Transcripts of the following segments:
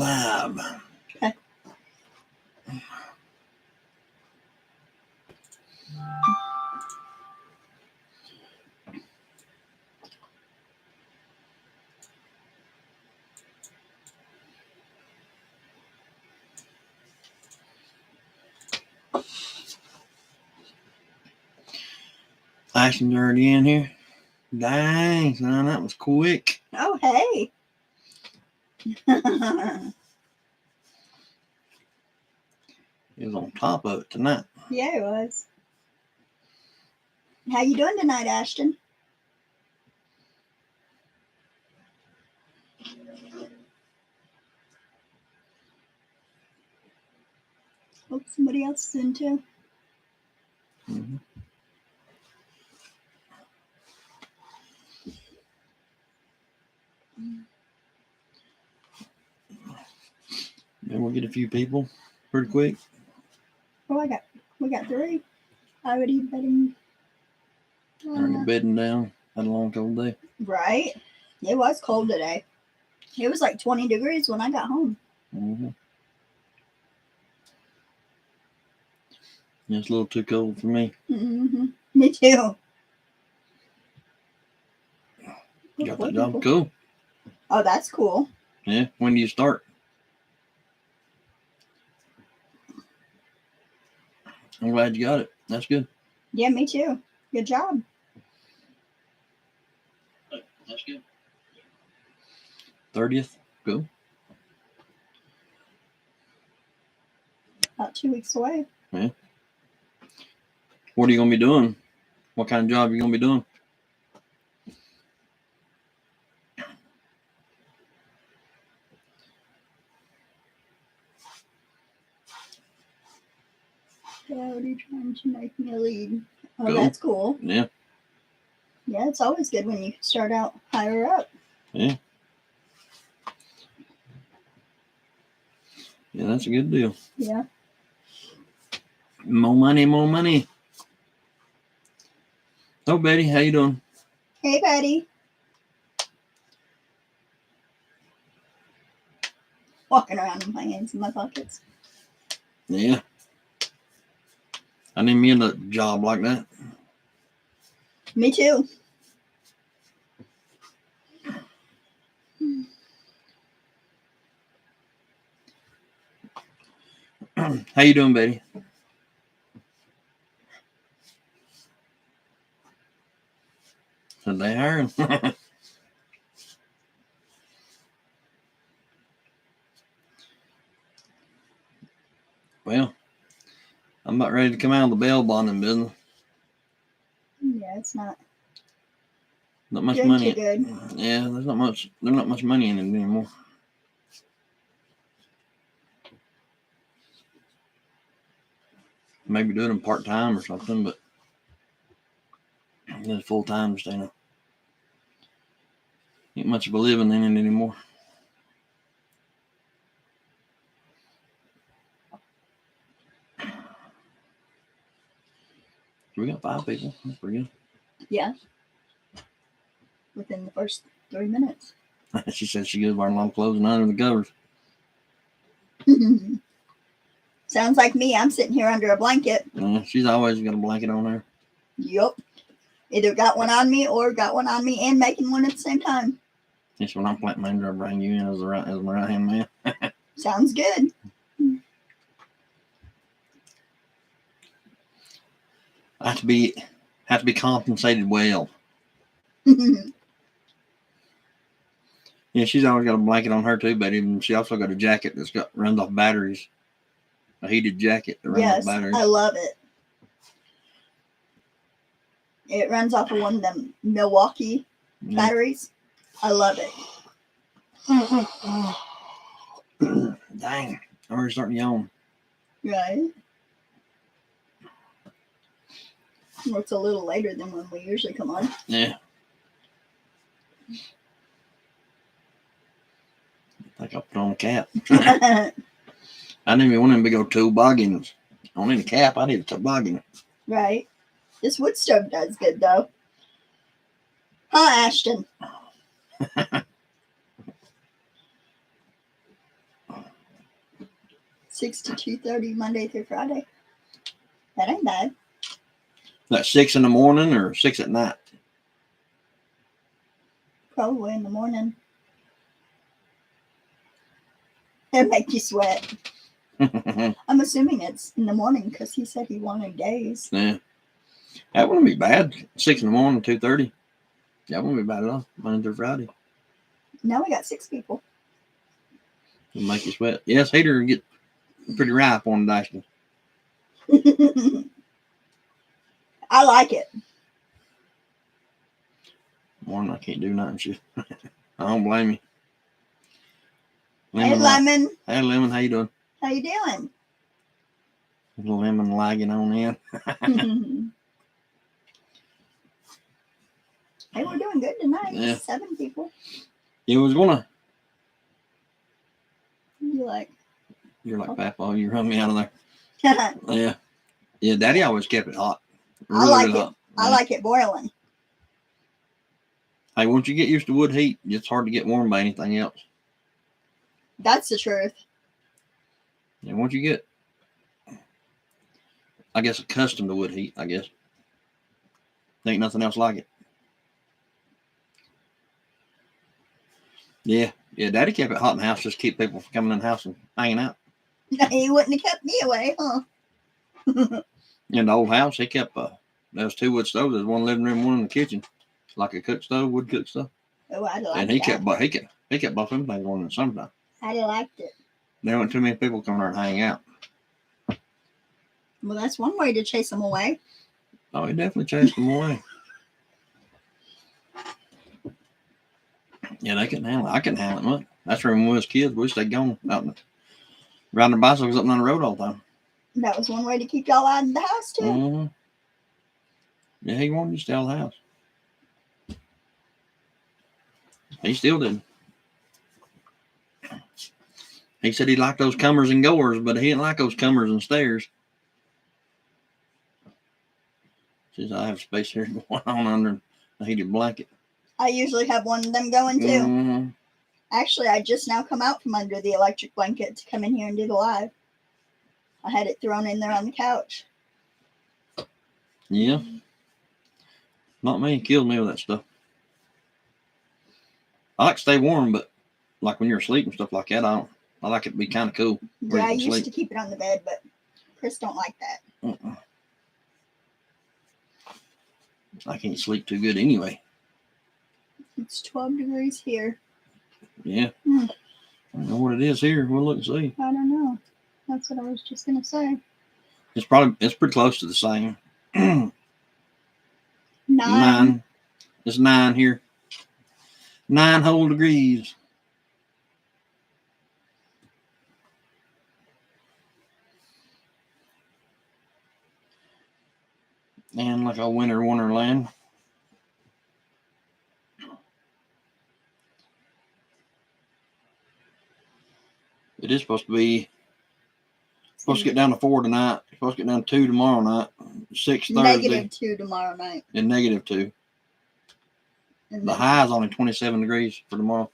live. Okay. Ashton's already in here. Dang, son, that was quick. Oh, hey. He was on top of it tonight. Yeah, it was. How you doing tonight, Ashton? Hope somebody else is in too. Mm-hmm. Then we'll get a few people pretty quick. Oh, we got 3. I would eat bedding. Already bedding down. Had a long cold day. Right. It was cold today. It was like 20 degrees when I got home. Mm-hmm. Yeah, it's a little too cold for me. Mm-hmm. Me too. Got that job? Cool. Oh, that's cool. Yeah. When do you start? I'm glad you got it. That's good. Yeah, me too. Good job. That's good. 30th? Cool. About 2 weeks away. Yeah. What are you going to be doing? What kind of job are you going to be doing? Daddy trying to make me a lead. Oh, Cool. that's cool. Yeah. Yeah, it's always good when you start out higher up. Yeah. Yeah, that's a good deal. Yeah. More money, more money. Oh, Betty, how you doing? Hey, Betty. Walking around with my hands in my pockets. Yeah. I need me a job like that. Me too. How you doing, Betty? So they hiring. Well, I'm about ready to come out of the bail bonding business. Yeah, it's not Not much doing money. too good. Yeah, there's not much money in it anymore. Maybe do it in part time or something, but it's full time, just ain't much of a living in it anymore. We got 5 people. That's pretty good. Yeah. Within the first 3 minutes. She said she goes wearing a lot of clothes and under the covers. Sounds like me. I'm sitting here under a blanket. She's always got a blanket on her. Yup. Either got one on me or got one on me and making one at the same time. Yes, when I'm planting manager, I bring you in as my right hand man. Sounds good. I have to be compensated well. Yeah, she's always got a blanket on her too, Betty. And she also got a jacket that's runs off batteries. A heated jacket that runs off batteries. I love it. It runs off of one of them Milwaukee batteries. I love it. Dang, I'm already starting to yawn. Right. Well, it's a little later than when we usually come on. Yeah. I think I'll put on a cap. I didn't even want him to go toboggans. I don't need a cap. I need a toboggan. Right. This wood stove does good, though. Huh, Ashton? 6 to 2:30 Monday through Friday. That ain't bad. That 6 in the morning or 6 at night? Probably in the morning. It'll make you sweat. I'm assuming it's in the morning because he said he wanted days. Yeah. That wouldn't be bad. 6 in the morning, 2:30. That wouldn't be bad at all. Monday through Friday. Now we got 6 people. It'll make you sweat. Yes, heater get pretty ripe on the dashboard. I like it. Morning, I can't do nothing. Shit. I don't blame you. Hey, Lemon. Hey, Lemon, how you doing? How you doing? Lemon lagging on in. Hey, we're doing good tonight. Yeah. 7 people. You was gonna. You like? You're like Papa. You run me out of there. Yeah. Yeah, Daddy always kept it hot. I like it. hot. I like it boiling. Hey, once you get used to wood heat, it's hard to get warm by anything else. That's the truth. And once you get, I guess, accustomed to wood heat, I guess. There ain't nothing else like it. Yeah. Yeah, Daddy kept it hot in the house just to keep people from coming in the house and hanging out. He wouldn't have kept me away, huh? In the old house, he kept, there was 2 wood stoves. There's one living room, one in the kitchen. Like a cook stove, wood cook stove. Oh, I'd like And he that. kept both them things going in the summertime. I'd have liked it. There weren't too many people coming there and hang out. Well, that's one way to chase them away. Oh, he definitely chased them away. Yeah, they couldn't handle it. I couldn't handle it much. That's when we was kids. We stayed gone out and riding our bicycles up and down the road all the time. That was one way to keep y'all out of the house, too. Mm-hmm. Yeah, he wanted you to stay out of the house. He still did. He said he liked those comers and goers, but he didn't like those comers and stairs. Says I have space here going on under a heated blanket. I usually have one of them going, too. Mm-hmm. Actually, I just now come out from under the electric blanket to come in here and do the live. I had it thrown in there on the couch. Yeah. Not me. Killed me with that stuff. I like to stay warm, but like when you're asleep and stuff like that, I like it to be kind of cool. Yeah, I used to keep it on the bed, but Chris don't like that. I can't sleep too good anyway. It's 12 degrees here. Yeah. I don't know what it is here. We'll look and see. I don't know. That's what I was just going to say. It's pretty close to the same. 9. 9. It's 9 here. 9 whole degrees. And like a winter wonderland. It is supposed to get down to 4 tonight. It's supposed to get down to 2 tomorrow night. 6 Thursday. -2 tomorrow night. And -2. And The high is only 27 degrees for tomorrow.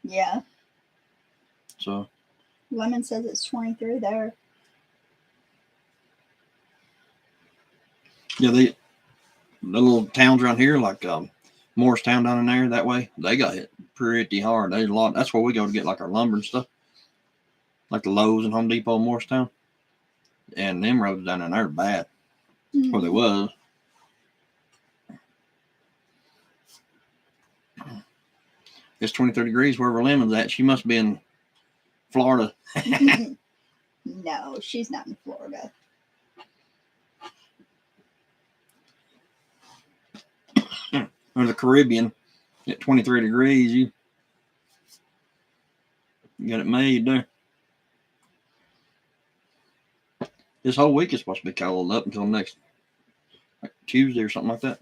Yeah. So. Lemon says it's 23 there. Yeah, the little towns around here, like Morristown down in there, that way, they got hit pretty hard. There's a lot. That's where we go to get like our lumber and stuff, like the Lowe's and Home Depot in Morristown. And them roads down there are bad. Where they was. It's 23 degrees wherever Lemon's at. She must be in Florida. No, she's not in Florida. Or the Caribbean at 23 degrees. You got it made there. This whole week is supposed to be cold up until next Tuesday or something like that.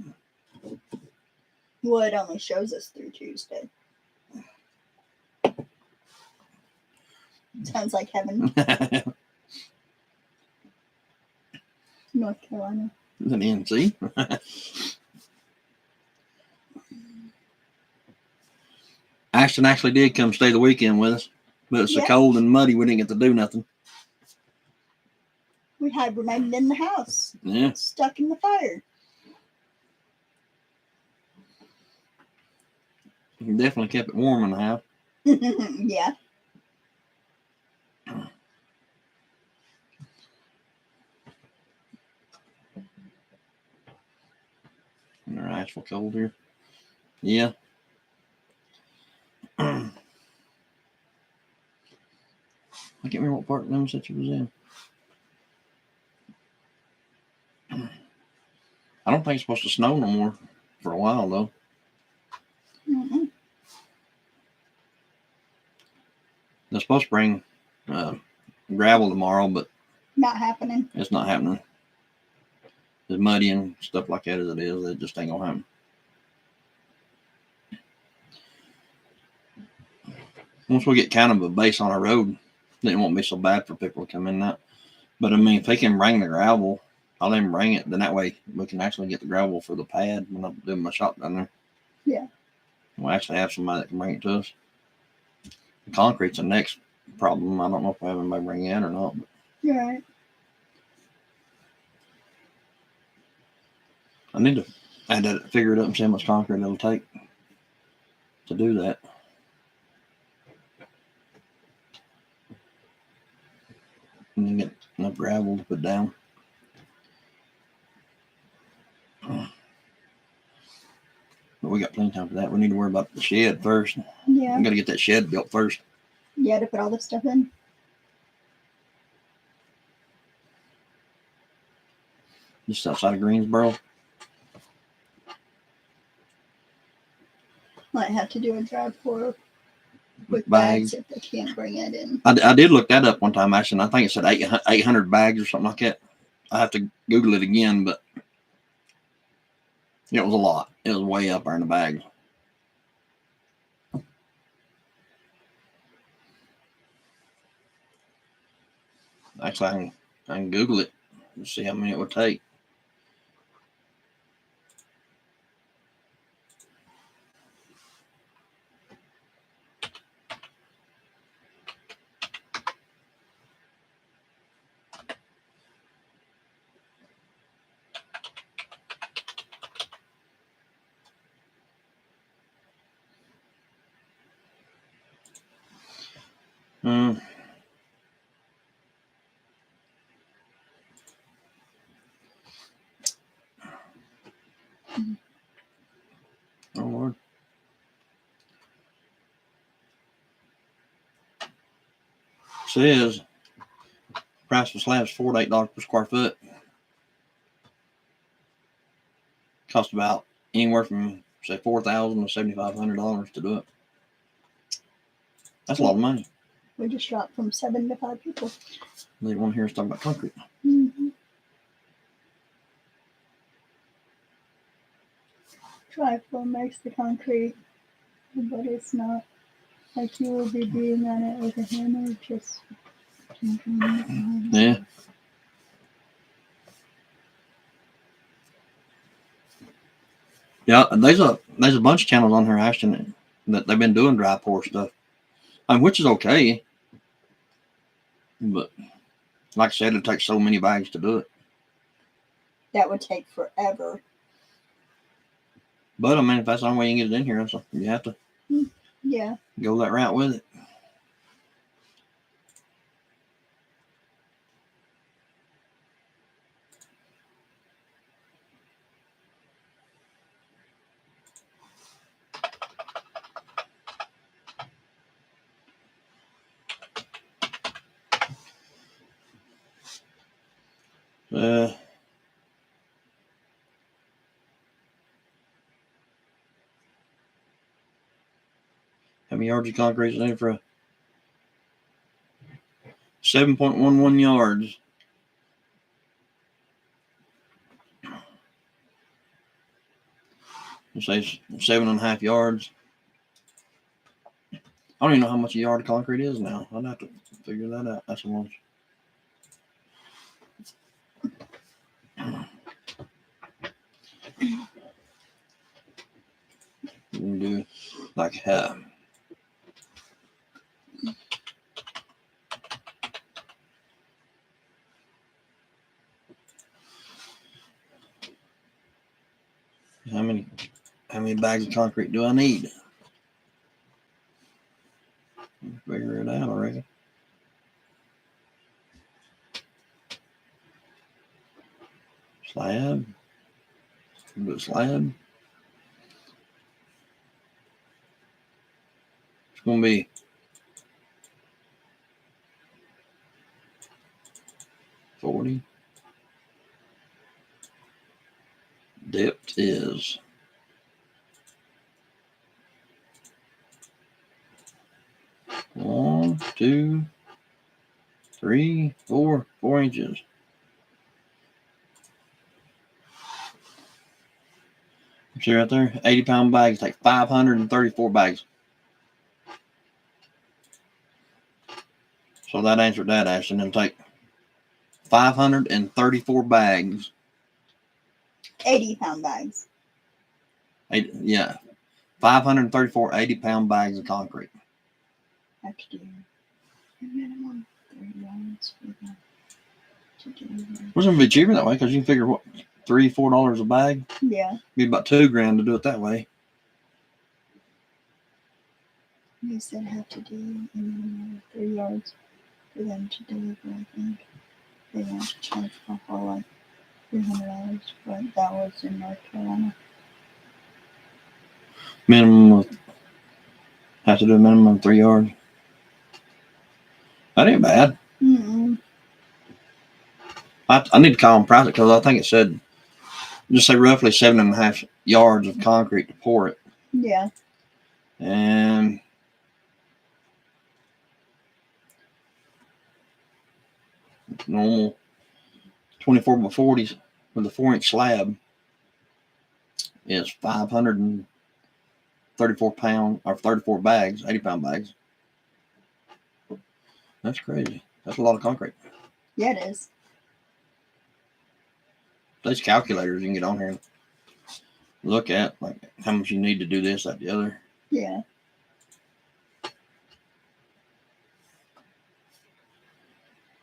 Well, it only shows us through Tuesday. Sounds like heaven. North Carolina. The NC. Ashton actually did come stay the weekend with us, but it's so cold and muddy we didn't get to do nothing. We hibernated in the house, Yeah. stuck in the fire. You definitely kept it warm in the house. Yeah. And they're actual cold here. Yeah. I can't remember what part of them that you was in. I don't think it's supposed to snow no more for a while though. Mm-mm. They're supposed to bring gravel tomorrow, but Not happening. it's not happening. As muddy and stuff like that as it is, it just ain't gonna happen. Once we get kind of a base on our road, then it won't be so bad for people to come in that. But I mean, if they can bring the gravel, I'll let them bring it. Then that way we can actually get the gravel for the pad when I'm doing my shop down there. Yeah. We'll actually have somebody that can bring it to us. The concrete's the next problem. I don't know if we have anybody bring it in or not. But You're right. I need to add that, figure it up and see how much concrete it'll take to do that. And then get enough gravel to put down. But we got plenty of time for that. We need to worry about the shed first. Yeah. We got to get that shed built first. Yeah, to put all this stuff in. Just outside of Greensboro. Might have to do a drive for with Bags. bags if they can't bring it in. I did look that up one time, actually, and I think it said 800 bags or something like that. I have to Google it again, but it was a lot. It was way up there in the bag. Actually, I can Google it and see how many it would take. Hmm. Oh Lord. Says price for slabs $48 per square foot. Cost about anywhere from say $4,000 to $7,500 to do it. That's a lot of money. We just dropped from 7 to 5 people. They didn't want to hear us talk about concrete. Mm-hmm. Tri-flow makes the concrete, but it's not like you will be beating on it with a hammer. Just Yeah. Yeah, there's a bunch of channels on here, Ashton, that they've been doing dry pour stuff, which is okay. But like I said, it takes so many bags to do it. That would take forever. But I mean, if that's the only way you can get it in here, so you have to Yeah. go that route with it. How many yards of concrete is in for a 7.11 yards? Let's say 7.5 yards. I don't even know how much a yard of concrete is now. I'd have to figure that out. That's a lunch. You can do like How many bags of concrete do I need? Figure it out already. Slab. Do a slab. It's gonna be 40. Depth is 1, 2, 3, 4 inches. See right there, 80-pound bags take 534 bags. So that answered that, Ashton. It'll take 534 bags. 80-pound bags. 534 80-pound bags of concrete. I have to do a minimum 3 yards for that to do that. It's gonna be cheaper that way because you can figure what, $3-4 a bag. Yeah. Be about $2,000 to do it that way. They said have to do a minimum of 3 yards for them to deliver, I think. They want to charge my whole like $300, but that was in North Carolina. Have to do a minimum of 3 yards. That ain't bad. Mm-mm. I need to call them price it because I think it said just say roughly 7.5 yards of concrete to pour it. Yeah. And normal 24 by 40s with a 4-inch slab is 534 pound or 34 bags, 80-pound bags. That's crazy. That's a lot of concrete. Yeah, it is. There's calculators you can get on here and look at, like how much you need to do this, that, the other. Yeah.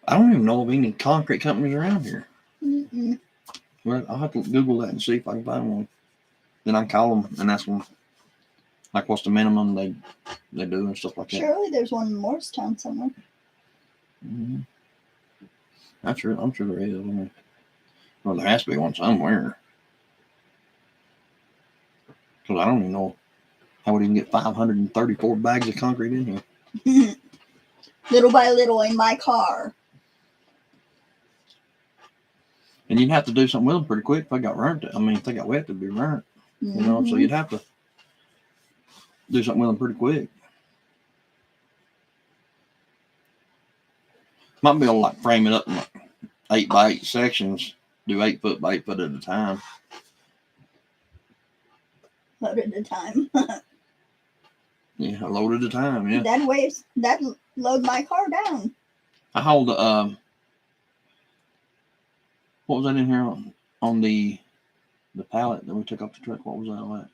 I don't even know of any concrete companies around here. Mm-mm. Well, I'll have to Google that and see if I can find one. Then I can call them and ask them, like, what's the minimum they do and stuff like that. Surely there's one in Morristown somewhere. Mm-hmm. I'm sure there is. Well, there has to be one somewhere. Because I don't even know how would even get 534 bags of concrete in here. Little by little in my car. And you'd have to do something with them pretty quick if they got burnt. I mean, if they got wet, they'd be burnt. Mm-hmm. You know, so you'd have to do something with them pretty quick. Might be able to like frame it up in like 8 by 8 sections. Do 8 foot by 8 foot at a time. Load at a time. Yeah, a load at a time. Yeah. That load my car down. I hold what was that in here on the pallet that we took off the truck? What was that like?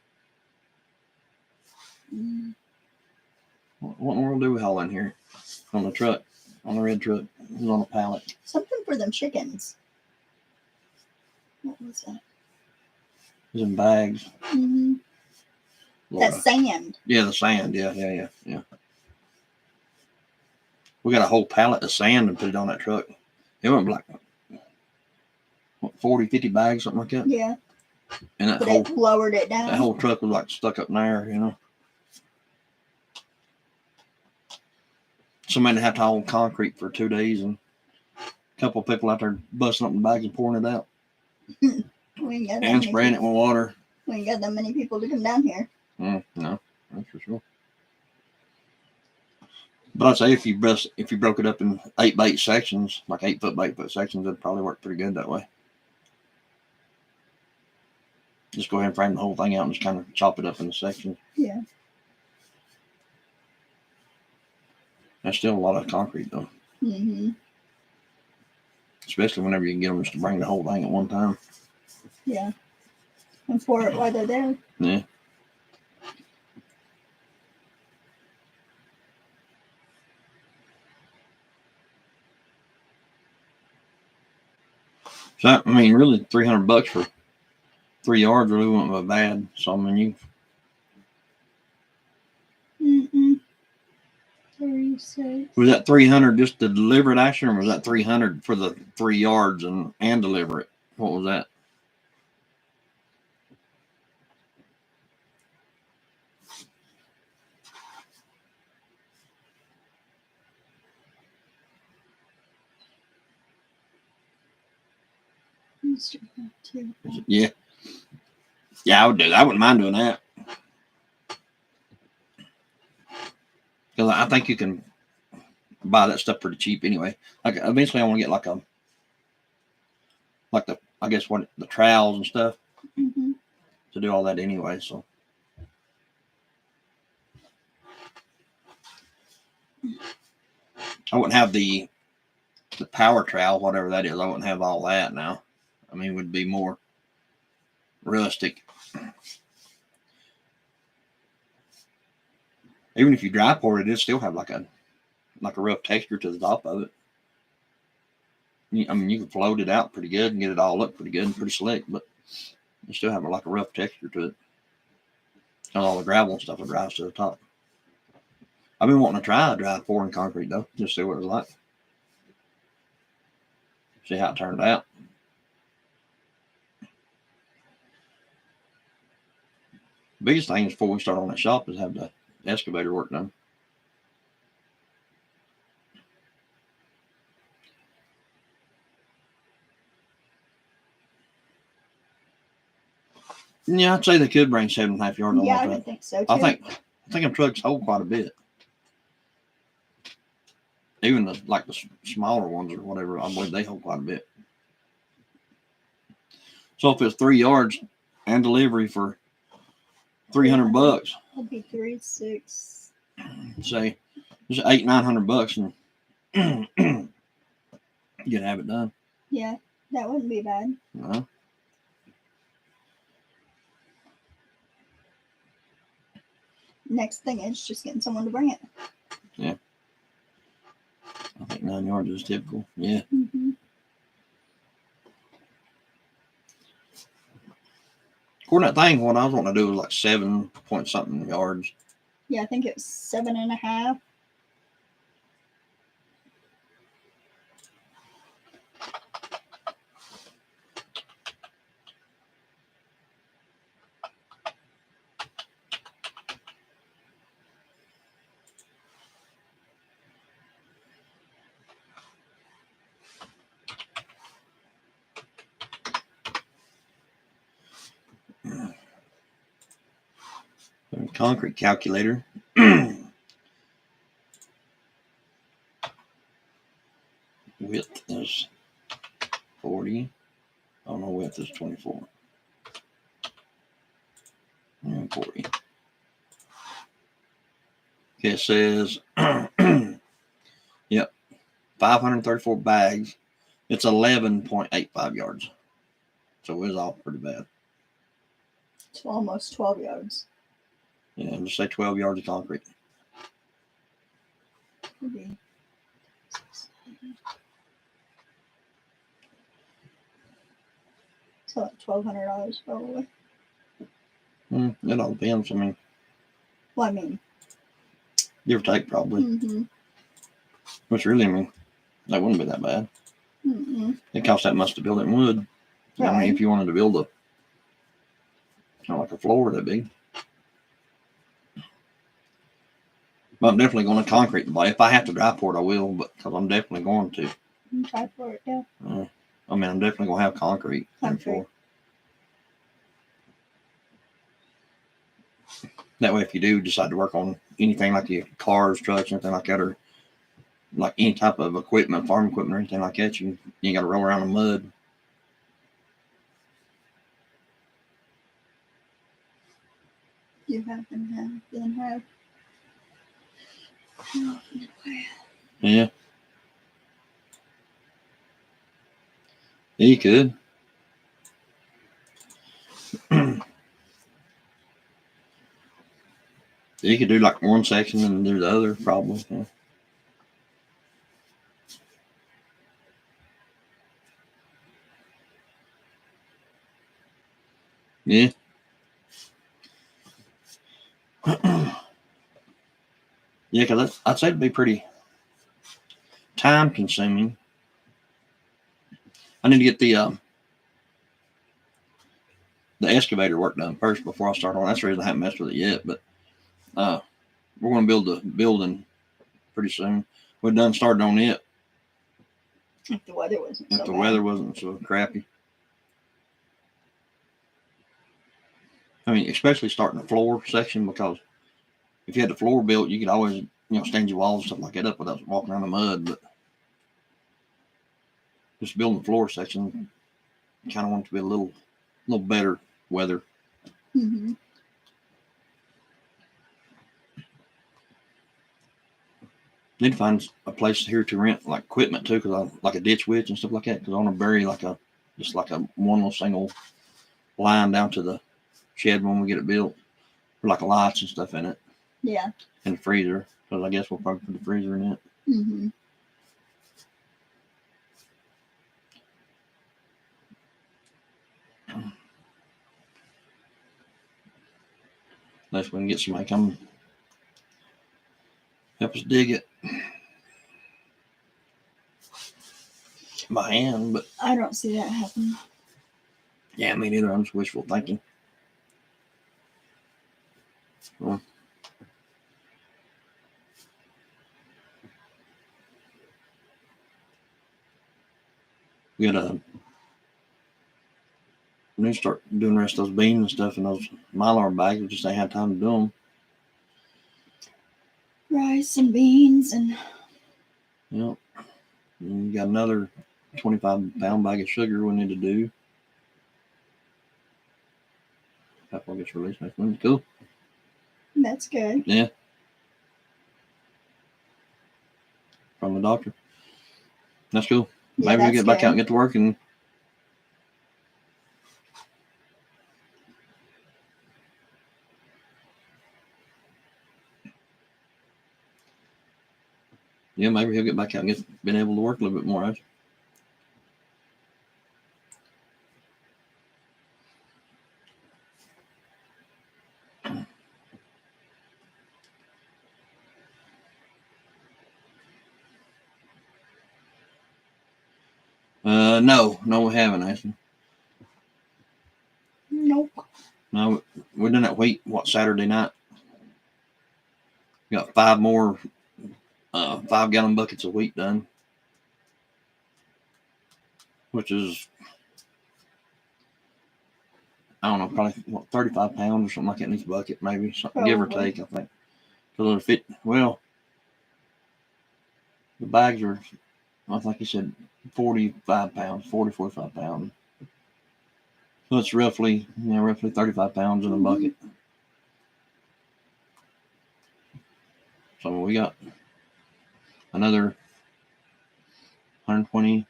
What in the world do we haul in here on the truck? On the red truck, it was on a pallet. Something for them chickens. What was that? It was in bags. Mm-hmm. That sand. Yeah, the sand. Yeah. We got a whole pallet of sand and put it on that truck. It went like, what, 40, 50 bags, something like that. Yeah. And that it lowered it down. That whole truck was like stuck up in there, you know. Somebody had to haul concrete for 2 days, and a couple of people out there busting up the bags and pouring it out. And spraying it with water. We ain't got that many people to come down here. No, that's for sure. But I'd say if you broke it up in 8 by 8 sections, like 8 foot by 8 foot sections, it'd probably work pretty good that way. Just go ahead and frame the whole thing out and just kind of chop it up into sections. Yeah. That's still a lot of concrete though. Mm-hmm. Especially whenever you can get them just to bring the whole thing at one time. Yeah. And pour it while they're there. Yeah. So I mean, really, $300 for 3 yards really wasn't that bad. So I mean, Mm-mm. 36. was that 300 just to deliver it, Asher, or was that 300 for the 3 yards and deliver it? What was that? Mr. Too. Yeah. Yeah, I would do that. I wouldn't mind doing that. Because I think you can buy that stuff pretty cheap anyway. Like eventually I want to get like the I guess what the trowels and stuff Mm-hmm. to do all that anyway. So I wouldn't have the power trowel, whatever that is. I wouldn't have all that now. I mean, it would be more rustic. Even if you dry pour it, it'd still have like a rough texture to the top of it. I mean, you can float it out pretty good and get it all up pretty good and pretty slick, but you still have like a rough texture to it. And all the gravel and stuff will rise to the top. I've been wanting to try dry pouring concrete though, just see what it's like. See how it turned out. The biggest thing is before we start on that shop is have the excavator work done. Yeah, I'd say they could bring 7.5 yards on Yeah, I that would truck. think so too. I think them trucks hold quite a bit. Even the smaller ones or whatever, I believe they hold quite a bit. So if it's 3 yards and delivery for $300, It'd be 3, 6. say it's $800-900, and you'd have it done. Yeah, that wouldn't be bad. No. Next thing is just getting someone to bring it. I think 9 yards is typical. Yeah. Mm-hmm. According to that thing, what I was wanting to do was like 7 point something yards. Yeah, I think it was 7.5. Concrete calculator. Width is 40. Oh no, width is 24. And 40. Okay, it says, yep, 534 bags. It's 11.85 yards. So it was all pretty bad. It's almost 12 yards. Yeah, just say 12 yards of concrete. Would be so like $1,200 probably. It all depends. I mean, Well, I mean, give or take, probably. mm-hmm. Which really, I mean, that wouldn't be that bad. Mm-hmm. It costs that much to build it in wood. I mean, Right. if you wanted to build not like a floor that big. But I'm definitely going to concrete the body. If I have to dry pour it, I will, but because I'm definitely going to. Try for it, yeah. I mean, I'm definitely going to have concrete. Concrete. That way, if you do decide to work on anything like your cars, trucks, anything like that, or like any type of equipment, farm equipment, or anything like that, you ain't got to roll around in mud. You happen to then have. Yeah. Yeah, you could. You could do like one section and do the other, probably. Yeah. Yeah. Yeah, because I'd say it'd be pretty time consuming. I need to get the excavator work done first before I start on. That's the reason I haven't messed with it yet. But we're going to build the building pretty soon. We're done started on it. If the weather wasn't If so the bad. weather wasn't so crappy. I mean, especially starting the floor section, because if you had the floor built, you could always, stand your walls and stuff like that up without walking around the mud. But just building the floor section, I kind of want it to be a little better weather. Mm-hmm. Need to find a place here to rent like equipment too, because I like a ditch witch and stuff like that. Because I want to bury just like a one little single line down to the shed when we get it built, for like lights and stuff in it. Yeah. And the freezer, because I guess we'll probably put the freezer in it. Mm-hmm. Unless we can get somebody come help us dig it by hand. But I don't see that happening. yeah, me neither. I'm just wishful thinking. Well, we gotta need to start doing the rest of those beans and stuff in those Mylar bags. We just ain't had time to do them. Rice and beans and Yep. And you got another 25-pound bag of sugar we need to do. That one gets released next month. Cool. that's good. Yeah. From the doctor. That's cool. Yeah, Maybe we'll that's get back good. out and get to work and yeah, maybe he'll get back out and been able to work a little bit more. Right? No, we haven't actually. Nope. No, we're doing that wheat. Saturday night? We got 5 more 5-gallon buckets of wheat done, which is I don't know, probably 35 pounds or something like that in each bucket, maybe something, give or take. I think. So it'll fit. Well, the bags are, I think he said 45 pounds, 45 pounds. So it's roughly 35 pounds in a bucket. So we got another 120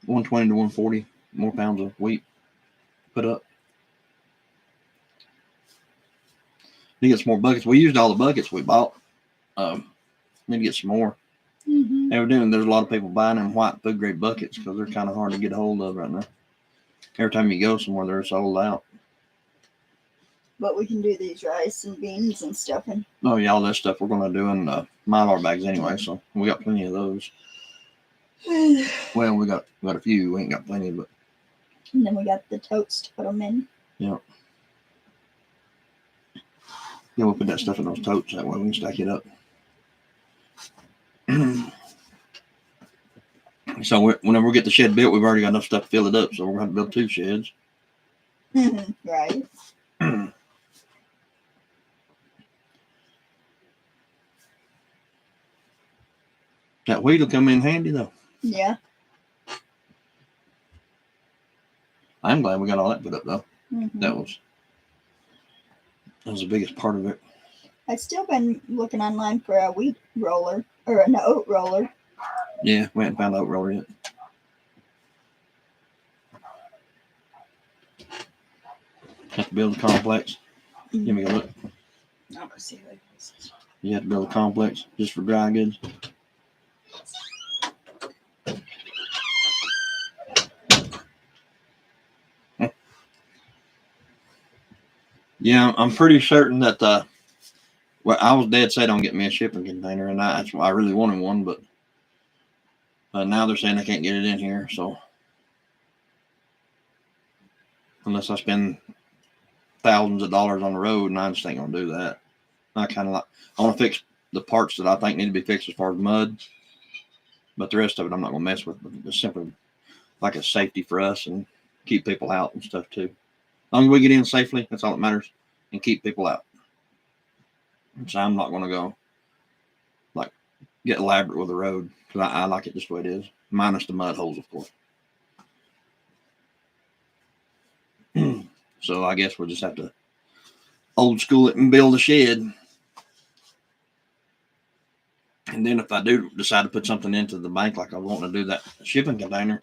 to 140 more pounds of wheat put up. Need to get some more buckets. We used all the buckets we bought. Need to get some more. Mm-hmm. Evidently, there's a lot of people buying them white food grade buckets because they're kind of hard to get a hold of right now. Every time you go somewhere, they're sold out. But we can do these rice and beans and stuff. And oh yeah, all that stuff we're going to do in Mylar bags anyway. So we got plenty of those. Well, we got a few. We ain't got plenty, but. And then we got the totes to put them in. Yeah. Yeah, we'll put that stuff in those totes. That way we can stack it up. So whenever we get the shed built, we've already got enough stuff to fill it up. So we're going to build 2 sheds. Right. That wheat will come in handy though. Yeah. I'm glad we got all that put up though. Mm-hmm. That was the biggest part of it. I've still been looking online for a wheat roller or an oat roller. Yeah, we haven't found the oat roller yet. Have to build a complex. Mm-hmm. Give me a look. I'm gonna see what this is. You have to build a complex just for dry goods. Yeah, I'm pretty certain that well, I was dead set on getting me a shipping container, and that's why I really wanted one, but now they're saying I can't get it in here. So unless I spend thousands of dollars on the road, and I just ain't gonna do that. I kind of like I want to fix the parts that I think need to be fixed as far as mud, but the rest of it I'm not gonna mess with. It's simply like a safety for us and keep people out and stuff too. As long as we get in safely, that's all that matters, and keep people out. So I'm not gonna go like get elaborate with the road because I like it just the way it is, minus the mud holes, of course. So I guess we'll just have to old school it and build a shed. And then if I do decide to put something into the bank, like I want to do that shipping container,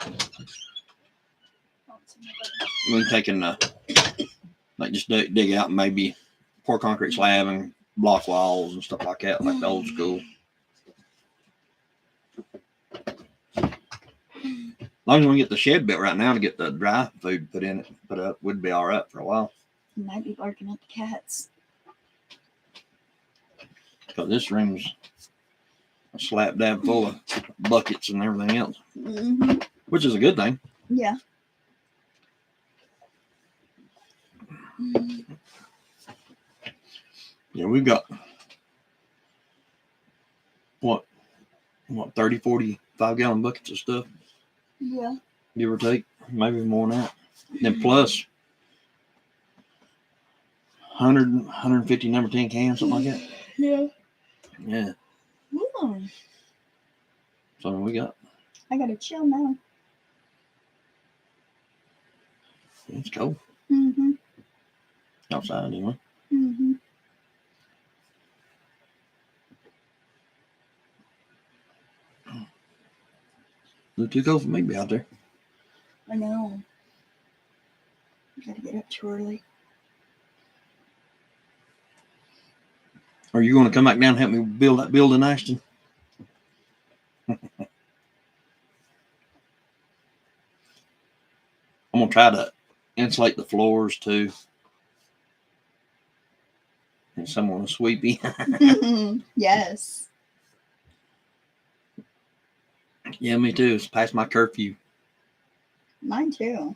we can take and like just dig out and maybe pour concrete slab and block walls and stuff like that, like the old school. As long as we get the shed built right now to get the dry food put up, we'd be all right for a while. You might be barking at the cats. Because this room's a slap dab full of buckets and everything else, which is a good thing. Yeah. Yeah, we've got what 30, 40 5-gallon buckets of stuff. Yeah. Give or take, maybe more than that. Then plus 100, 150 number 10 cans, something like that. Yeah. Yeah. So we got. I gotta chill now. It's cold. Outside anyway. It's too cold for me to be out there. I know. I gotta get up too early. Are you going to come back down and help me build that building, Ashton? I'm going to try to insulate the floors too. And someone sweepy. Yes. Yeah, me too. It's past my curfew. Mine too.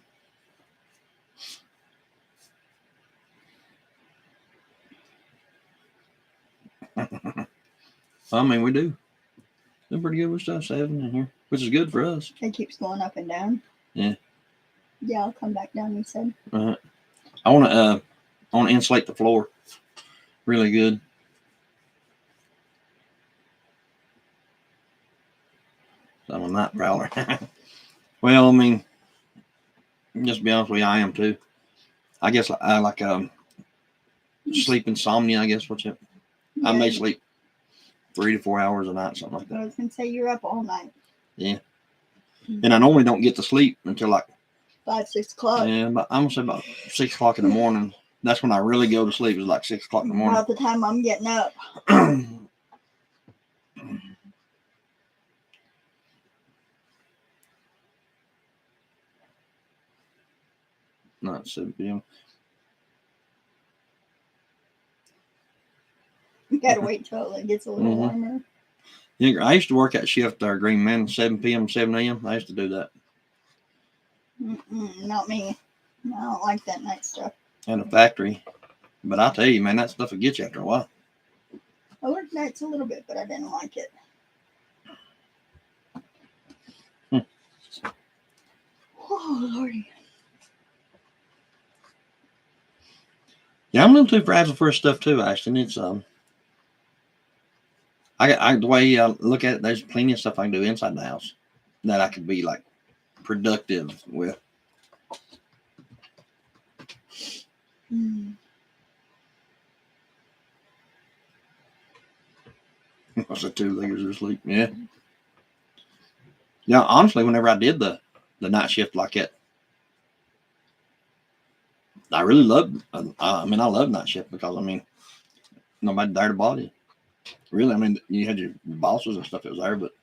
I mean, we do. They're pretty good with stuff, 7 in here, which is good for us. It keeps going up and down. Yeah. Yeah, I'll come back down, you said. I want to insulate the floor really good. So I'm a night prowler. Well, I mean, just to be honest with you, I am too. I guess I like sleep insomnia. I guess what's it? I may sleep 3 to 4 hours a night, something like that. I was gonna say you're up all night. Yeah. And I normally don't get to sleep until like 5, 6 o'clock. Yeah, but I'm gonna say about 6 o'clock in the morning. That's when I really go to sleep. Is like 6 o'clock in the morning. About the time I'm getting up. Not 7 p.m. You gotta wait till it gets a little warmer. Yeah, I used to work at shift there, Green Man, 7 p.m. 7 a.m. I used to do that. Not me. I don't like that night stuff. In a factory. But I tell you, man, that stuff will get you after a while. I worked nights a little bit, but I didn't like it. Oh, Lordy. Yeah, I'm a little too fragile for stuff too, Ashton. It's the way I look at it, there's plenty of stuff I can do inside the house that I could be like productive with. What's the 2 leggers of sleep? Yeah. Yeah, honestly, whenever I did the night shift like that, I really loved. I love night shift because nobody there to bother you. Really, you had your bosses and stuff that was there, but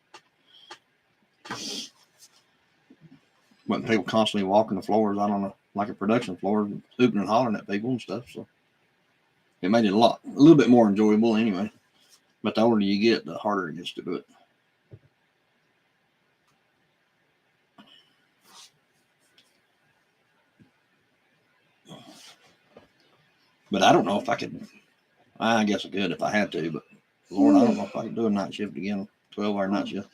wasn't people constantly walking the floors out on like a production floor, hooping and hollering at people and stuff. So It made it a little bit more enjoyable anyway. But the older you get, the harder it gets to do it. But I don't know if I could. I guess I could if I had to, but Lord, I don't know if I could do a night shift again, 12-hour night shift.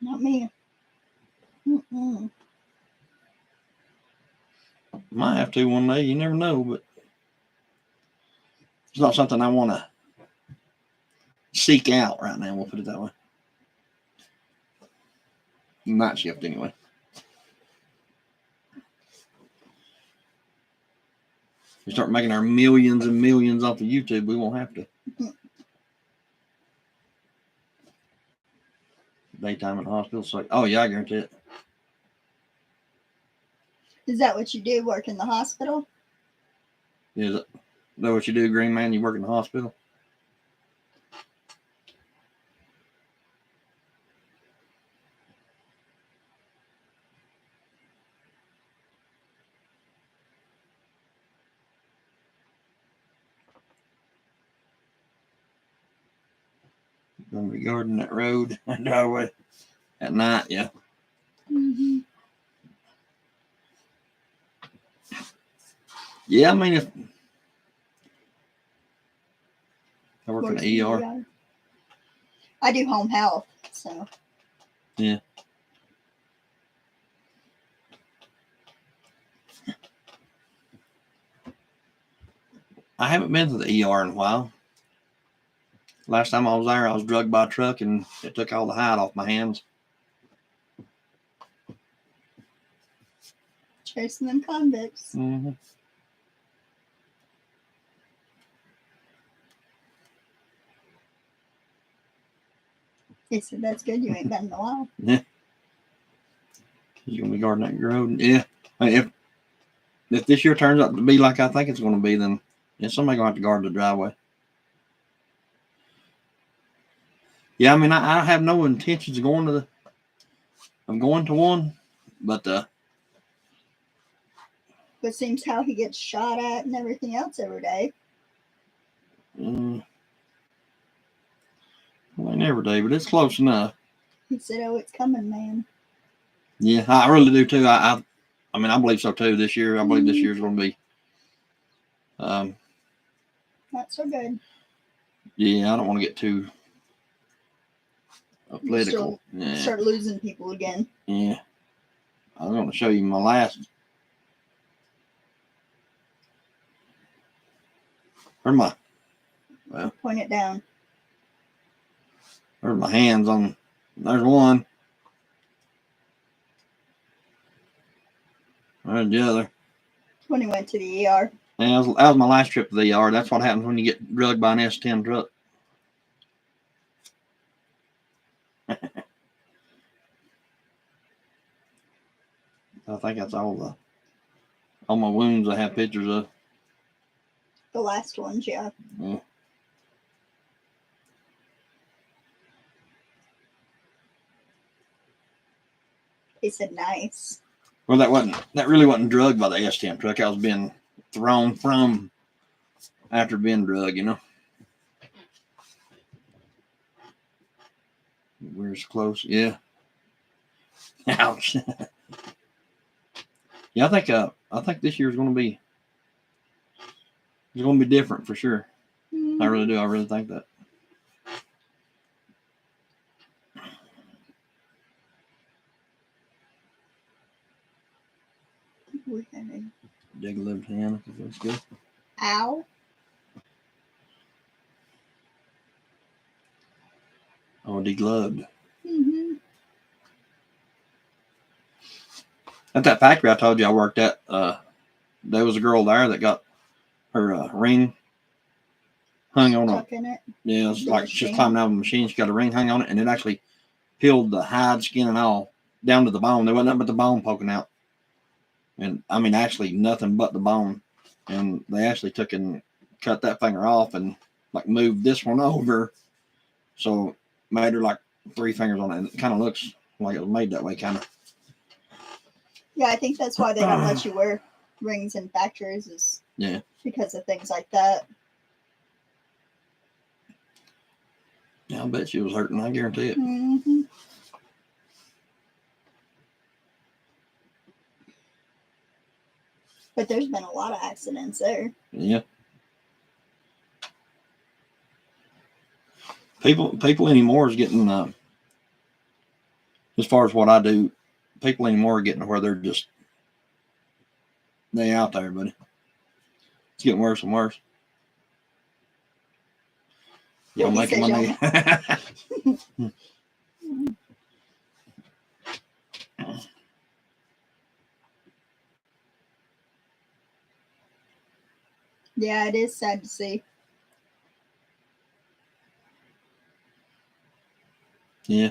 Not me. Mm-mm. Might have to one day. You never know, but it's not something I want to seek out right now. We'll put it that way. Night shift, anyway. We start making our millions and millions off of YouTube, we won't have to. Daytime in the hospital. So, oh yeah, I guarantee it. Is that what you do? Work in the hospital? Is it? Is that what you do, Green Man? You work in the hospital? Gonna be guarding that road, that driveway at night, yeah. Mm-hmm. Yeah, I mean, if I work in the ER. I do home health, so. Yeah. I haven't been to the ER in a while. Last time I was there, I was drugged by a truck and it took all the hide off my hands. Chasing them convicts. Mm-hmm. He said, that's good. You ain't been in a while. Yeah. You're going to be guarding that road. Yeah. If this year turns out to be like I think it's going to be, then somebody's going to have to guard the driveway. Yeah, I mean, I have no intentions of going to I'm going to one, but But seems how he gets shot at and everything else every day. Well, ain't every day, but it's close enough. He said, oh, it's coming, man. Yeah, I really do too. I mean, I believe so too. This year, I believe this year's going to be. Not so good. Yeah, I don't want to get too political. Start losing people again. Yeah. I was going to show you my last. Where's my? Well, point it down. Where's my hands on? There's one. There's the other. When he went to the ER. Yeah, that was my last trip to the ER. That's what happens when you get drugged by an S10 truck. I think that's all my wounds I have pictures of. The last ones, yeah. Yeah. He said nice. Well, that really wasn't drugged by the S10 truck. I was being thrown from after being drugged, you know. Where's close? Yeah. Ouch. Yeah, I think this year's going to be different for sure. I really do. I really think that. We had a Dig left hand. That's good. ow. Oh, degloved. Mm-hmm. At that factory I told you I worked at, there was a girl there that got her ring hung on Stuck in it. Yeah, it's The like she's machine. climbing out of a machine. She got a ring hung on it, and it actually peeled the hide, skin, and all down to the bone. There wasn't nothing but the bone poking out. And I mean, actually, nothing but the bone. And they actually took and cut that finger off and like moved this one over. So made her like 3 fingers on it. And it kind of looks like it was made that way, kind of. Yeah, I think that's why they don't let you wear rings in factories is because of things like that. Yeah, I bet she was hurting. I guarantee it. Mm-hmm. But there's been a lot of accidents there. Yeah. People anymore is getting, as far as what I do, people anymore are getting to where they out there, but it's getting worse and worse. Yeah, Don't make he money. Yeah, it is sad to see. Yeah.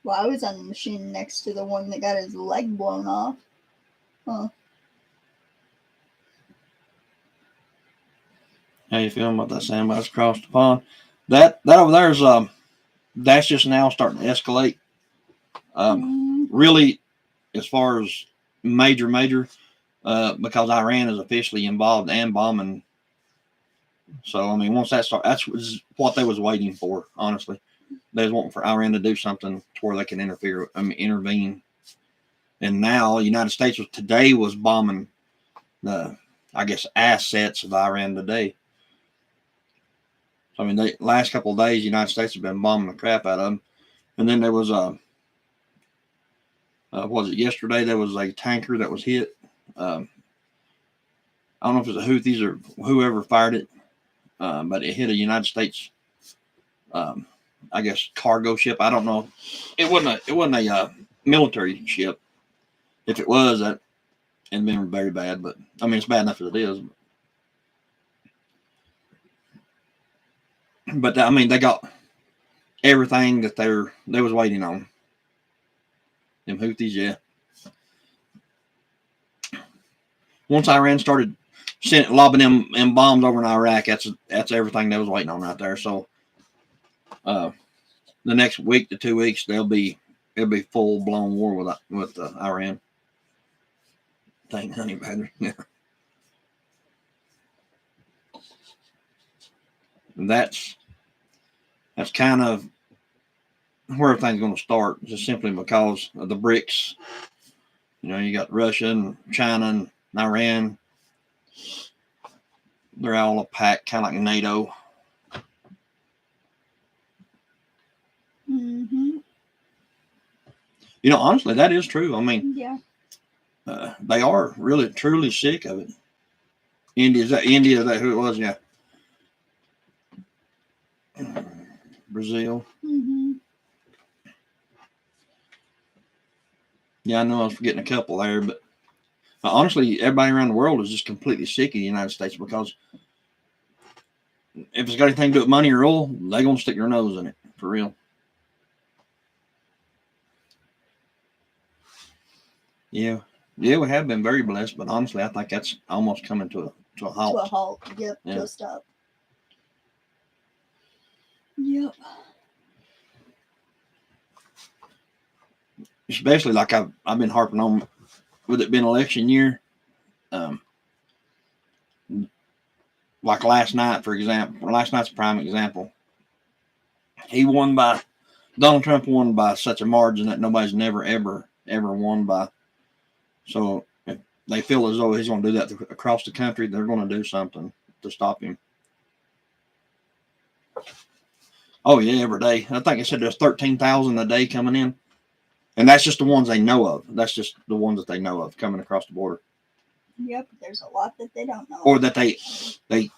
Well, I was on the machine next to the one that got his leg blown off. Huh. How you feeling about that sandbox across the pond? That over there is that's just now starting to escalate. Really, as far as major, because Iran is officially involved and bombing. So I mean, once that starts, that's what they was waiting for. Honestly, they was wanting for Iran to do something to where they can intervene. And now, the United States today was bombing the, I guess, assets of Iran today. So I mean, the last couple of days, the United States have been bombing the crap out of them. And then there was was it yesterday? There was a tanker that was hit. I don't know if it was the Houthis or whoever fired it, but it hit a United States, I guess, cargo ship. I don't know. It wasn't a military ship. If it was, that it'd been very bad. But I mean, it's bad enough as it is. But I mean, they got everything that they was waiting on. Them Houthis, yeah. Once Iran started lobbing them bombs over in Iraq, that's everything they was waiting on right there. So, the next week to 2 weeks, it'll be full blown war with Iran. Thank honey badger. Yeah. And that's kind of where everything's going to start, just simply because of the BRICS. You got Russia and China and Iran. They're all a pack, kind of like NATO. Mm-hmm. Honestly, that is true. I mean, yeah, they are really, truly sick of it. India, is that who it was? Yeah. Brazil. Mm-hmm. Yeah, I know I was forgetting a couple there, but honestly, everybody around the world is just completely sick of the United States because if it's got anything to do with money or oil, they're going to stick their nose in it, for real. Yeah. Yeah, we have been very blessed, but honestly, I think that's almost coming to a halt. To a halt. Yep. Yeah. To a stop. Yep. Especially like I've been harping on, with it being election year. Like last night, for example. Last night's a prime example. Donald Trump won by such a margin that nobody's never, ever, ever won by. So if they feel as though he's going to do that across the country, they're going to do something to stop him. Oh, yeah, every day. I think I said there's 13,000 a day coming in. And that's just the ones they know of. That's just the ones that they know of coming across the border. Yep, there's a lot that they don't know. Or that they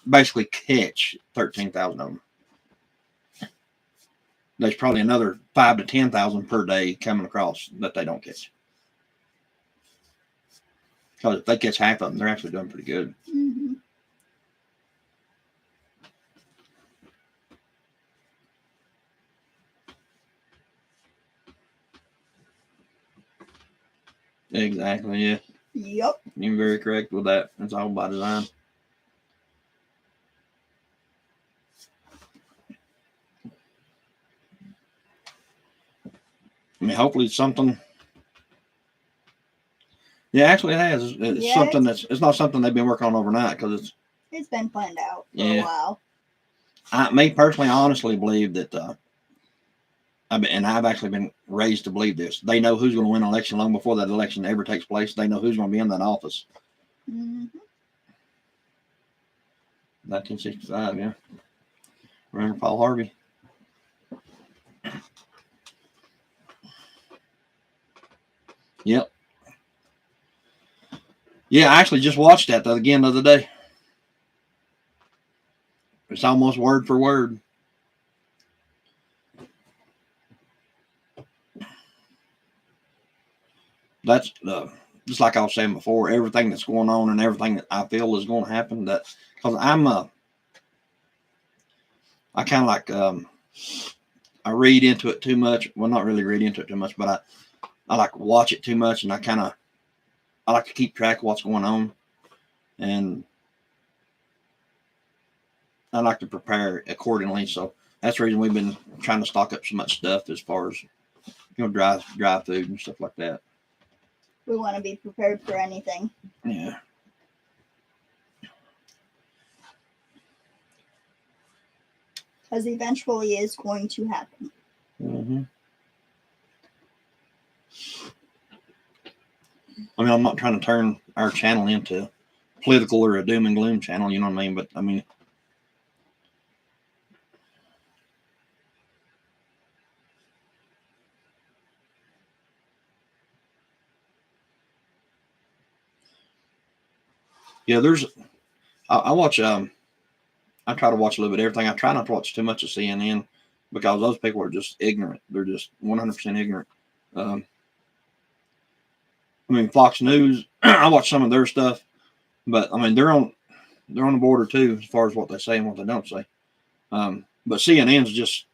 basically catch 13,000 of them. There's probably another 5,000 to 10,000 per day coming across that they don't catch. Because if they catch half of them, they're actually doing pretty good. Mm-hmm. Exactly, yeah. Yep. You're very correct with that. It's all by design. I mean, hopefully something Yeah, actually, it has. It's Yeah, something it's not something they've been working on overnight because it's been planned out for Yeah. a while. me personally, I honestly believe that. And I've actually been raised to believe this. They know who's going to win an election long before that election ever takes place. They know who's going to be in that office. Hmm. 1965, yeah. Remember Paul Harvey? Yep. Yeah, I actually just watched that again the other day. It's almost word for word. That's just like I was saying before. Everything that's going on and everything that I feel is going to happen. That because I kind of like I read into it too much. Well, not really read into it too much, but I like watch it too much, and I like to keep track of what's going on, and I like to prepare accordingly. So that's the reason we've been trying to stock up so much stuff as far as dry food and stuff like that. We want to be prepared for anything. Yeah. Because eventually it's going to happen. Mm-hmm. I mean, I'm not trying to turn our channel into political or a doom and gloom channel, you know what I mean? But I mean, yeah, I watch I try to watch a little bit of everything. I try not to watch too much of CNN because those people are just ignorant. They're just 100% ignorant. Um, I mean, Fox News, I watch some of their stuff, but I mean, they're on the border too as far as what they say and what they don't say. But CNN's just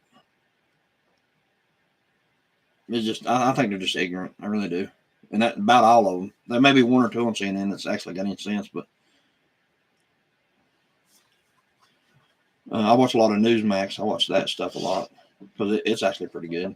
is just I think they're just ignorant. I really do, and that about all of them. There may be one or two on CNN that's actually got any sense, but I watch a lot of Newsmax. I watch that stuff a lot because it's actually pretty good.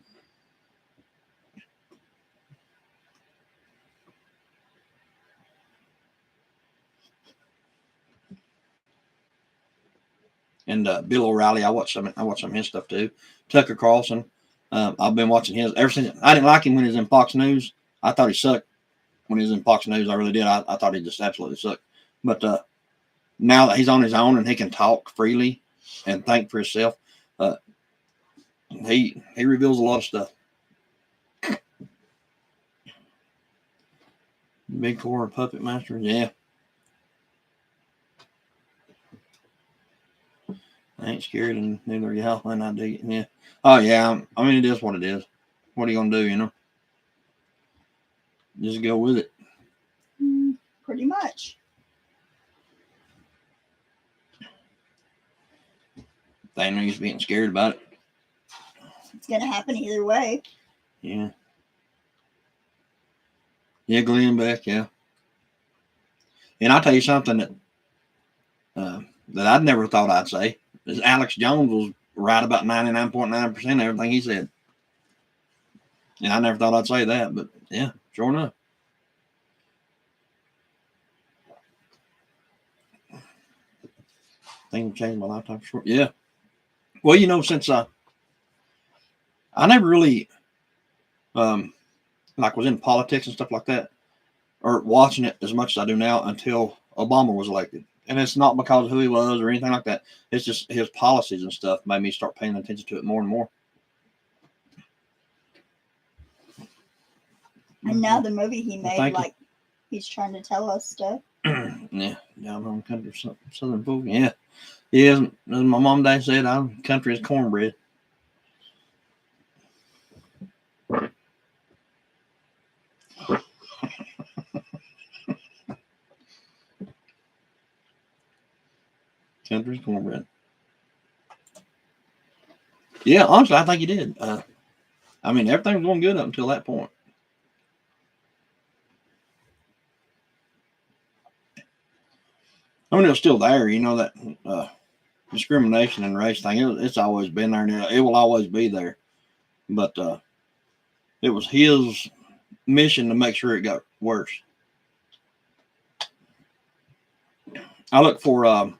And Bill O'Reilly, I watch some of his stuff too. Tucker Carlson, I've been watching his ever since. I didn't like him when he was in Fox News. I thought he sucked when he was in Fox News. I really did. I thought he just absolutely sucked. But now that he's on his own and he can talk freely and think for himself, uh, he reveals a lot of stuff. Big Four Puppet Master, yeah. I ain't scared, and neither are y'all. And I dig it. Yeah. Oh yeah. I mean, it is what it is. What are you gonna do? You know, just go with it. Pretty much. They ain't no use being scared about it. It's going to happen either way. Yeah. Yeah, Glenn Beck. Yeah. And I'll tell you something that I'd never thought I'd say is Alex Jones was right about 99.9% of everything he said. And I never thought I'd say that, but yeah, sure enough. Things changed my lifetime for sure. Yeah. Well, you know, since I never really like was in politics and stuff like that, or watching it as much as I do now until Obama was elected. And it's not because of who he was or anything like that. It's just his policies and stuff made me start paying attention to it more and more. And now the movie he Well, made, thank you. like, he's trying to tell us stuff. Yeah, down home country, southern folk. Yeah, yeah. As my mom and dad said, I'm country as cornbread. Country as cornbread. Yeah, honestly, I think he did. I mean, everything was going good up until that point. I mean, it was still there, you know, that discrimination and race thing. It's always been there now. It will always be there. But it was his mission to make sure it got worse. I look for um,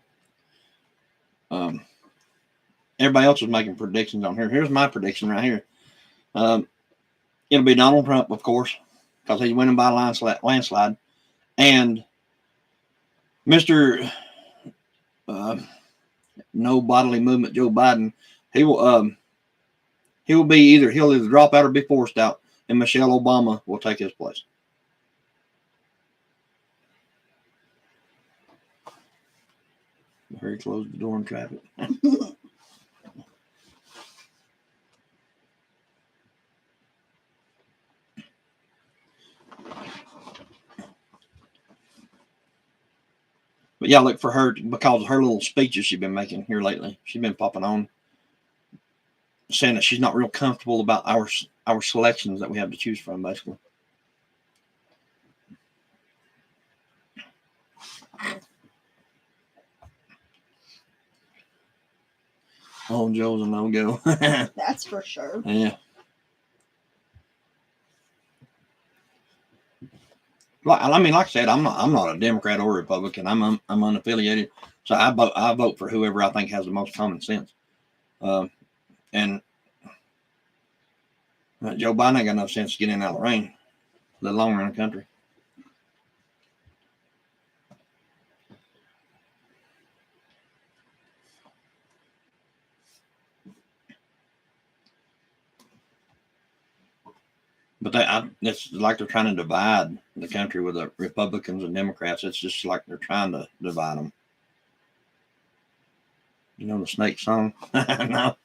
everybody else is making predictions on here. Here's my prediction right here. It'll be Donald Trump, of course, because he's winning by a landslide, and Mr. No Bodily Movement Joe Biden. He'll either drop out or be forced out, and Michelle Obama will take his place. Hurry, close the door in traffic. But yeah, look for her because of her little speeches she's been making here lately. She's been popping on, saying that she's not real comfortable about our selections that we have to choose from, basically. Oh, Joe's a no-go. That's for sure. Yeah. Like I said, I'm not a Democrat or Republican. I'm unaffiliated, so I vote for whoever I think has the most common sense. And Joe Biden ain't got enough sense to get in out of the rain, let alone run the country. But it's like they're trying to divide the country with the Republicans and Democrats. It's just like they're trying to divide them. You know the Snake song? No.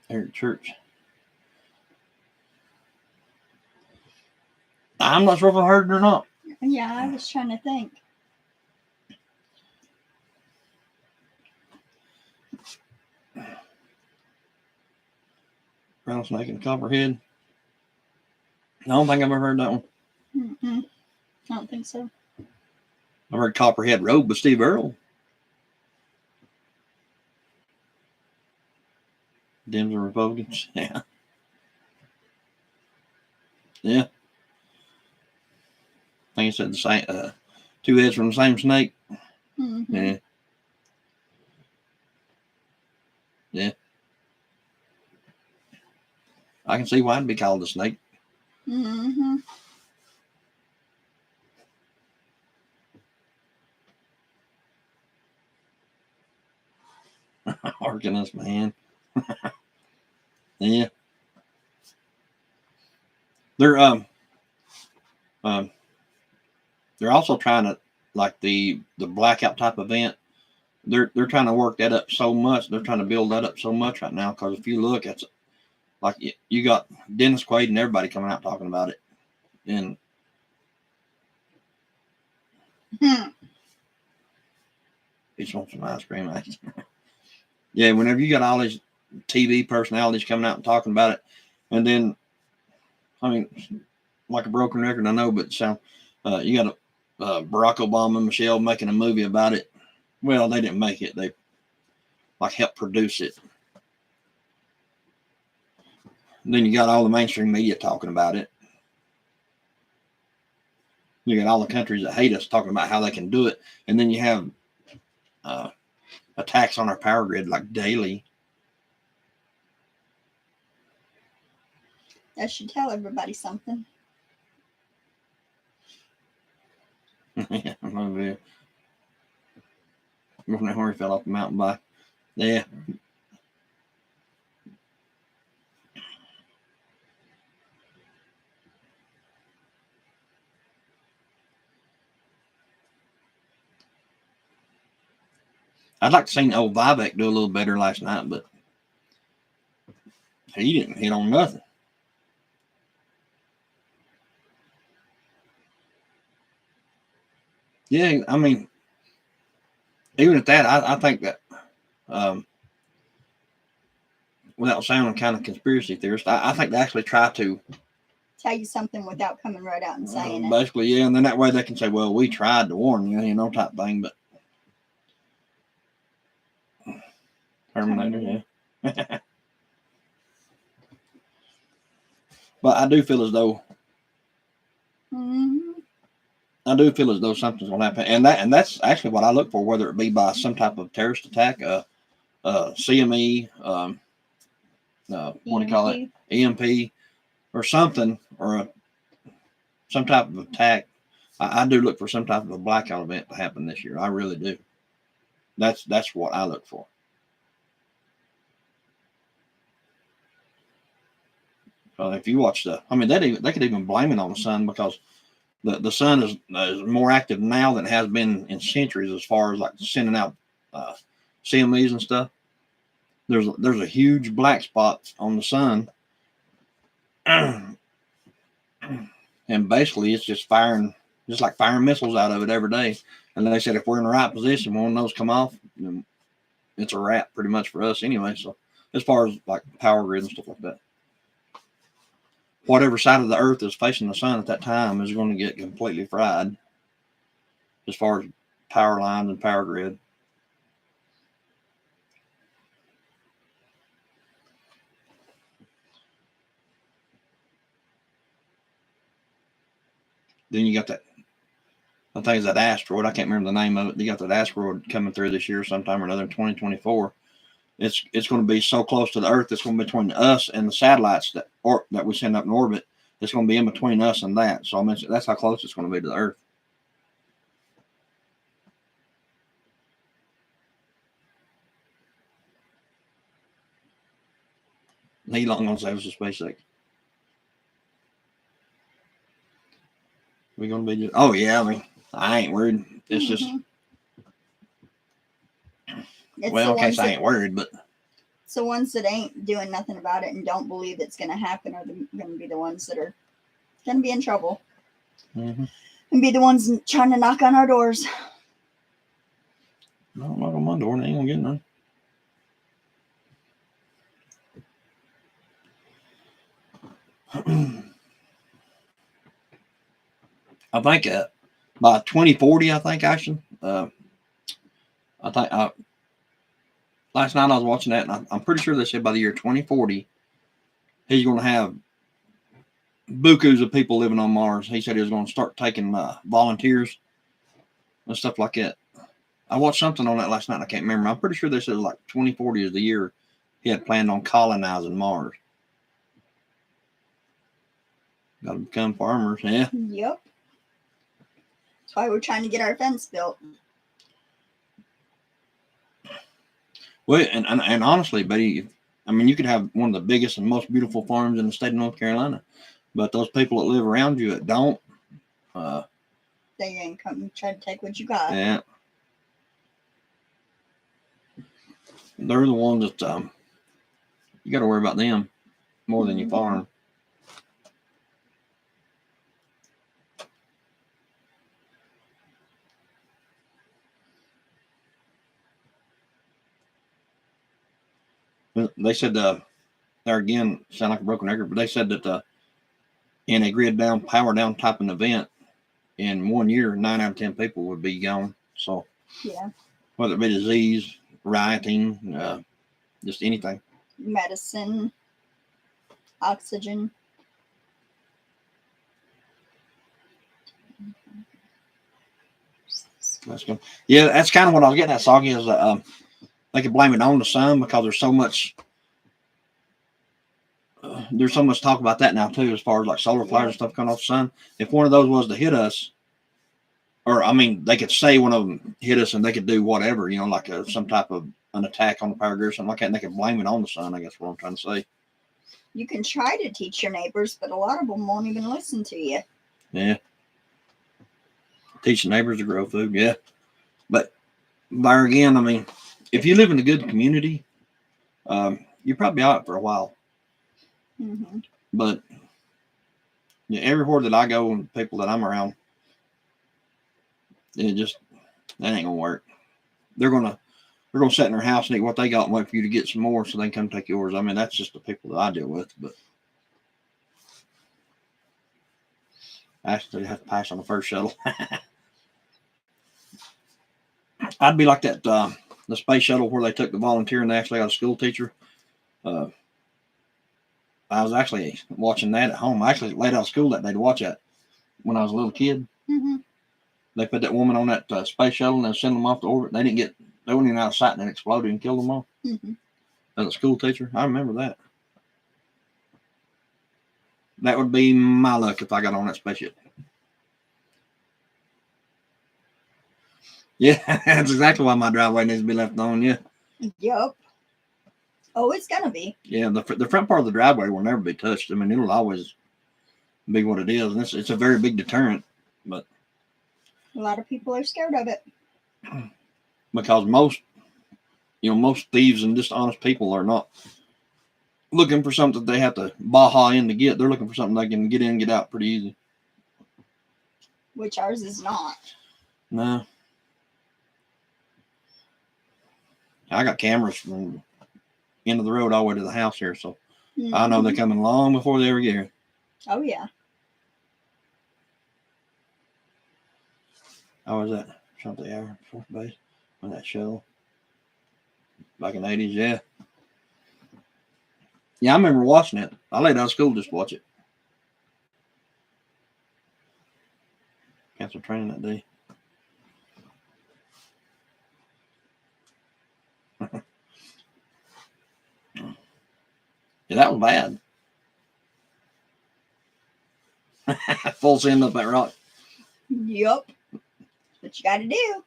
Here at church. I'm not sure if I heard it or not. Yeah, I was trying to think. Rattlesnake and Copperhead. I don't think I've ever heard that one. Mm-mm. I don't think so. I've heard Copperhead Road with Steve Earle. Dems and Republicans. Yeah. Yeah. I think it said the same. Two heads from the same snake. Mm-hmm. Yeah. Yeah. I can see why it'd be called a snake. Mm-hmm. Arcanus, man. Yeah. They're also trying to, like the blackout type event. They're trying to work that up so much. They're trying to build that up so much right now because if you look, it's like you got Dennis Quaid and everybody coming out talking about it, and he wants some ice cream. Yeah, whenever you got all these TV personalities coming out and talking about it, and then, I mean, like a broken record, I know, but you got Barack Obama and Michelle making a movie about it. Well, they didn't make it; they like helped produce it. And then you got all the mainstream media talking about it. You got all the countries that hate us talking about how they can do it, and then you have attacks on our power grid like daily. That should tell everybody something. Yeah, maybe. Where he fell off the mountain bike. Yeah. I'd like to see old Vivek do a little better last night, but he didn't hit on nothing. Yeah, I mean, even at that, I think that, without sounding kind of conspiracy theorist, I think they actually try to Tell you something without coming right out and saying it. basically, yeah, and then that way they can say, "Well, we tried to warn you," type thing. But Terminator, yeah. But I do feel as though Mm-hmm. I do feel as though something's going to happen, and that's actually what I look for, whether it be by some type of terrorist attack, CME, what do you call it, EMP, or something, or some type of attack. I do look for some type of a blackout event to happen this year. I really do. That's what I look for. If you watch I mean, they could even blame it on the sun, because the sun is more active now than it has been in centuries, as far as like sending out CMEs and stuff. There's a huge black spot on the sun, and basically it's just like firing missiles out of it every day. And they said if we're in the right position, when one of those come off, it's a wrap pretty much for us anyway. So as far as like power grid and stuff like that, whatever side of the earth is facing the sun at that time is going to get completely fried as far as power lines and power grid. Then you got that, I think it's that asteroid. I can't remember the name of it. You got that asteroid coming through this year sometime or another in 2024. It's going to be so close to the Earth. It's going to be between us and the satellites that we send up in orbit. It's going to be in between us and that. So I mentioned that's how close it's going to be to the Earth. Elon gonna save us a SpaceX. We're gonna be just, oh yeah. I mean, I ain't worried. It's just well, I can't say I ain't worried, but it's the ones that ain't doing nothing about it and don't believe it's going to happen are going to be the ones that are going to be in trouble, and be the ones trying to knock on our doors. No, knock on my door and I ain't gonna get none. I think by 2040, I think actually, I think last night I was watching that, and I'm pretty sure they said by the year 2040, he's going to have bukus of people living on Mars. He said he was going to start taking volunteers and stuff like that. I watched something on that last night. I can't remember. I'm pretty sure they said like 2040 is the year he had planned on colonizing Mars. Got to become farmers, yeah. Yep. That's why we're trying to get our fence built. Well, and honestly, Betty, I mean, you could have one of the biggest and most beautiful farms in the state of North Carolina, but those people that live around you that don't, they ain't come and try to take what you got. Yeah. They're the ones that you got to worry about them more than your farm. They said there again, sound like a broken record, but they said that in a grid down, power down type of event, in 1 year, 9 out of 10 people would be gone. So yeah, whether it be disease, rioting, just anything. Medicine, oxygen. That's good. Yeah, that's kind of what I was getting at, Soggy, is they could blame it on the sun because there's so much talk about that now too, as far as like solar flares and stuff coming off the sun. If one of those was to hit us, or I mean, they could say one of them hit us and they could do whatever, like some type of an attack on the power grid or something like that, and they could blame it on the sun. I guess what I'm trying to say. You can try to teach your neighbors, but a lot of them won't even listen to you. Yeah. Teach the neighbors to grow food, yeah. But there again, I mean, if you live in a good community, you're probably out for a while. Mm-hmm. But yeah, everywhere that I go and people that I'm around, that ain't gonna work. They're gonna sit in their house and eat what they got and wait for you to get some more so they can come take yours. I mean, that's just the people that I deal with. But actually, have to pass on the first shuttle. I'd be like that the space shuttle where they took the volunteer and they actually got a school teacher. I was actually watching that at home. I actually laid out of school that day to watch that when I was a little kid. Mm-hmm. They put that woman on that space shuttle and they sent them off to orbit. They weren't even out of sight and it exploded and killed them all. Mm-hmm. As a school teacher, I remember that. That would be my luck if I got on that spaceship. Yeah, that's exactly why my driveway needs to be left on. Yeah. Yup. Oh, it's gonna be. Yeah, the front part of the driveway will never be touched. I mean, it'll always be what it is, and it's a very big deterrent. But A lot of people are scared of it. because most thieves and dishonest people are not looking for something they have to baha in to get. They're looking for something they can get in and get out pretty easy. Which ours is not. No. I got cameras from end of the road all the way to the house here, so I know they're coming long before they ever get here. Oh yeah. How was that? Something Air Force Base on that show back in the 80s, yeah. Yeah, I remember watching it. I laid out of school just to watch it. Canceled training that day. Yeah, that was bad. Full send up that rock. Yup. What you got to do?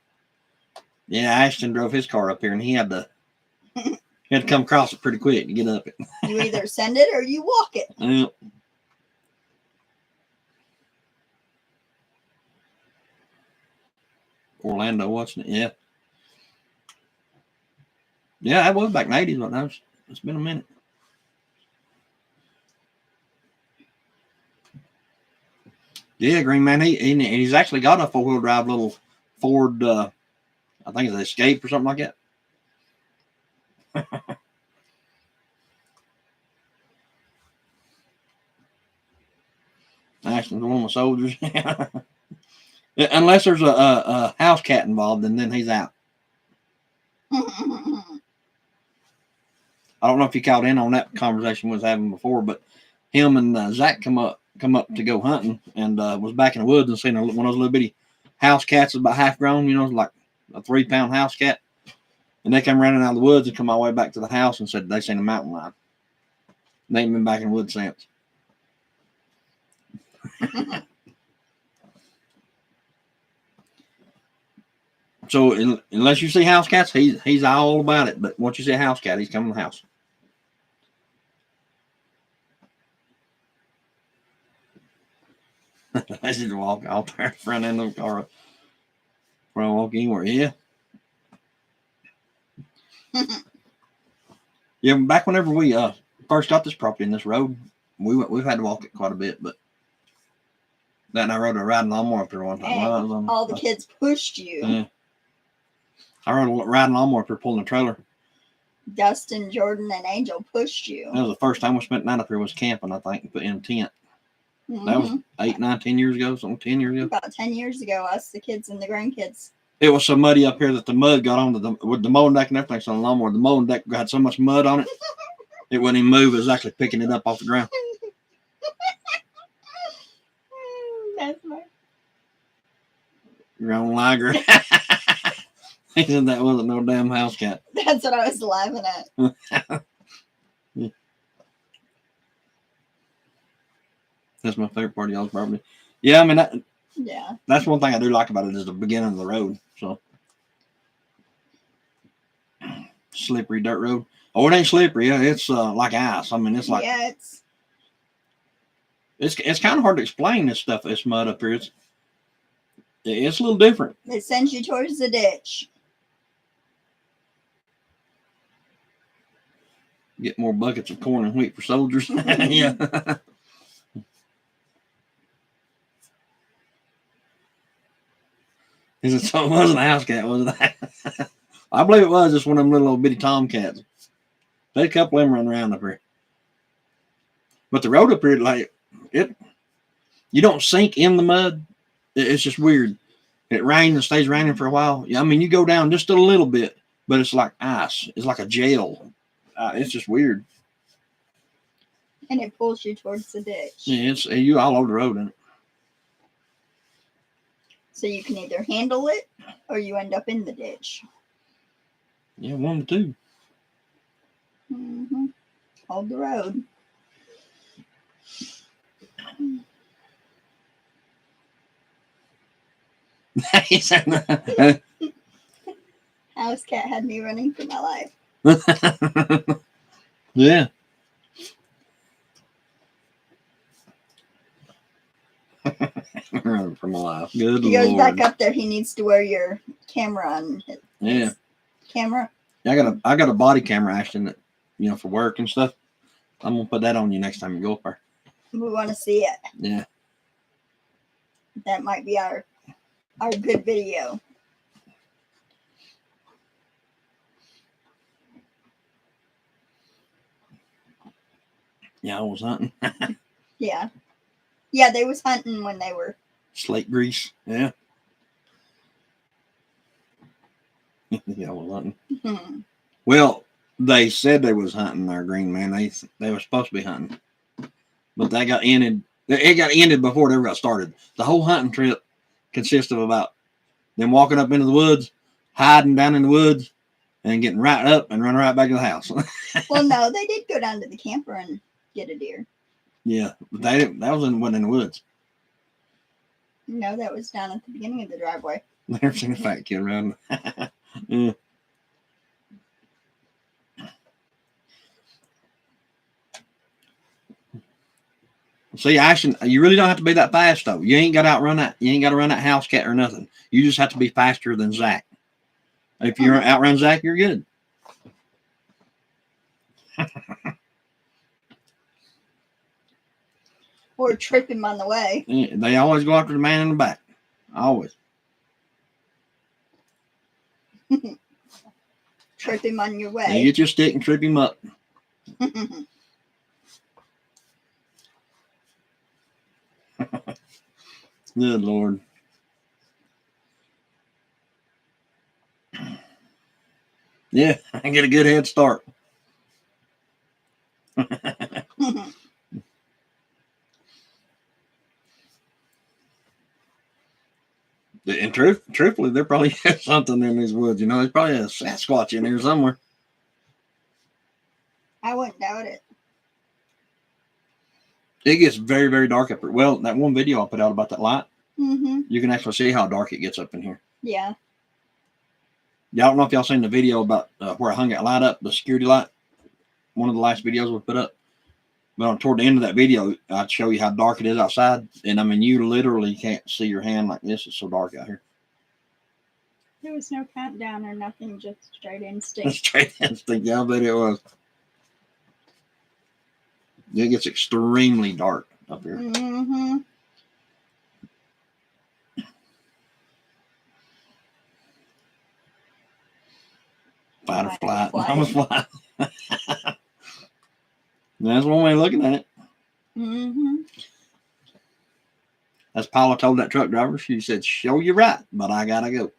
Yeah, Ashton drove his car up here, and he had to come across it pretty quick to get up it. You either send it or you walk it. Yep. Orlando watching it, yeah. Yeah, that was back in the 80s, but now it's been a minute. Yeah, Green Man, he's actually got a 4-wheel drive little Ford, I think it's an Escape or something like that. Ashton's one of my soldiers. Unless there's a house cat involved, and then he's out. I don't know if you caught in on that conversation we was having before, but him and Zach come up to go hunting, and was back in the woods and seen one of those little bitty house cats about half grown, like a 3-pound house cat. And they come running out of the woods and come all the way back to the house and said they seen a mountain lion. They ain't been back in the woods since. So unless you see house cats, he's all about it. But once you see a house cat, he's coming to the house. I just walk out there, front end of the car, front walk anywhere. Yeah. Yeah, back whenever we first got this property in this road, we've had to walk it quite a bit, but then I rode a riding lawnmower up there one time. And all the kids pushed you. Yeah. I rode a riding lawnmower up there pulling a trailer. Dustin, Jordan, and Angel pushed you. That was the first time we spent the night up here was camping, I think, and put in a tent. Mm-hmm. That was 8, 9, 10 years ago, something 10 years ago. About 10 years ago, us, the kids, and the grandkids. It was so muddy up here that the mud got onto with the mowing deck and everything. So on the lawnmower, the mowing deck had so much mud on it, it wouldn't even move. It was actually picking it up off the ground. That's my... Your own liger. He said that wasn't no damn house cat. That's what I was laughing at. Yeah. That's my favorite part of y'all's property. Yeah, I mean, that's one thing I do like about it is the beginning of the road. So slippery dirt road. Oh, it ain't slippery. It's like ice. I mean, it's like it's kind of hard to explain this stuff. This mud up here. It's a little different. It sends you towards the ditch. Get more buckets of corn and wheat for soldiers. Yeah. Is it so? It wasn't a house cat, was it? I believe it was just one of them little bitty tomcats. There's a couple of them running around up here. But the road up here, like you don't sink in the mud. It's just weird. It rains and stays raining for a while. Yeah, I mean, you go down just a little bit, but it's like ice. It's like a gel. It's just weird. And it pulls you towards the ditch. Yeah, you all over the road, isn't it? So you can either handle it or you end up in the ditch. Yeah, 1 to 2. Mm-hmm. Hold the road. House cat had me running for my life. Yeah. Running for my life. Good He goes Lord. back up there. He needs to wear your camera on his Yeah. camera. I got a body camera, Ashton, that, you know, for work and stuff. I'm gonna put that on you next time you go up there. We want to see it. Yeah. That might be our good video. Yeah, I was hunting. Yeah. Yeah, they was hunting when they were. Slate grease. Yeah. Yeah, I was hunting. Hmm. Well, they said they was hunting our green man. They were supposed to be hunting, but they got ended. It got ended before it ever got started. The whole hunting trip consists of about them walking up into the woods, hiding down in the woods, and getting right up and running right back to the house. Well, no, they did go down to the camper and get a deer. Yeah, but that wasn't in the woods. No, that was down at the beginning of the driveway. Never seen a fat kid around. Yeah. See, Ashton, you really don't have to be that fast though. You ain't got to outrun that. You ain't got to run that house cat or nothing. You just have to be faster than Zach. If you outrun Zach, you're good. Or trip him on the way. Yeah, they always go after the man in the back. Always. Trip him on your You way. get your stick and trip him up. Good Lord. Yeah, I get a good head start. And truthfully, there probably is something in these woods. You know, there's probably a Sasquatch in here somewhere. I wouldn't doubt it. It gets very, very dark up here. Well, that one video I put out about that light, Mm-hmm. you can actually see how dark it gets up in here. Yeah. Yeah, I don't know if y'all seen the video about where I hung that light up, the security light. One of the last videos we put up. But toward the end of that video, I'd show you how dark it is outside. And I mean, you literally can't see your hand like this. It's so dark out here. There was no countdown or nothing, just straight instinct. Straight instinct. Yeah, I bet it was. It gets extremely dark up here. Mm-hmm. Fight or flight. I'm a fly. That's one way of looking at it. Mm-hmm. As Paula told that truck driver, she said, "Show you right, but I gotta go."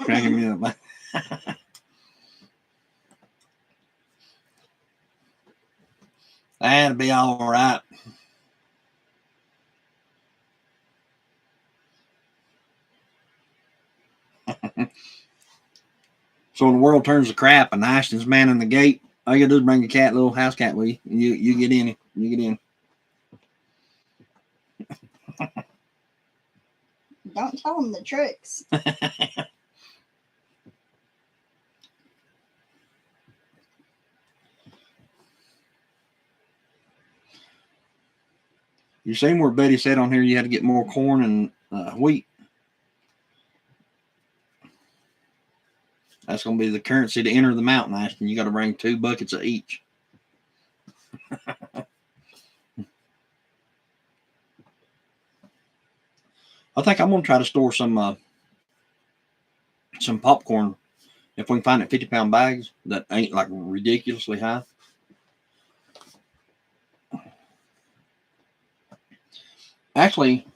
Cracking me up. That'll be all right. So when the world turns to crap and Ashton's manning the gate, all you gotta do is bring your little house cat with you. And you get in. You get in. Don't tell them the tricks. You seen where Betty said on here you had to get more corn and wheat. That's going to be the currency to enter the mountain, Ashton. You got to bring 2 buckets of each. I think I'm going to try to store some popcorn if we can find it 50-pound bags that ain't like ridiculously high. Actually,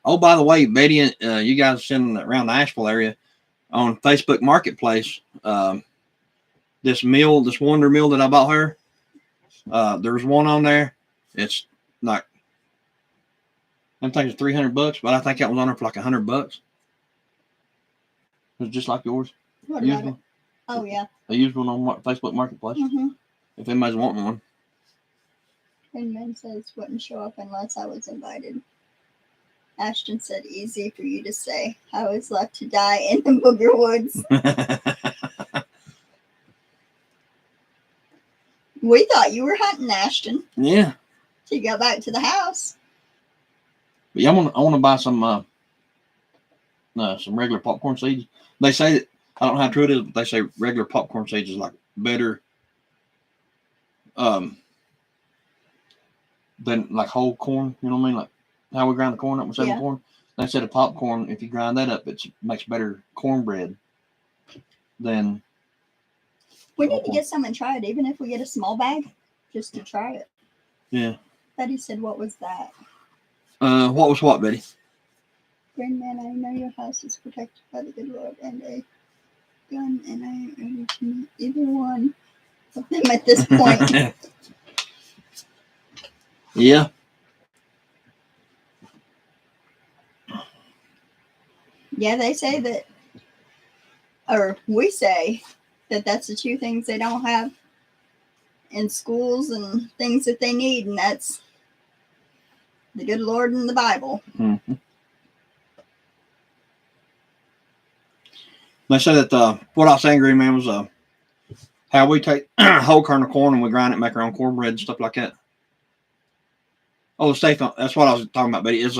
Oh, by the way, Betty, you guys sitting around the Asheville area on Facebook Marketplace. This Wonder Meal that I bought her. There's one on there. It's like I'm thinking $300, but I think that was on there for like $100. It's just like yours. What Used about it? one. Oh yeah. I used one on Facebook Marketplace. Mm-hmm. If anybody's wanting one. And men says wouldn't show up unless I was invited. Ashton said, easy for you to say. I was left to die in the booger woods. We thought you were hunting, Ashton. Yeah. To go back to the house. But yeah, I want to buy some regular popcorn seeds. They say that, I don't know how true it is, but they say regular popcorn seeds is like better than like whole corn. You know what I mean? Like how we grind the corn up with seven corn. They said a popcorn, if you grind that up, it makes better cornbread than. We need to get some and try it, even if we get a small bag, just to try it. Yeah. Betty said, what was that? What was what, Betty? Green man, I know your house is protected by the good Lord and a gun, and I ain't ready to meet either one of them at this point. Yeah. Yeah, they say that, or we say that that's the two things they don't have in schools and things that they need, and that's the good Lord and the Bible. Mm-hmm. They said that what I was saying, Green Man, was how we take a whole kernel of corn and we grind it and make our own cornbread and stuff like that. Oh, Stephen, that's what I was talking about, Betty. Is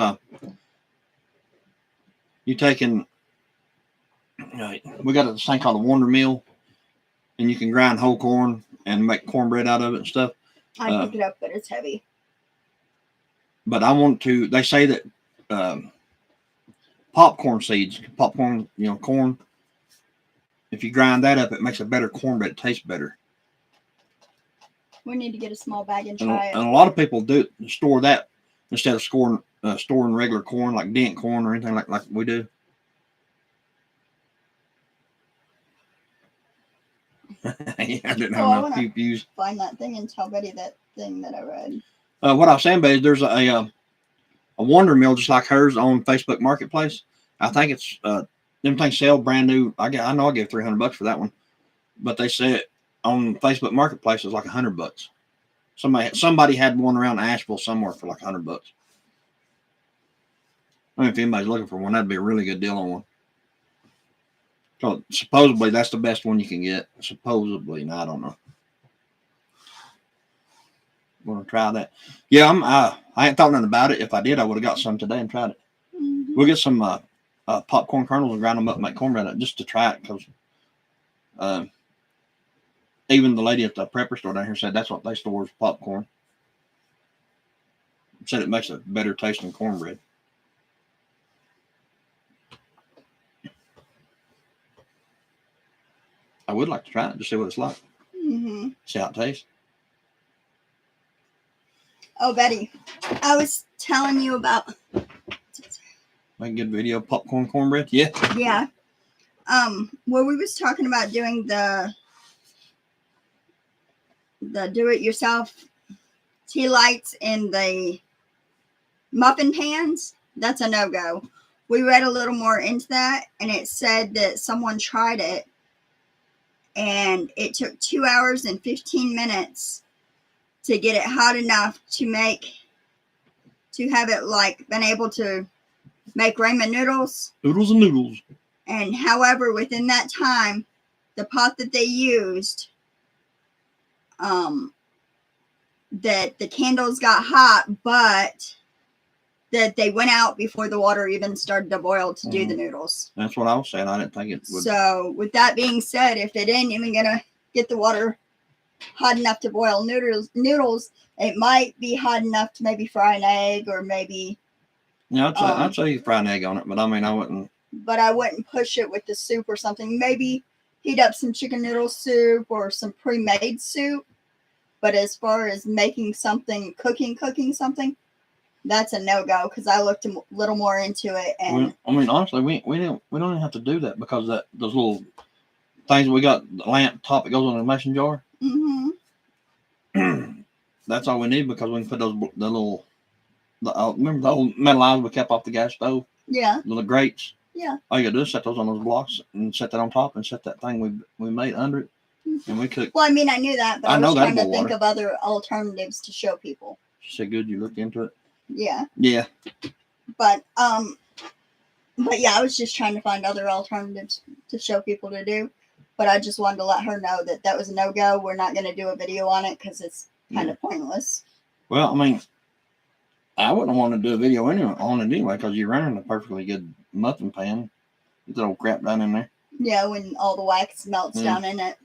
you taking we got this thing called a Wonder Meal, and you can grind whole corn and make cornbread out of it and stuff. I picked it up, but it's heavy. But I want to. They say that popcorn seeds, corn. If you grind that up, it makes a better cornbread. It tastes better. We need to get a small bag and try it. And a lot of people do store that instead of storing regular corn, like dent corn or anything like we do. Yeah, I didn't have enough views. Find that thing and tell Betty that thing that I read. What I was saying, Betty, there's a Wonder Meal just like hers on Facebook Marketplace. I think it's them things sell brand new. I know I gave $300 for that one, but they said on Facebook Marketplace it's like $100. Somebody had one around Asheville somewhere for like $100. I mean, if anybody's looking for one, that'd be a really good deal on one. So supposedly that's the best one you can get. Supposedly, no, I don't know. I'm gonna try that. Yeah, I ain't thought nothing about it. If I did, I would have got some today and tried it. Mm-hmm. We'll get some popcorn kernels and grind them up and make cornbread just to try it, because even the lady at the prepper store down here said that's what they store is popcorn. Said it makes a better tasting cornbread. I would like to try it to see what it's like. Mm-hmm. See how it tastes. Oh, Betty, I was telling you about. Make a good video of popcorn cornbread. Yeah. Yeah. Where we was talking about doing the do-it-yourself tea lights in the muffin pans. That's a no-go. We read a little more into that, and it said that someone tried it, and it took 2 hours and 15 minutes to get it hot enough to have it like been able to make ramen noodles. Noodles and noodles. And however, within that time, the pot that they used, that the candles got hot, but that they went out before the water even started to boil to do the noodles. That's what I was saying. I didn't think it would. So with that being said, if it ain't even gonna get the water hot enough to boil noodles, it might be hot enough to maybe fry an egg, or maybe. Yeah, I'd say you fry an egg on it, but I mean, I wouldn't. But I wouldn't push it with the soup or something. Maybe heat up some chicken noodle soup or some pre-made soup. But as far as making something, cooking something, that's a no-go because I looked a little more into it and I mean, honestly, we don't even have to do that because those little things we got, the lamp top that goes on the mason jar. mm-hmm. That's all we need because we can put remember the old metal eyes we kept off the gas stove, Yeah. the little grates. Yeah. All you gotta do is set those on those blocks and set that on top and set that thing we made under it, and we cook. Well, I mean, I knew that, but I know was trying to that'll think water. of other alternatives to show people. She said, "Good, you looked into it." Yeah. Yeah. But yeah, I was just trying to find other alternatives to show people to do. But I just wanted to let her know that was a no-go. We're not going to do a video on it because it's kind of pointless. Well, I mean, I wouldn't want to do a video on it anyway because you're running a perfectly good muffin pan. Get that old crap down in there. Yeah, when all the wax melts down in it.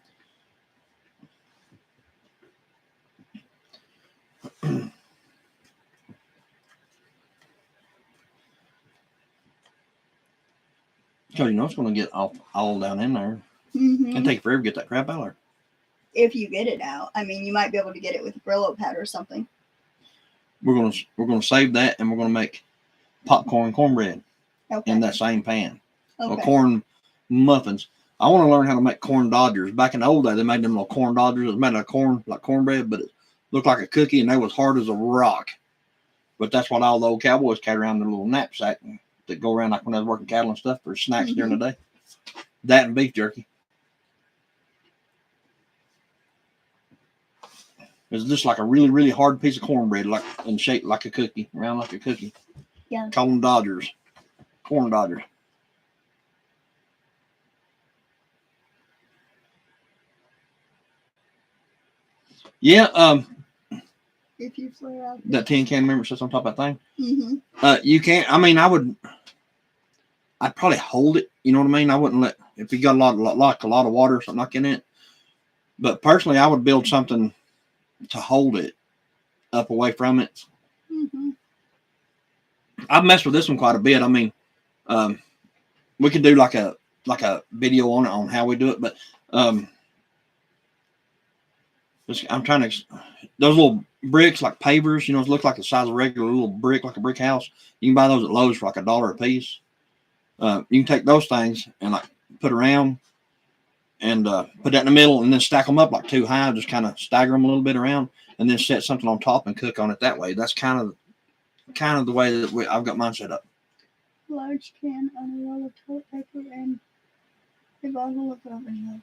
Because you know it's going to get all down in there. Mm-hmm. It'll take forever to get that crap out of there. If you get it out, I mean, you might be able to get it with a Brillo pad or something. We're gonna save that, and we're gonna make popcorn cornbread in that same pan. Okay. Or corn muffins. I want to learn how to make corn dodgers. Back in the old day, they made them little corn dodgers. It was made out of corn, like cornbread, but it looked like a cookie, and they was hard as a rock. But that's what all the old cowboys carried around their little knapsack that go around like when they was working cattle and stuff for snacks during the day. That and beef jerky. It's just like a really, really hard piece of cornbread, like and shaped like a cookie, round like a cookie. Yeah. Call them Dodgers, corn Dodgers. Yeah. If you flare out that tin can, remember, sits on top of that thing. Mm-hmm. You can't. I mean, I'd probably hold it. You know what I mean? I wouldn't let if you got a lot of water or something like in it. But personally, I would build something to hold it up away from it. Mm-hmm. I've messed with this one quite a bit. I mean, we could do like a video on it on how we do it, but I'm trying to those little bricks like pavers, you know, it look like the size of a regular little brick, like a brick house. You can buy those at Lowe's for like $1 a piece. You can take those things and like put around and put that in the middle and then stack them up like too high, just kind of stagger them a little bit around and then set something on top and cook on it that way. That's kind of the way that I've got mine set up. Large can on a roll of toilet paper and a bottle of oven.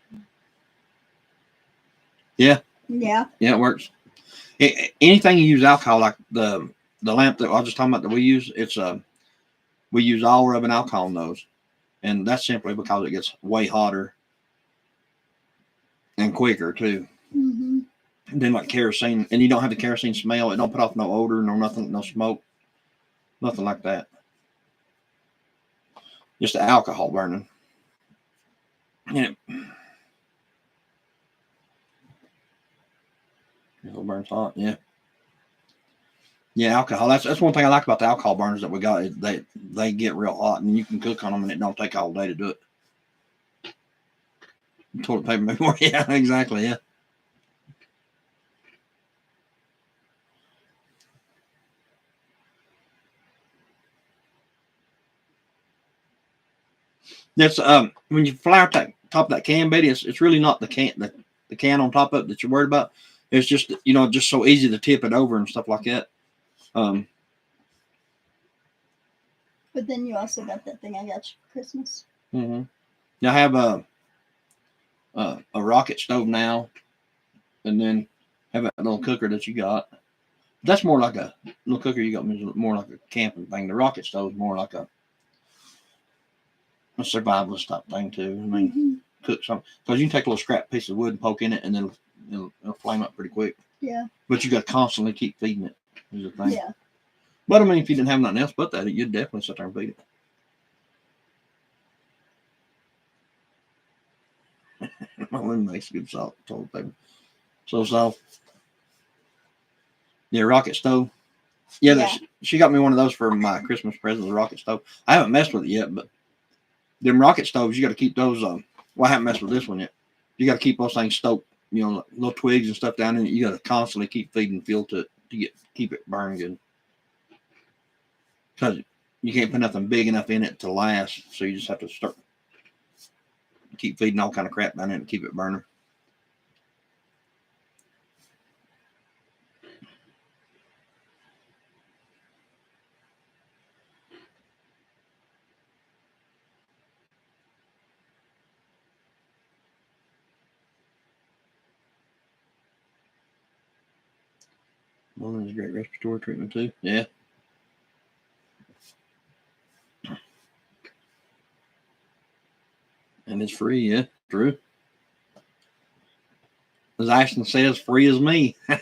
Yeah. Yeah. Yeah, it works. Anything you use alcohol, like the lamp that I was just talking about that we use, it's we use all rubbing alcohol in those, and that's simply because it gets way hotter and quicker too. Mm-hmm. And then like kerosene, and you don't have the kerosene smell. It don't put off no odor, no nothing, no smoke, nothing like that. Just the alcohol burning. Yeah. It burns hot, yeah. Yeah, alcohol. That's one thing I like about the alcohol burners that we got. Is they get real hot, and you can cook on them, and it don't take all day to do it. Toilet paper maybe more. Yeah, exactly. Yeah. That's when you fly out that top of that can, Betty. It's really not the can on top of it that you're worried about. It's just just so easy to tip it over and stuff like that. But then you also got that thing I got you for Christmas. Mm-hmm. I have a rocket stove now, and then have that little cooker that you got. That's more like a little cooker you got me is more like a camping thing. The rocket stove is more like a survivalist type thing too. I mean, cook something because you can take a little scrap piece of wood and poke in it, and then it'll flame up pretty quick. Yeah. But you got to constantly keep feeding it. Is the thing. Yeah. But I mean, if you didn't have nothing else but that, you'd definitely sit there and feed it. My woman makes good salt toilet paper. So soft. Yeah, rocket stove. Yeah. She got me one of those for my Christmas present, the rocket stove. I haven't messed with it yet, but them rocket stoves, you got to keep those. Well, I haven't messed with this one yet. You got to keep those things stoked. Little twigs and stuff down in it. You got to constantly keep feeding fuel to it to keep it burning good. because you can't put nothing big enough in it to last. So you just have to keep feeding all kind of crap down in it to keep it burning. Mullein is a great respiratory treatment too. Yeah. And it's free, yeah. True. As Ashton says, free as me. Yeah,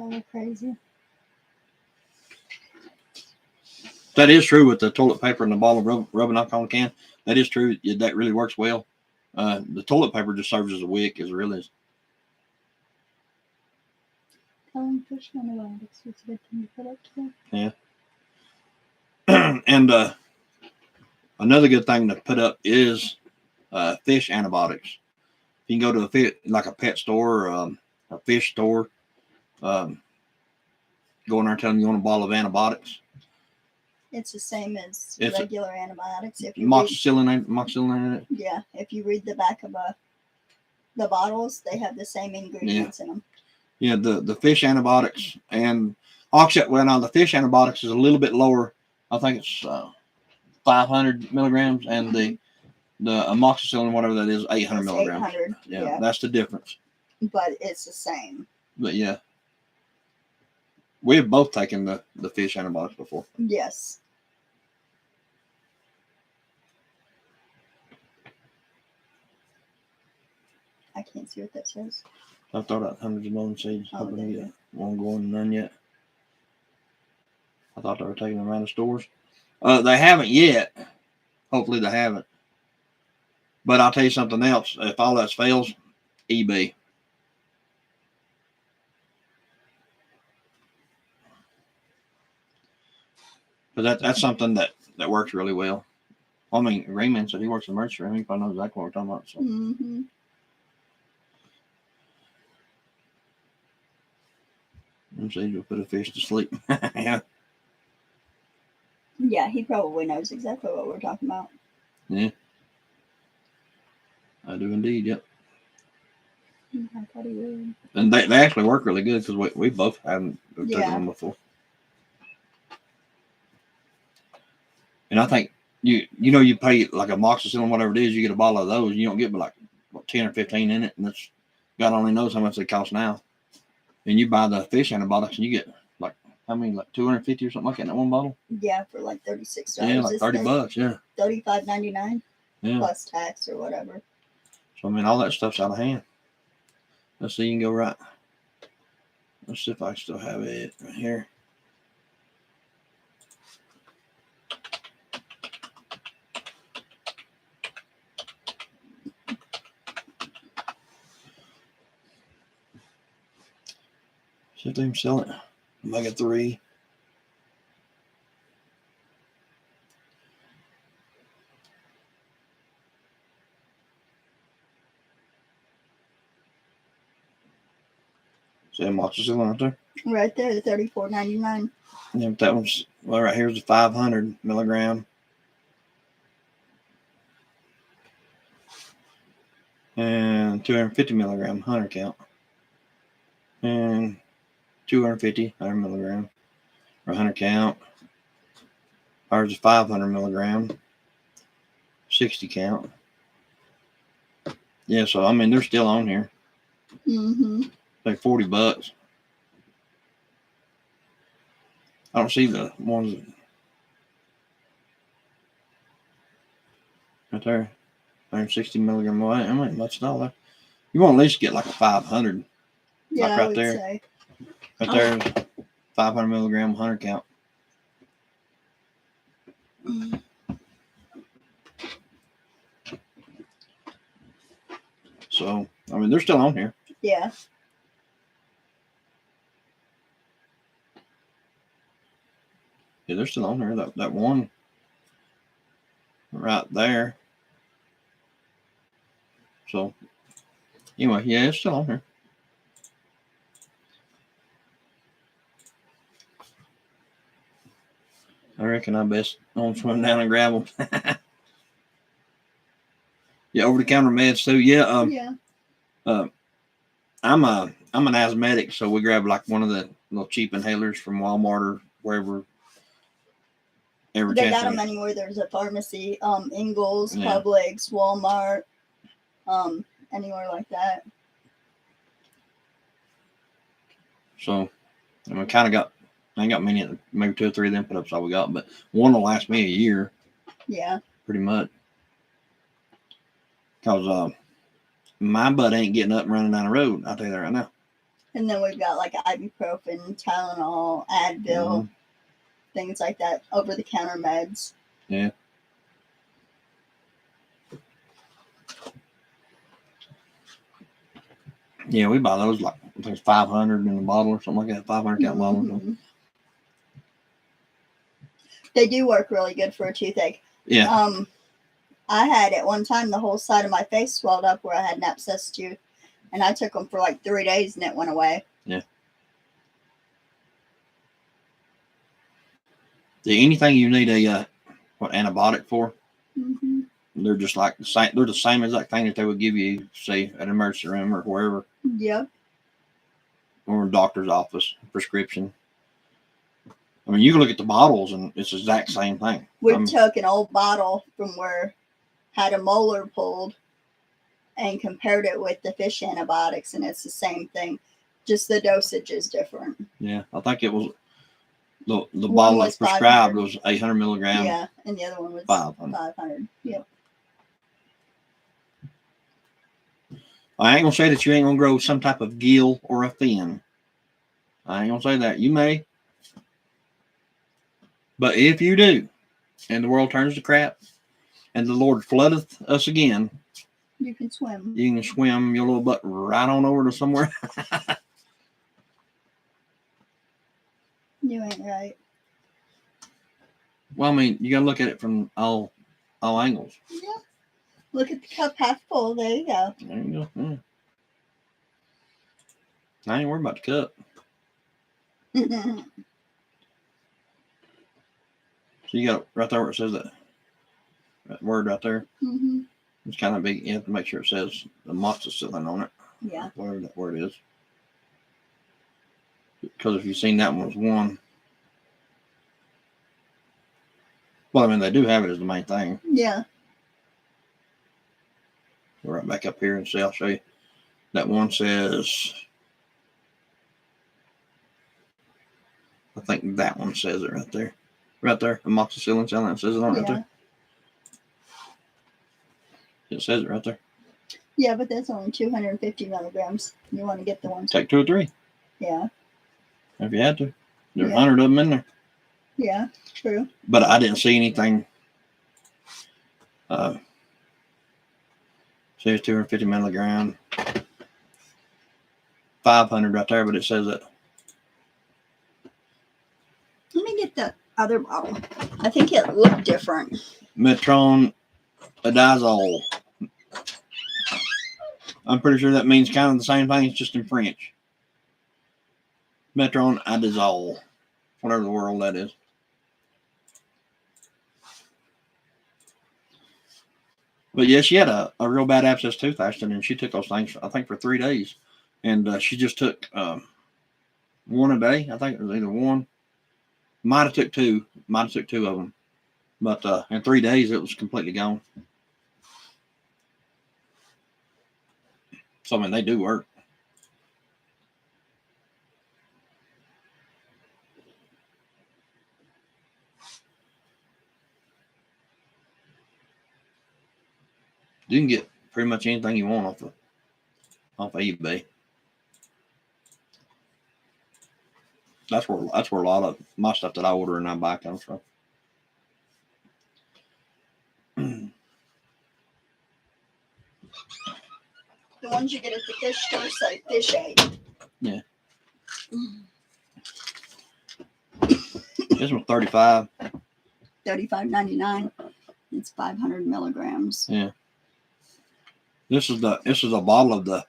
they're crazy. That is true with the toilet paper and the bottle of rubbing alcohol can. That is true. That really works well. The toilet paper just serves as a wick, as it really is. Telling fish antibiotics was a good thing to put up to. Yeah. And another good thing to put up is fish antibiotics. You can go to a pet store or a fish store. Go in there and tell them you want a bottle of antibiotics. It's the same as regular antibiotics. If you Moxicillin in it. Yeah, if you read the back of the bottles, they have the same ingredients in them. Yeah, the fish antibiotics and the fish antibiotics is a little bit lower. I think it's 500 milligrams, and the amoxicillin, whatever that is, 800 milligrams. 800. Yeah, that's the difference. But it's the same. But yeah, we have both taken the fish antibiotics before. Yes. I can't see what that says. I've thought out hundreds of mullein seeds. Hoping to get one going, none yet. I thought they were taking them around the stores. They haven't yet. Hopefully they haven't. But I'll tell you something else. If all else fails, eBay. But that's something that works really well. I mean, Raymond said he works in merch. He probably knows exactly what we're talking about. So. Mm-hmm. I'm saying you'll put a fish to sleep. Yeah. Yeah, he probably knows exactly what we're talking about. Yeah. I do indeed, yep. I thought he would. And they actually work really good because we both haven't taken them before. And I think you pay like a amoxicillin, whatever it is, you get a bottle of those, you don't get but like 10 or 15 in it, and that's God only knows how much they cost now. And you buy the fish antibiotics and you get like 250 or something like that in that one bottle. Yeah, for like $36. Yeah, like $30. Yeah. $35.99. Yeah. Plus tax or whatever. So I mean, all that stuff's out of hand. Let's see, you can go right. Let's see if I still have it right here. See if they can sell it. Omega-3. See amoxicillin right there? Right there, the $34.99. Yeah, but that one's, well, right here's the 500 milligram. And 250 milligram, 100 count. And 250, 100 milligram, or 100 count. Ours is 500 milligram, 60 count. Yeah, so I mean, they're still on here. Mm-hmm. Like $40. I don't see the ones right there. 160 milligram. Well, I ain't much at all. You want to at least get like a 500. Yeah, like right I would there. say. Right there, 500 milligram, 100 count. Mm. So, I mean, they're still on here. Yeah. Yeah, they're still on there. That one right there. So, anyway, yeah, it's still on here. I reckon I best don't swim down and grab them. Yeah, over the counter meds too. Yeah, Yeah. I'm an asthmatic, so we grab like one of the little cheap inhalers from Walmart or wherever. Every They chance got we them get. anywhere there's a pharmacy. Ingles, Yeah. Publix, Walmart, anywhere like that. So, and we kind of got. I ain't got many, maybe 2 or 3 of them put up. All we got, but one will last me a year, Yeah. pretty much. Cause my butt ain't getting up and running down the road. I'll tell you that right now. And then we've got like ibuprofen, Tylenol, Advil, things like that, over the counter meds. Yeah. Yeah, we buy those like I think it's 500 in a bottle or something like that. 500 count bottle. Mhm. They do work really good for a toothache. Yeah. I had at one time the whole side of my face swelled up where I had an abscess tooth, and I took them for like 3 days and it went away. Yeah. Anything you need a antibiotic for, Mm-hmm. they're just like the same. They're the same exact thing that they would give you, say, at an emergency room or wherever, Yep. or a doctor's office prescription. I mean, you can look at the bottles and it's the exact same thing. We took an old bottle from where had a molar pulled and compared it with the fish antibiotics, and it's the same thing. Just the dosage is different. Yeah, I think it was the One bottle was that's prescribed 500. was 800 milligrams. Yeah, and the other one was 500. 500. Yep. I ain't gonna say that you ain't gonna grow some type of gill or a fin. I ain't gonna say that. You may. But if you do, and the world turns to crap, and the Lord floodeth us again, You can swim. you can swim your little butt right on over to somewhere. You ain't right. Well, I mean, you gotta look at it from all angles. Yeah. Look at the cup half full. There you go. There you go. Yeah. I ain't worried about the cup. So you got right there where it says that word right there. Mm-hmm. It's kind of big. You have to make sure it says amoxicillin on it. Yeah. Whatever that word is. Because if you've seen that one was one. Well, I mean, they do have it as the main thing. Yeah. We're right back up here and see. I'll show you. That one says, I think that one says it right there. Right there. Amoxicillin says it on it right there. It says it right there. Yeah, but that's only 250 milligrams. You want to get the one. Take 2 or 3 Yeah. if you had to. There's Yeah. 100 of them in there. Yeah. True. But I didn't see anything. Says 250 milligram. 500 right there, but it says that. Let me get the other bottle. I think it looked different. Metronidazole. I'm pretty sure that means kind of the same thing. It's just in French. Metronidazole. Whatever the world that is. But yeah, she had a real bad abscess tooth, Ashton, and she took those things, I think, for 3 days. And she just took one a day. I think it was either one. Might have took 2. Might have took 2 of them. But in 3 days, it was completely gone. So, I mean, they do work. You can get pretty much anything you want off of eBay. That's where a lot of my stuff that I order and I buy comes from. The ones you get at the fish store say Fish Aid. Yeah. This one's 35. $35.99. It's 500 milligrams. Yeah. This is a bottle of the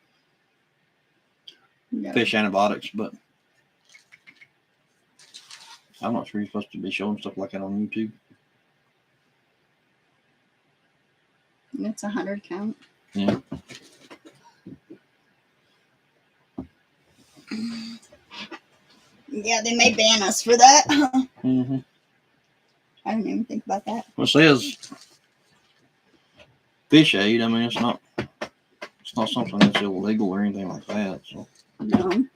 fish antibiotics, but I'm not sure you're supposed to be showing stuff like that on YouTube. It's 100 count. Yeah. Yeah, they may ban us for that. Mm-hmm. I didn't even think about that. Well, it says fish aid. I mean, it's not something that's illegal or anything like that. So No.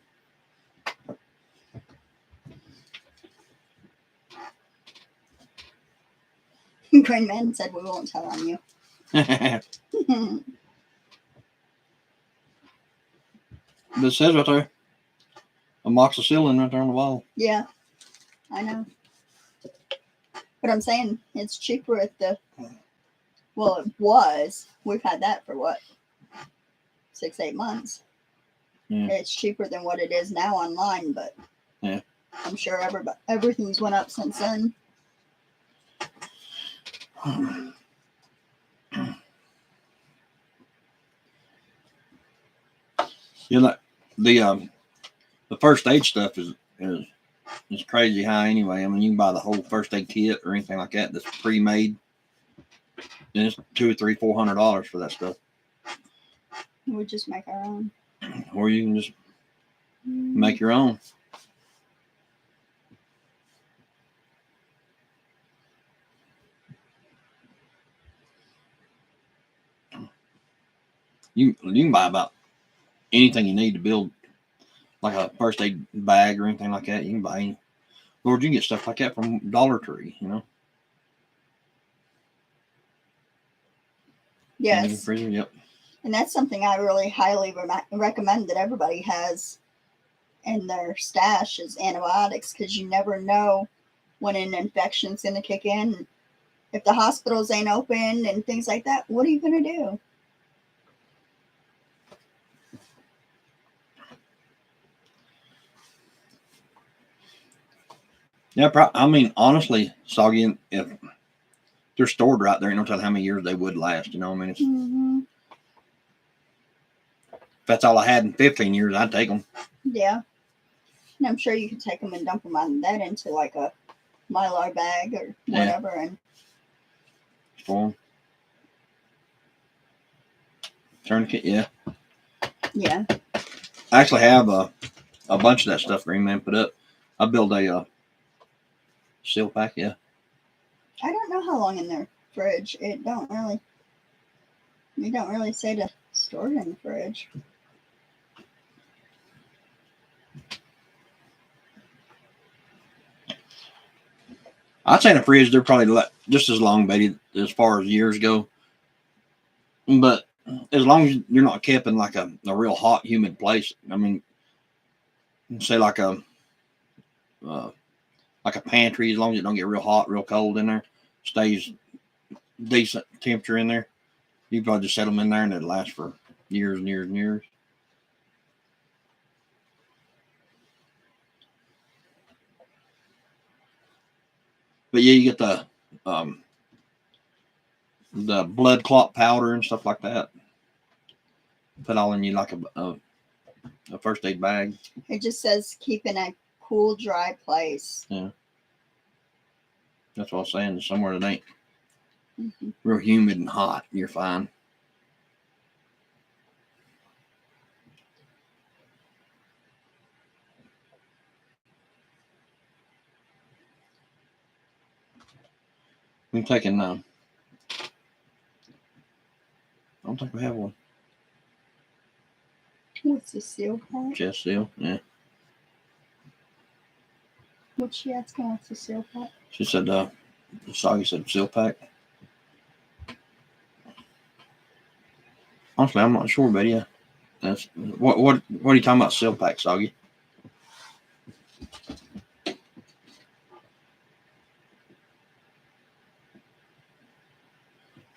Green Man said we won't tell on you. but it says right there, amoxicillin right there on the wall. Yeah, I know. But I'm saying it's cheaper at the. Well, it was. We've had that for what? 6-8 months. Yeah. It's cheaper than what it is now online, but yeah, I'm sure everything's went up since then. You know, the first aid stuff is crazy high anyway. I mean, you can buy the whole first aid kit or anything like that that's pre-made, and it's $200, $300, $400 for that stuff. We just make our own, or you can just make your own. You can buy about anything you need to build, like a first aid bag or anything like that. You can buy any. Lord, you can get stuff like that from Dollar Tree, you know. Yes. Freezer, yep. And that's something I really highly recommend that everybody has in their stash is antibiotics, because you never know when an infection's going to kick in. If the hospitals ain't open and things like that, what are you going to do? Yeah, I mean, honestly, Soggy, if they're stored right there, ain't no telling how many years they would last. You know, I mean, it's, if that's all I had in 15 years, I'd take them. Yeah. And I'm sure you could take them and dump them out of that into like a Mylar bag or whatever. Yeah. And for them. Tourniquet, yeah. Yeah. I actually have a bunch of that stuff Green Man put up. I built a seal pack, yeah. I don't know how long in their fridge. You don't really say to store it in the fridge. I'd say in the fridge they're probably just as long, Betty, as far as years go. But as long as you're not kept in like a real hot, humid place, I mean, say like a pantry, as long as it don't get real hot, real cold in there, stays decent temperature in there, you probably just set them in there and it'll last for years and years and years. But yeah, you get the blood clot powder and stuff like that. Put all in you like a first aid bag. It just says keep in a cool, dry place. Yeah. That's what I was saying. Somewhere that ain't real humid and hot, you're fine. I'm taking I don't think we have one. What's the seal pack? Chest seal, yeah. What's she asking? What's the seal pack? She said, Soggy said seal pack. Honestly, I'm not sure, but yeah. That's what are you talking about, seal pack, Soggy?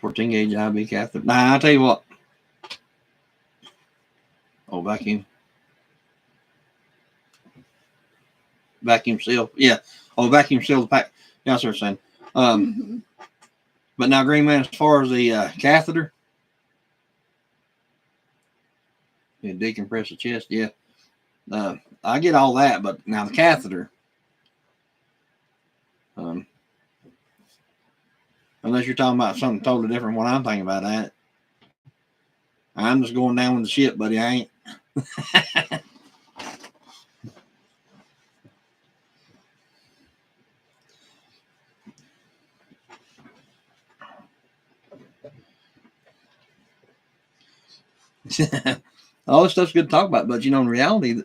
$14 gauge IV catheter. Nah, I'll tell you what. Oh, vacuum seal. Yeah. Oh, vacuum seal the pack. Yeah, that's what I'm saying. But now, Green Man, as far as the catheter, you decompress the chest. Yeah. I get all that, but now the catheter, Unless you're talking about something totally different from what I'm thinking about that. I'm just going down with the ship, buddy. I ain't. All this stuff's good to talk about, but in reality,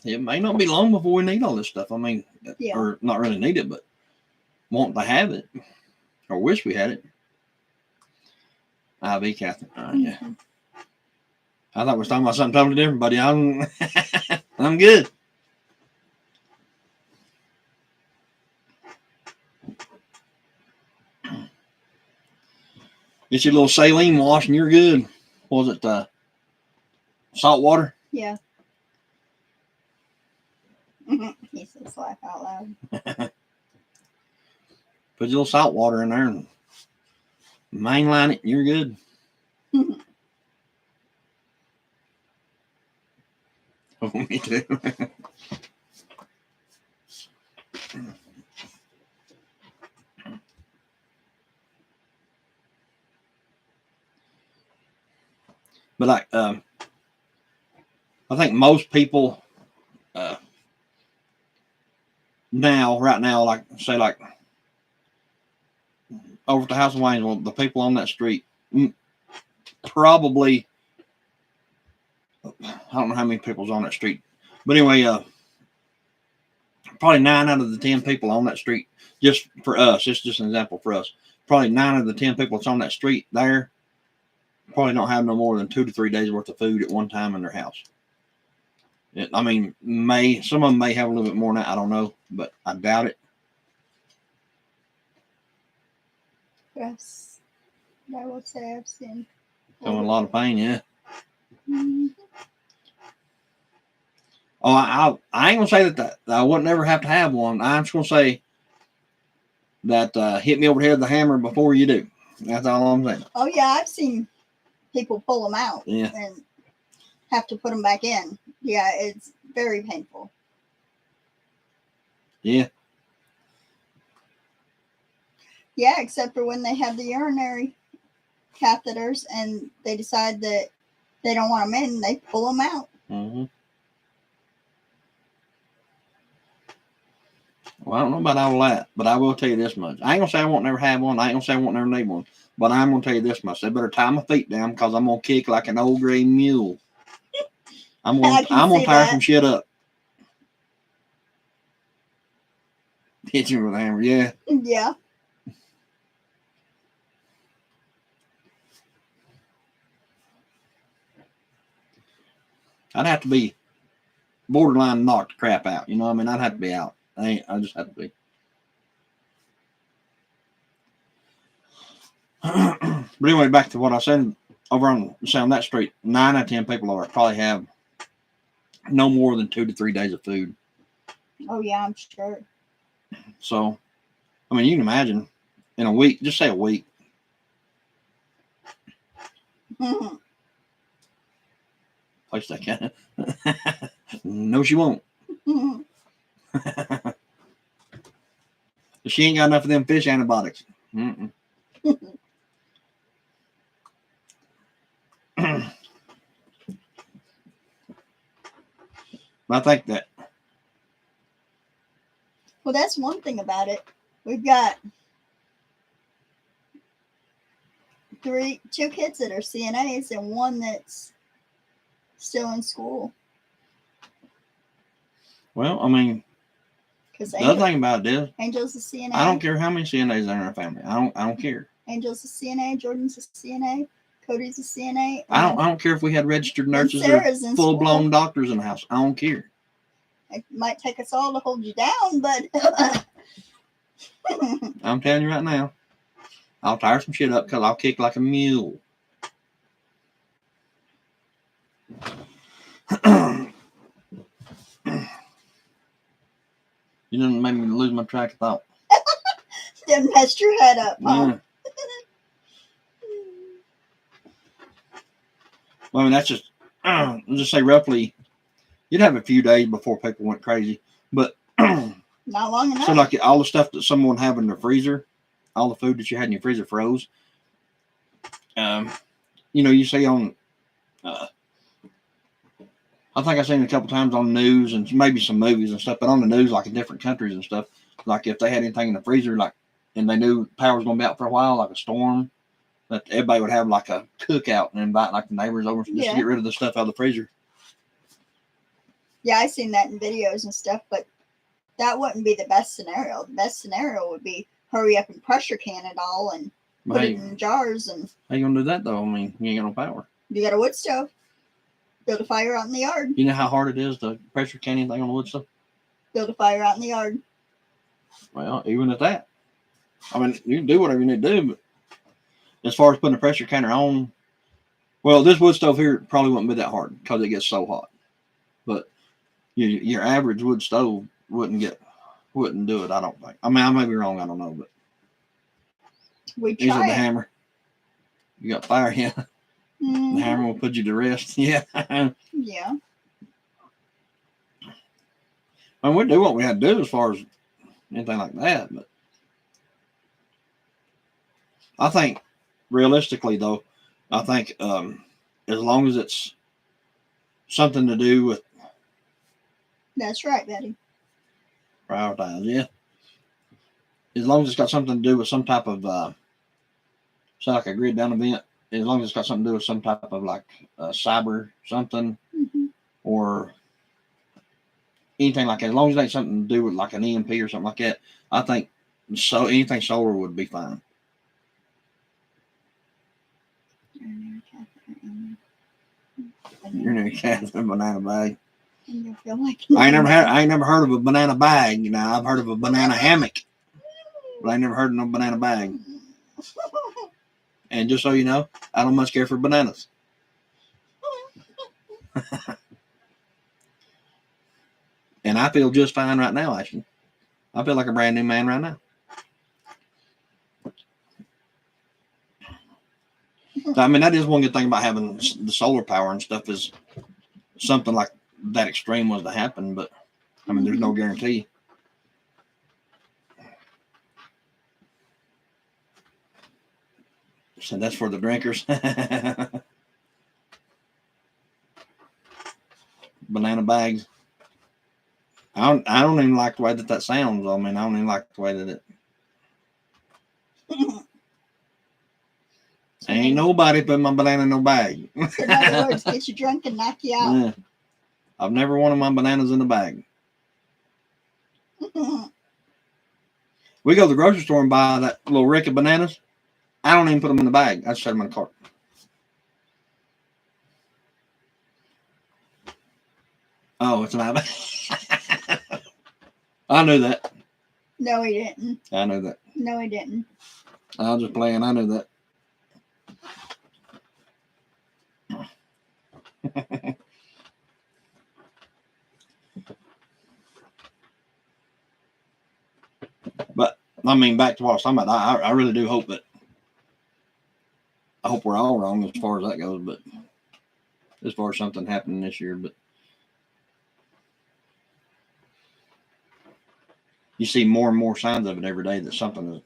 it may not be long before we need all this stuff. I mean, or not really need it, but want to have it, or wish we had it. IV, Catherine. Yeah. I thought we were talking about something totally different, buddy. I'm good. Get your little saline wash and you're good. What was it? Salt water? Yeah. He says laugh out loud. Put your little salt water in there and mainline it and you're good. Oh, me too. But like, I think most people right now, like say like over at the House of Waynesville, the people on that street probably, I don't know how many people's on that street, but anyway, probably 9 out of the 10 people on that street, just for us, it's just an example for us, probably 9 out of the 10 people that's on that street there probably don't have no more than 2 to 3 days worth of food at one time in their house. I mean, some of them may have a little bit more than that, I don't know, but I doubt it. Yes, I would say I've seen. So in a lot of pain, yeah. Mm-hmm. Oh, I ain't gonna say that I wouldn't ever have to have one. I'm just gonna say that hit me over the head with the hammer before you do. That's all I'm saying. Oh yeah, I've seen people pull them out and have to put them back in. Yeah, it's very painful. Yeah. Yeah, except for when they have the urinary catheters and they decide that they don't want them in, they pull them out. Mm-hmm. Well, I don't know about all that, but I will tell you this much. I ain't gonna say I won't never have one. I ain't gonna say I won't never need one. But I'm gonna tell you this much. They better tie my feet down because I'm gonna kick like an old gray mule. I'm gonna tire some shit up. Hit you with a hammer, yeah. Yeah. I'd have to be borderline knocked the crap out. You know what I mean? I'd have to be out. I just have to be. But anyway, back to what I said over on that street. 9 out of 10 people probably have no more than 2 to 3 days of food. Oh yeah, I'm sure. So, I mean, you can imagine in a week, just say a week. Mm-hmm. Place that kind of. No, she won't. Mm-hmm. She ain't got enough of them fish antibiotics. Mm-mm. I think that. Well, that's one thing about it. We've got 2 kids that are CNAs and one that's still in school. Well, I mean, the other thing about it is, Angel's a CNA. I don't care how many CNAs are in our family. I don't care. Angel's a CNA. Jordan's a CNA. Cody's a CNA. I don't care if we had registered nurses or full-blown doctors in the house. I don't care. It might take us all to hold you down, but I'm telling you right now, I'll tire some shit up because I'll kick like a mule. You didn't make me lose my track of thought. Didn't mess your head up, huh? Yeah. Well, I mean, that's just, let's just say roughly, you'd have a few days before people went crazy. But Not long enough. So like all the stuff that someone have in their freezer, all the food that you had in your freezer froze. You see on, I think I've seen it a couple times on the news and maybe some movies and stuff, but on the news, like in different countries and stuff, like if they had anything in the freezer, like, and they knew power was going to be out for a while, like a storm, that everybody would have like a cookout and invite like the neighbors over just to get rid of the stuff out of the freezer. Yeah, I've seen that in videos and stuff, but that wouldn't be the best scenario. The best scenario would be hurry up and pressure can it all and put it in jars. And how you gonna do that though? I mean, you ain't got no power. You got a wood stove. Build a fire out in the yard. You know how hard it is to pressure can anything on the wood stove? Build a fire out in the yard. Well, even at that, I mean, you can do whatever you need to do, but as far as putting a pressure canner on, well, this wood stove here probably wouldn't be that hard because it gets so hot. But your average wood stove wouldn't do it, I don't think. I mean, I may be wrong, I don't know, but we these are try the it. hammer. You got fire, yeah. Mm-hmm. The hammer will put you to rest, yeah. Yeah. I mean, we do what we had to do as far as anything like that, but I think realistically though, I think as long as it's something to do with, that's right, Betty. Prioritize, yeah. As long as it's got something to do with some type of say like a grid down event, as long as it's got something to do with some type of like cyber something, or anything like that, as long as it ain't something to do with like an EMP or something like that, I think so anything solar would be fine. You're near Catherine banana bag. You feel like I ain't never heard of a banana bag. You know, I've heard of a banana hammock, but I ain't never heard of no banana bag. And just so you know, I don't much care for bananas. And I feel just fine right now, actually. I feel like a brand new man right now. I mean, that is one good thing about having the solar power and stuff, is something like that extreme was to happen, but I mean, there's no guarantee. So that's for the drinkers. Banana bags. I don't even like the way that sounds. I mean, I don't even like the way that it. Ain't nobody put my banana in no bag. So in other words, get you drunk and knock you out. Yeah. I've never wanted my bananas in a bag. We go to the grocery store and buy that little rick of bananas. I don't even put them in the bag. I just set them in the cart. Oh, it's my bag. I knew that. No, he didn't. I knew that. No, he didn't. I was just playing. I knew that. But I mean, back to what I was talking about. I really do hope that. I hope we're all wrong as far as that goes, but as far as something happening this year, but you see more and more signs of it every day that something is.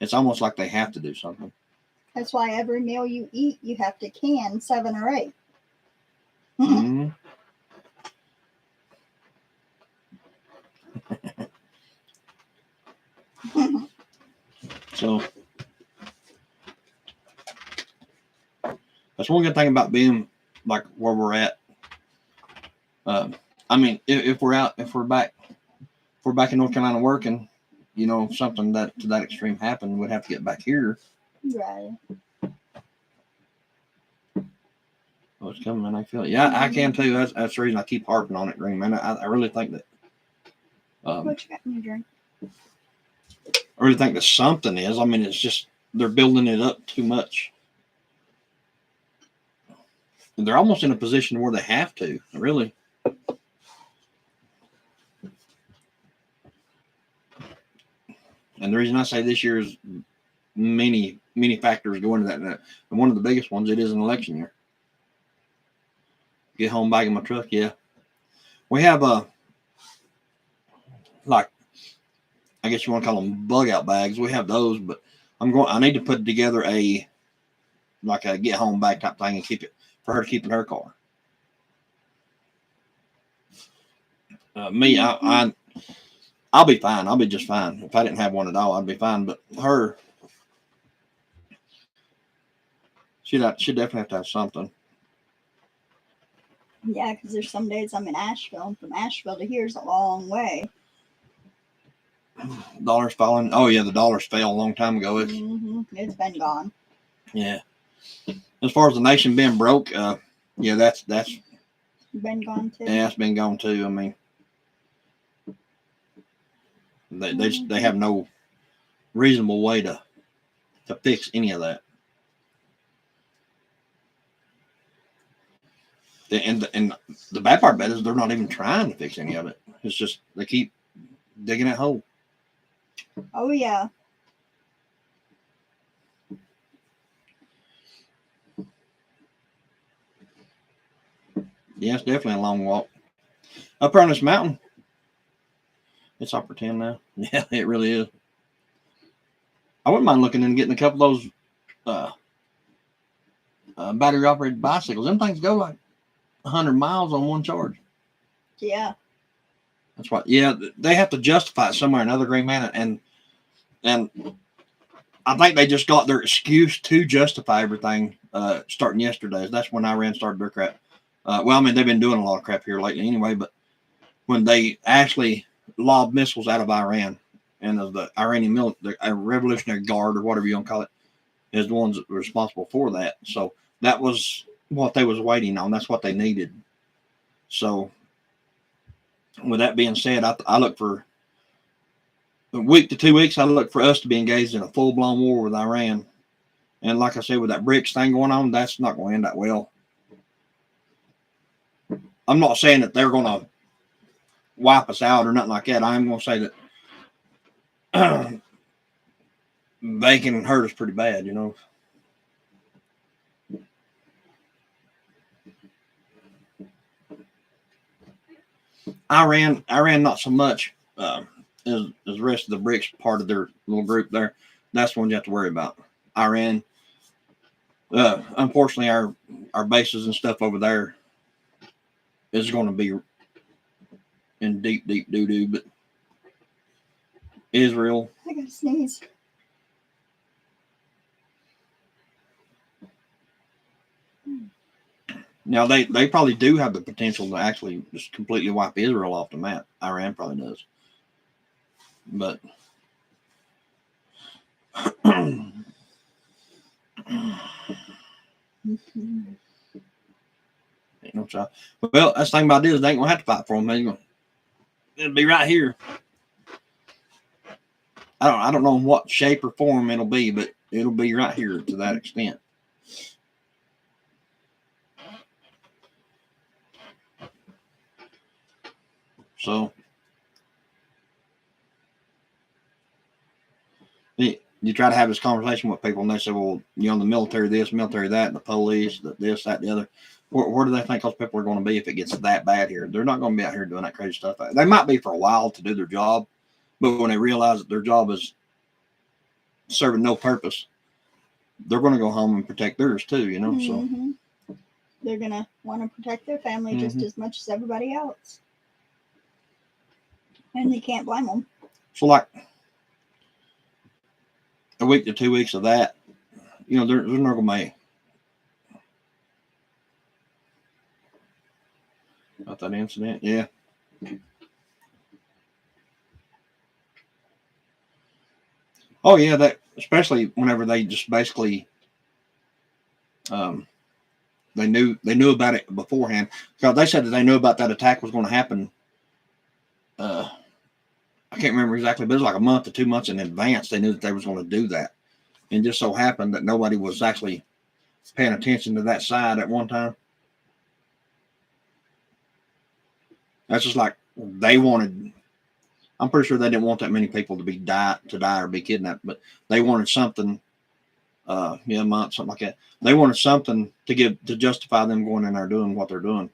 It's almost like they have to do something. That's why every meal you eat, you have to can 7 or 8. Mm-hmm. So that's one good thing about being like where we're at. I mean, if we're back in North Carolina working, you know, something that to that extreme happened, we'd have to get back here. Right. Oh, it's coming, man. I feel it. Yeah, I can too. That's the reason I keep harping on it, Green, man. I really think that. What you got in your drink? I really think that something is. I mean, it's just they're building it up too much. And they're almost in a position where they have to, really. And the reason I say this year is many factors go into that. And one of the biggest ones, it is an election year. Get home back in my truck, yeah. We have like, I guess you want to call them bug out bags. We have those, but I need to put together a get home bag type thing and keep it for her to keep in her car. I'll be fine. I'll be just fine. If I didn't have one at all, I'd be fine. But her, she'd definitely have to have something. Yeah, because there's some days I'm in Asheville, and from Asheville to here is a long way. Dollar's falling. Oh yeah, the dollars fell a long time ago. It's been gone. Yeah. As far as the nation being broke, yeah, that's been gone too. Yeah, it's been gone too. I mean, they have no reasonable way to fix any of that. And the bad part about it is they're not even trying to fix any of it. It's just they keep digging that hole. Oh yeah. Yeah, it's definitely a long walk. Up around this mountain, it's upper 10 now. Yeah, it really is. I wouldn't mind looking into getting a couple of those battery operated bicycles. Them things go like 100 miles on one charge. Yeah. That's why. Yeah, they have to justify it somewhere or another, Green Man, and I think they just got their excuse to justify everything starting yesterday. That's when Iran started their crap. Well, I mean, they've been doing a lot of crap here lately anyway, but when they actually lobbed missiles out of Iran, and the Iranian military, the Revolutionary Guard, or whatever you want to call it, is the ones that were responsible for that. So that was what they was waiting on. That's what they needed. So with that being said, I look for a week to 2 weeks. I look for us to be engaged in a full-blown war with Iran. And like I said, with that BRICS thing going on, that's not going to end that well. I'm not saying that they're going to wipe us out or nothing like that. I'm going to say that they can hurt us pretty bad, you know. Iran not so much as the rest of the BRICS part of their little group there. That's the one you have to worry about. Iran, unfortunately, our bases and stuff over there is going to be in deep doo-doo, but Israel. I gotta sneeze. Now they probably do have the potential to actually just completely wipe Israel off the map. Iran probably does, but ain't no try. Well, that's the thing about it is they ain't gonna have to fight for them. It'll be right here. I don't know in what shape or form it'll be, but it'll be right here to that extent. So you try to have this conversation with people, and they say, "Well, you know, the military this, military that, and the police, this, that, the other." Where do they think those people are going to be if it gets that bad here? They're not going to be out here doing that crazy stuff. They might be for a while to do their job, but when they realize that their job is serving no purpose, they're going to go home and protect theirs too, you know. Mm-hmm. So they're going to want to protect their family just as much as everybody else, and they can't blame them. So, like a week to 2 weeks of that, you know, they're not going to make. About that incident, yeah. Oh yeah, that especially whenever they just basically, they knew about it beforehand, because they said that they knew about that attack was going to happen. I can't remember exactly, but it was like a month to 2 months in advance. They knew that they was going to do that, and just so happened that nobody was actually paying attention to that side at one time. That's just like they wanted. I'm pretty sure they didn't want that many people to die or be kidnapped, but they wanted something, a month, something like that. They wanted something to justify them going in there doing what they're doing,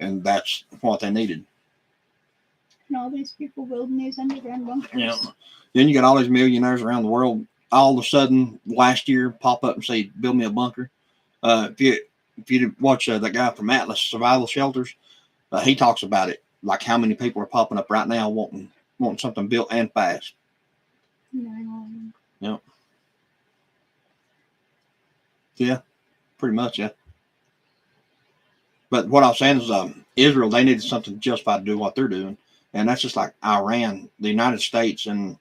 and that's what they needed. And all these people building these underground bunkers. Yeah. Then you got all these millionaires around the world all of a sudden last year pop up and say, "Build me a bunker." If you watch that guy from Atlas Survival Shelters, he talks about it, like how many people are popping up right now wanting something built and fast. Yeah. Yeah, pretty much, yeah. But what I was saying is, Israel, they needed something to justify to do what they're doing, and that's just like Iran, the United States, and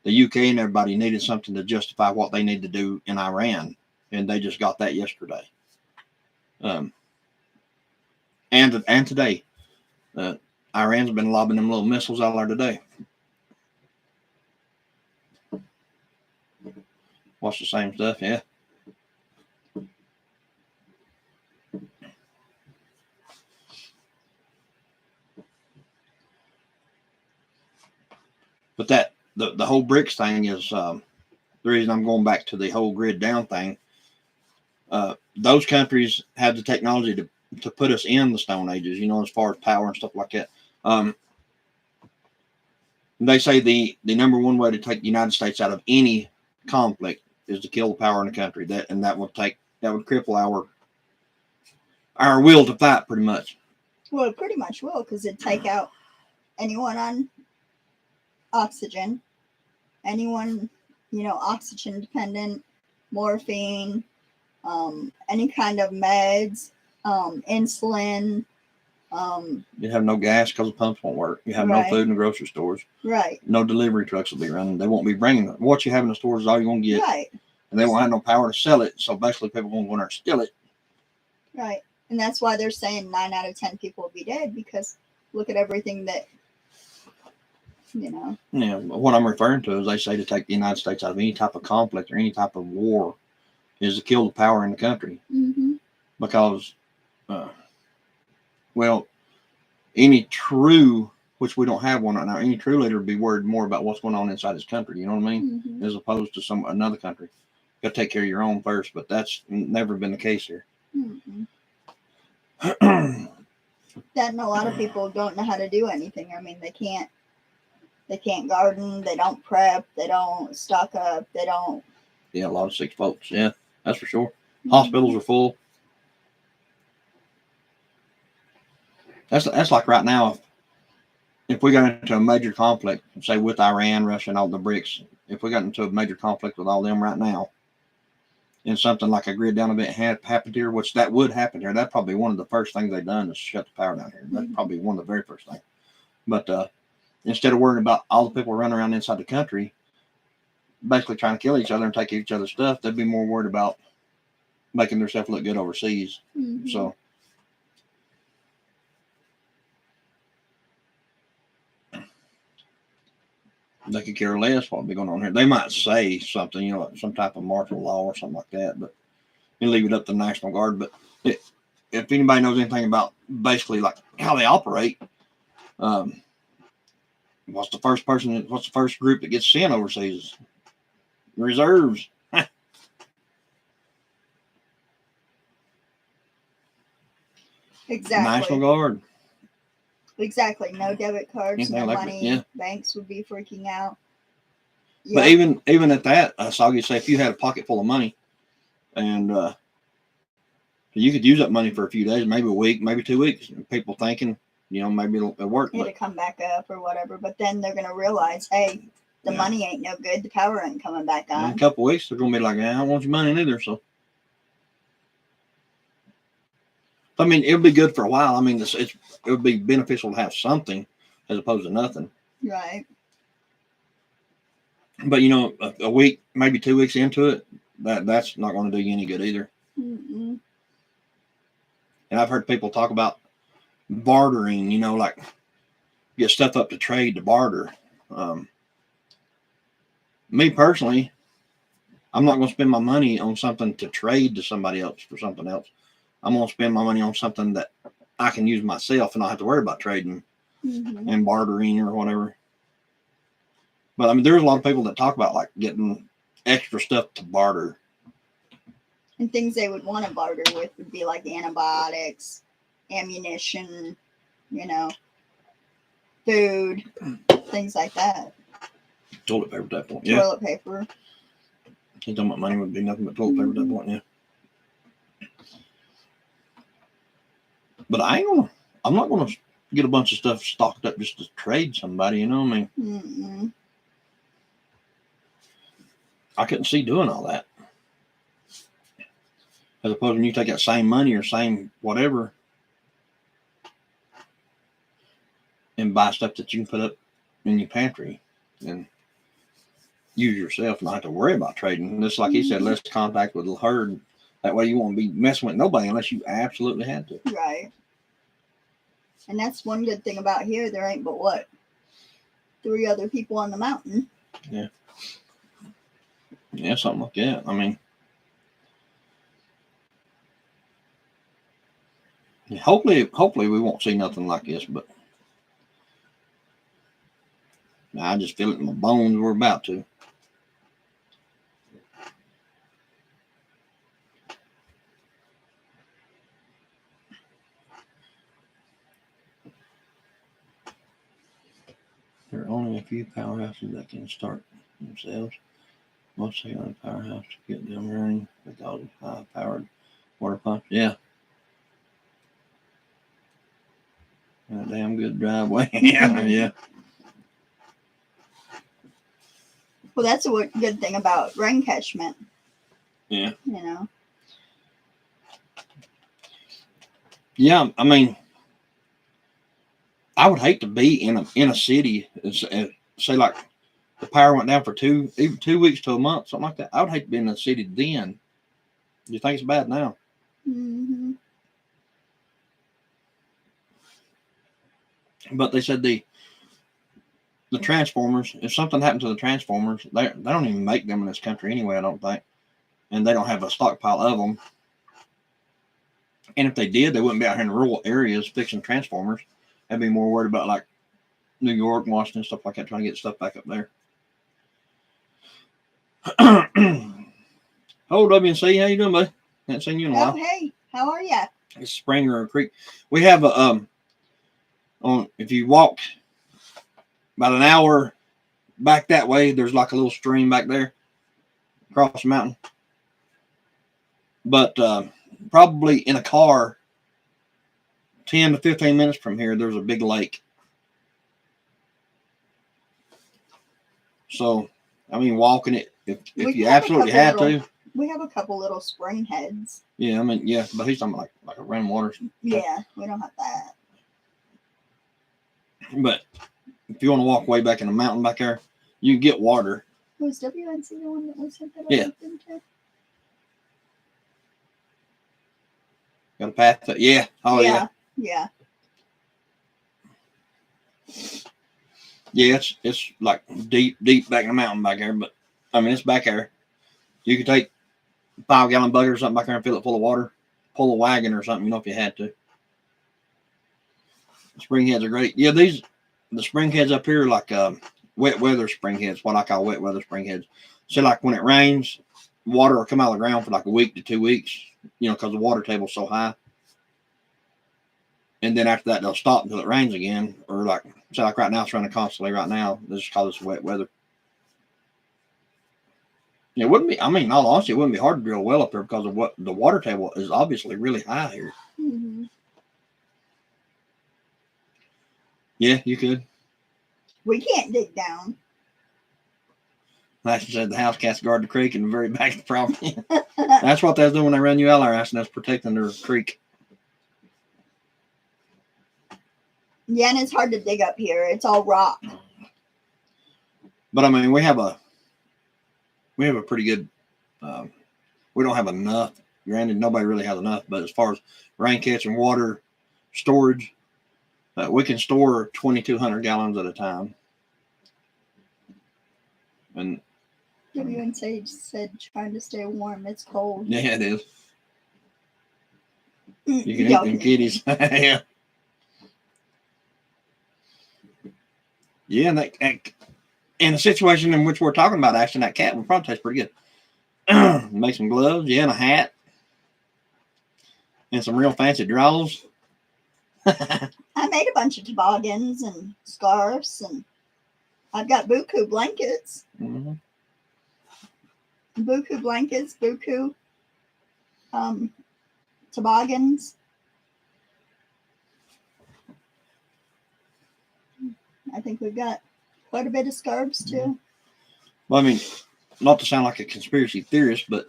the UK, and everybody needed something to justify what they need to do in Iran, and they just got that yesterday. And today, Iran's been lobbing them little missiles out there today. Watch the same stuff, yeah. But that the whole BRICS thing is the reason I'm going back to the whole grid down thing. Those countries have the technology to put us in the Stone Ages, as far as power and stuff like that. They say the number one way to take the United States out of any conflict is to kill the power in the country. That would cripple our will to fight, pretty much. Well, it pretty much will, because it'd take out anyone on oxygen, anyone, oxygen dependent, morphine, any kind of meds, insulin. You have no gas because the pumps won't work. You have no food in the grocery stores. Right. No delivery trucks will be running. They won't be bringing it. What you have in the stores is all you're going to get. Right. And they won't have no power to sell it. So basically people are going to go in there and steal it. Right. And that's why they're saying 9 out of 10 people will be dead, because look at everything that, Yeah, what I'm referring to is they say to take the United States out of any type of conflict or any type of war is to kill the power in the country. Mm-hmm. Because, any true, which we don't have one right now, any true leader would be worried more about what's going on inside his country, you know what I mean? Mm-hmm. As opposed to another country. You got to take care of your own first, but that's never been the case here. Mm-hmm. That and a lot of people don't know how to do anything. I mean, they can't garden, they don't prep, they don't stock up, they don't. Yeah, a lot of sick folks. Yeah, that's for sure. Mm-hmm. Hospitals are full. That's like right now, if we got into a major conflict, say with Iran, Russia, and all the BRICS, if we got into a major conflict with all them right now, and something like a grid down event happened here, which that would happen here, that's probably one of the first things they've done is shut the power down here. That's probably one of the very first things. But instead of worrying about all the people running around inside the country, basically trying to kill each other and take each other's stuff, they'd be more worried about making themselves look good overseas. Mm-hmm. So they could care less what would be going on here. They might say something, like some type of martial law or something like that, but you leave it up to the National Guard. But if anybody knows anything about basically like how they operate, what's the first group that gets sent overseas? Reserves. Exactly. National Guard. Exactly. No debit cards, no money. Yeah. Banks would be freaking out. But even at that, I saw you say if you had a pocket full of money, and you could use that money for a few days, maybe a week, maybe 2 weeks. People thinking, maybe it'll work. It'll come back up or whatever. But then they're going to realize, hey, the money ain't no good. The power ain't coming back on. In a couple of weeks, they're going to be like, I don't want your money neither. So, I mean, it would be good for a while. I mean, it would be beneficial to have something as opposed to nothing. Right. But, a week, maybe 2 weeks into it, that's not going to do you any good either. Mm-mm. And I've heard people talk about bartering, like get stuff up to trade to barter. Me personally, I'm not going to spend my money on something to trade to somebody else for something else. I'm going to spend my money on something that I can use myself and not have to worry about trading and bartering or whatever. But I mean, there's a lot of people that talk about like getting extra stuff to barter. And things they would want to barter with would be like antibiotics, ammunition, food, things like that. Toilet paper at that point. Yeah. Toilet paper. He's talking about money would be nothing but toilet paper at that point. Yeah. But I'm not gonna get a bunch of stuff stocked up just to trade somebody. You know what I mean? Mm-mm. I couldn't see doing all that. As opposed when you take that same money or same whatever and buy stuff that you can put up in your pantry and use yourself and not have to worry about trading. Just like he said, less contact with the herd. That way you won't be messing with nobody unless you absolutely had to. Right. And that's one good thing about here. There ain't but what? 3 other people on the mountain. Yeah. Yeah, something like that. I mean, hopefully we won't see nothing like this, but I just feel it in my bones we're about to. There are only a few powerhouses that can start themselves. Most of the other powerhouses get them running without high-powered water pumps. Yeah. A damn good driveway. Yeah. Well, that's a good thing about rain catchment. Yeah. You know. Yeah, I mean, I would hate to be in a city and say like the power went down for 2 weeks to a month, something like that. I would hate to be in a city then. Do you think it's bad now? Mm-hmm. But they said the transformers, if something happened to the transformers, they don't even make them in this country anyway, I don't think. And they don't have a stockpile of them. And if they did, they wouldn't be out here in rural areas fixing transformers. They'd be more worried about like New York, Washington, stuff like that, trying to get stuff back up there. Oh, WNC, how you doing, buddy? Haven't seen you in a while. Oh, hey, how are ya? It's Springer Creek. We have a if you walk about an hour back that way, there's like a little stream back there across the mountain. But probably in a car, 10 to 15 minutes from here, there's a big lake. So, I mean, walking it, if you absolutely had to. We have a couple little spring heads. Yeah, I mean, yeah, but he's talking about like a rainwater. Yeah, we don't have that. But if you want to walk way back in the mountain back there, you get water. Was WNC the one that we sent that Yeah. into? Got a path? Yeah. Oh, yeah. Yeah. Yeah, it's like deep back in the mountain back there. But, I mean, it's back there. You could take a 5-gallon bucket or something back there and fill it full of water. Pull a wagon or something, if you had to. Spring heads are great. Yeah, the spring heads up here are like wet weather spring heads, what I call wet weather spring heads. So like when it rains, water will come out of the ground for like a week to 2 weeks, because the water table's so high. And then after that, they'll stop until it rains again. Or like right now, it's running constantly right now. This is called this wet weather. It wouldn't be, I mean, in all honesty, it wouldn't be hard to drill a well up there because of what the water table is obviously really high here. Mm-hmm. Yeah, you could. We can't dig down. Like I said, the house cats guard the creek in the very back of the property. That's what they was doing when they ran you out there, and that's protecting their creek. Yeah, and it's hard to dig up here. It's all rock. But I mean, we have a pretty good. We don't have enough. Granted, nobody really has enough. But as far as rain catching water storage, we can store 2,200 gallons at a time. And WNC said trying to stay warm. It's cold. yeah, it is. You can eat them kitties. Yeah. Yeah, and in the situation in which we're talking about, actually, that cat would probably taste pretty good. Make some gloves, yeah, and a hat, and some real fancy drawers. I made a bunch of toboggans and scarves, and I've got buku blankets. Mm-hmm. Buku blankets, buku toboggans. I think we've got quite a bit of scarves too. Well, I mean, not to sound like a conspiracy theorist, but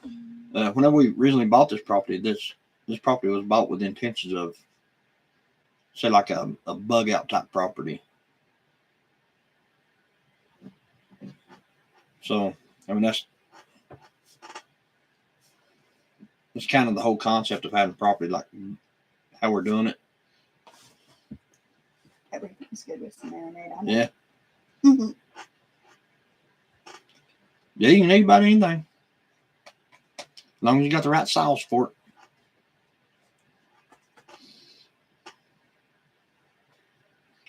whenever we originally bought this property, this property was bought with the intentions of, say, like a bug out type property. So, I mean, that's kind of the whole concept of having property, like how we're doing it. Everything's good with some marinade on Yeah. it. Yeah, you can eat about anything. As long as you got the right sauce for it.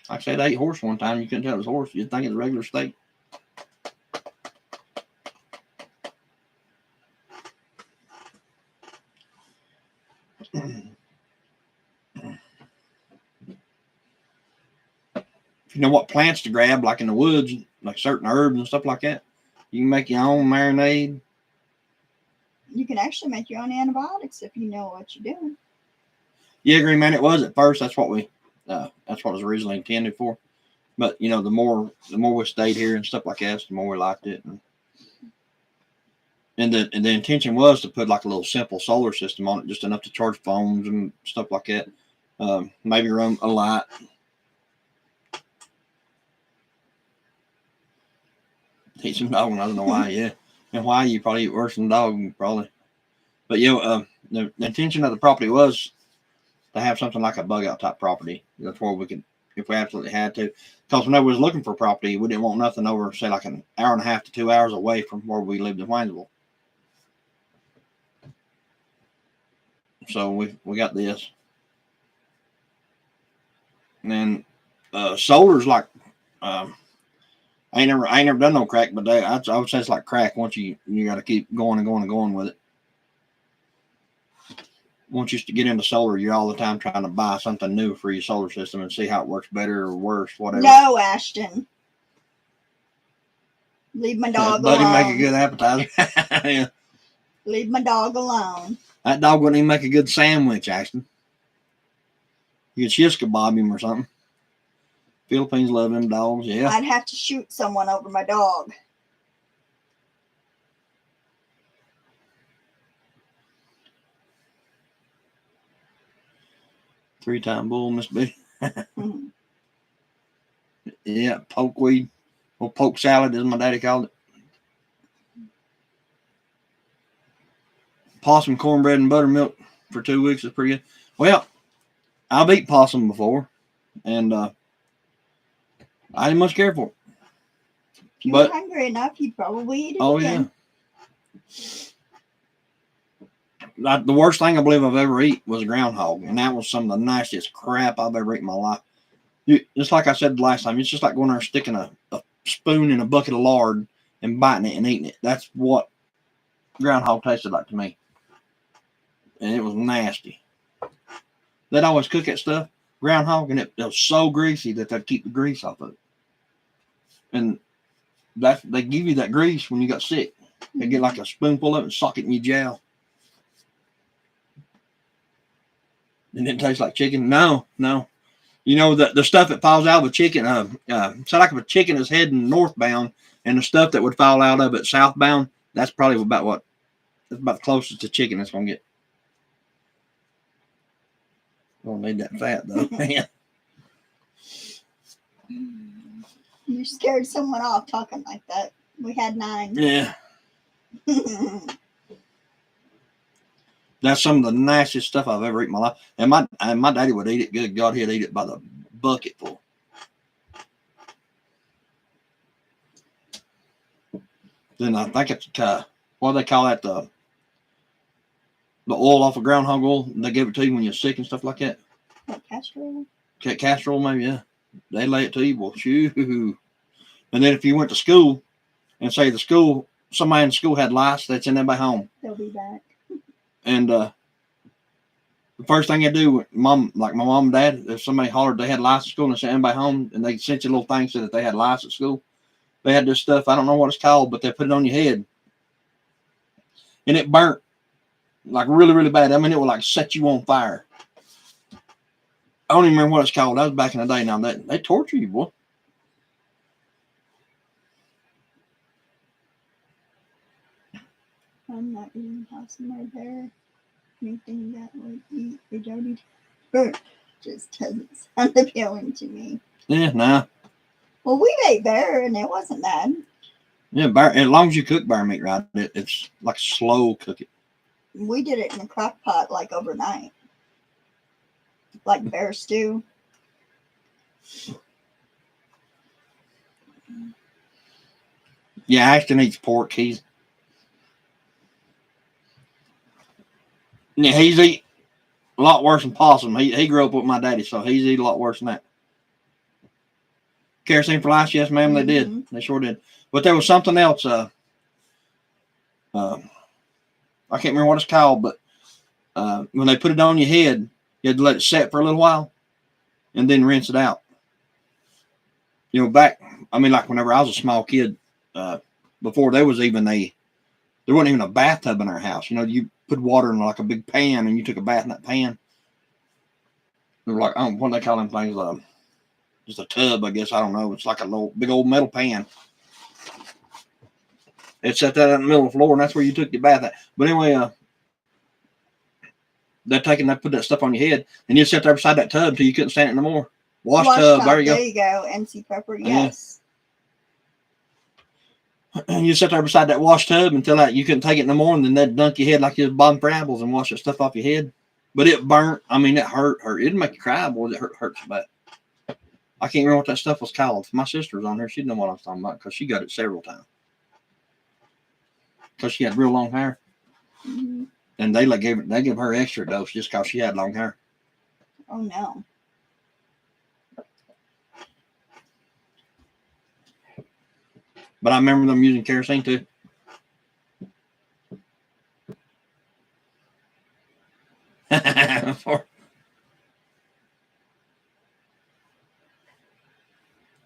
Like I said, I ate horse one time. You couldn't tell it was horse. You'd think it's a regular steak. You know what plants to grab, like in the woods, like certain herbs and stuff like that. You can make your own marinade. You can actually make your own antibiotics if you know what you're doing. Yeah, Green Man, it was at first. That's what it was originally intended for. But you know, the more we stayed here and stuff like that, the more we liked it. And the intention was to put like a little simple solar system on it, just enough to charge phones and stuff like that. Maybe run a light. Eat some dog, and I don't know why. Yeah, and why you probably eat worse than dog, probably. But the intention of the property was to have something like a bug out type property. That's where we could, if we absolutely had to. Because whenever we was looking for property, we didn't want nothing over, say, like an hour and a half to 2 hours away from where we lived in Waynesville. So we got this. And then solar's like, I ain't never done no crack, but I would say it's like crack. Once you got to keep going and going and going with it. Once you get into solar, you're all the time trying to buy something new for your solar system and see how it works better or worse, whatever. No, Ashton. Leave my dog Buddy alone. make a good appetizer. Yeah. Leave my dog alone. That dog wouldn't even make a good sandwich, Ashton. You could shish kebab him or something. Philippines love them dogs, yeah. I'd have to shoot someone over my dog. Three-time bull, Miss B. Mm-hmm. Yeah, pokeweed. Or poke salad, as my daddy called it. Possum, cornbread, and buttermilk for 2 weeks is pretty good. Well, I've eaten possum before, and I didn't much care for it. If you were hungry enough, you'd probably eat it again. Yeah. The worst thing I believe I've ever eaten was a groundhog, and that was some of the nastiest crap I've ever eaten in my life. Just like I said the last time, it's just like going there and sticking a spoon in a bucket of lard and biting it and eating it. That's what groundhog tasted like to me. And it was nasty. They'd always cook that stuff, groundhog, and it was so greasy that they'd keep the grease off of it. And they give you that grease when you got sick. They get like a spoonful of it and sock it in your jowl. And it tastes like chicken. No. You know, the stuff that falls out of a chicken, so like if a chicken is heading northbound and the stuff that would fall out of it southbound, that's probably about the closest to chicken it's going to get. Don't need that fat, though. Man. You scared someone off talking like that. We had 9. Yeah. That's some of the nastiest stuff I've ever eaten in my life. And my daddy would eat it. Good God, he'd eat it by the bucket full. Then I think it's what do they call that? The oil off of groundhog oil. They give it to you when you're sick and stuff like that. What, castor oil? Castor oil, maybe, yeah. They lay it to you. Well, shoo. And then if you went to school and say somebody in the school had lice, they'd send everybody home. They'll be back. And The first thing I do, mom, like my mom and dad, if somebody hollered they had lice at school and they sent anybody home and they sent you a little thing said that they had lice at school, they had this stuff. I don't know what it's called, but they put it on your head and it burnt like really, really bad. I mean, it would like set you on fire. I don't even remember what it's called. That was back in the day. Now they torture you, boy. I'm not eating possum or bear. Anything that would eat the dirty bird just doesn't sound appealing to me. Yeah, nah. Well, we ate bear and it wasn't bad. Yeah, bear, as long as you cook bear meat right, it's like slow cook it. We did it in a crock pot like overnight. Like bear stew. Yeah, Ashton eats pork. He's eat a lot worse than possum. He grew up with my daddy, so he's eat a lot worse than that. Kerosene for lice, yes, ma'am, they did. They sure did. But there was something else. I can't remember what it's called, but when they put it on your head, you had to let it set for a little while and then rinse it out. You know, like whenever I was a small kid, before there wasn't even a bathtub in our house. You know, you put water in like a big pan and you took a bath in that pan. Like, I don't know what they call them things. Just a tub, I guess. I don't know. It's like a little big old metal pan. It set that in the middle of the floor, and that's where you took your bath at. But anyway, they put that stuff on your head, and you sit there beside that tub until you couldn't stand it no more. Wash tub, there you go. There you go. NC Pepper, yes. And you sit there beside that wash tub until you couldn't take it no more, and then they'd dunk your head like you was bobbing for apples and wash that stuff off your head. But it burnt. I mean, it hurt. It didn't make you cry, boy. It hurt so bad. I can't remember what that stuff was called. If my sister was on here, she'd know what I was talking about because she got it several times. Because she had real long hair. Mm-hmm. And they gave her extra dose just because she had long hair. Oh, no. But I remember them using kerosene too.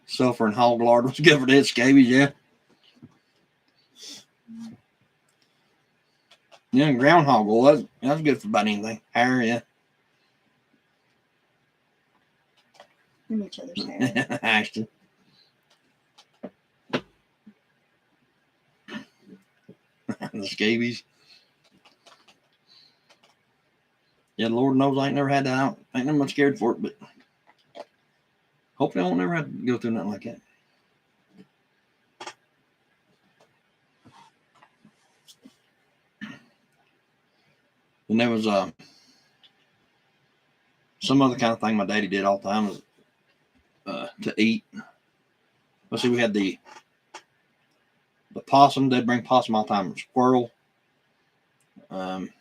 Sulfur and hog lard was good for dead scabies, yeah. Yeah, groundhog oil, that's good for about anything. Hair, yeah. In each other's hair. Ashton. The scabies. Yeah, Lord knows I ain't never had that out. I ain't never much scared for it, but hopefully I won't never have to go through nothing like that. And there was some other kind of thing my daddy did all the time to eat. Let's see, we had the possum. They'd bring possum all the time. Squirrel. Let's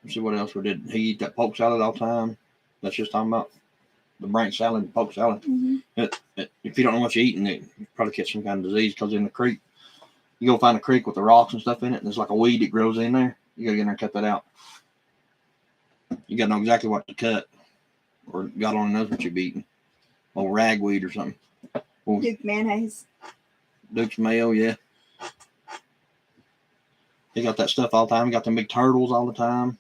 see what else we did. He eat that poke salad all the time. That's just talking about the branch salad and poke salad. Mm-hmm. If you don't know what you're eating, you probably catch some kind of disease because in the creek, you go find a creek with the rocks and stuff in it, and there's like a weed that grows in there. You got to get in there and cut that out. You got to know exactly what to cut, or God only knows what you're eating. Old ragweed or something. Duke mayonnaise. Duke's mayo, yeah. He got that stuff all the time. He got them big turtles all the time.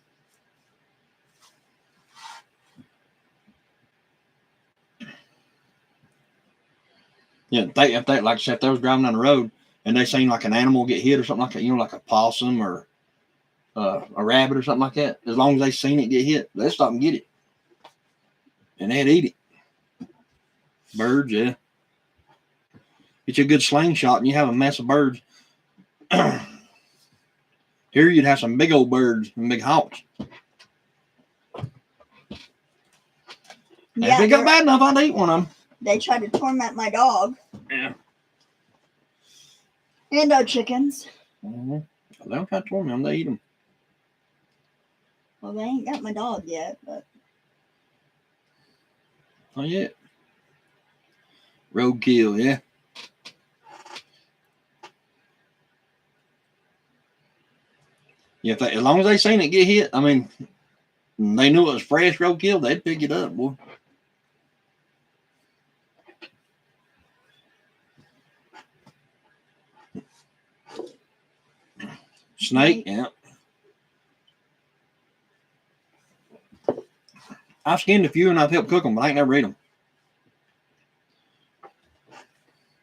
Yeah, if they like I said, if they was driving down the road and they seen like an animal get hit or something like that, you know, like a possum or a rabbit or something like that, as long as they seen it get hit, they'd stop and get it. And they'd eat it. Birds, yeah. Get you a good slingshot and you have a mess of birds. Here you'd have some big old birds and big hawks. Yeah, if it got bad enough, I'd eat one of them. They try to torment my dog. Yeah. And our chickens. Mm-hmm. They don't try to torment them, they eat them. Well, they ain't got my dog yet, but. Not yet. Roadkill, yeah. Yeah, if they, as long as they seen it get hit, I mean, they knew it was fresh roadkill, they'd pick it up, boy. Snake, yeah. I've skinned a few and I've helped cook them, but I ain't never ate them.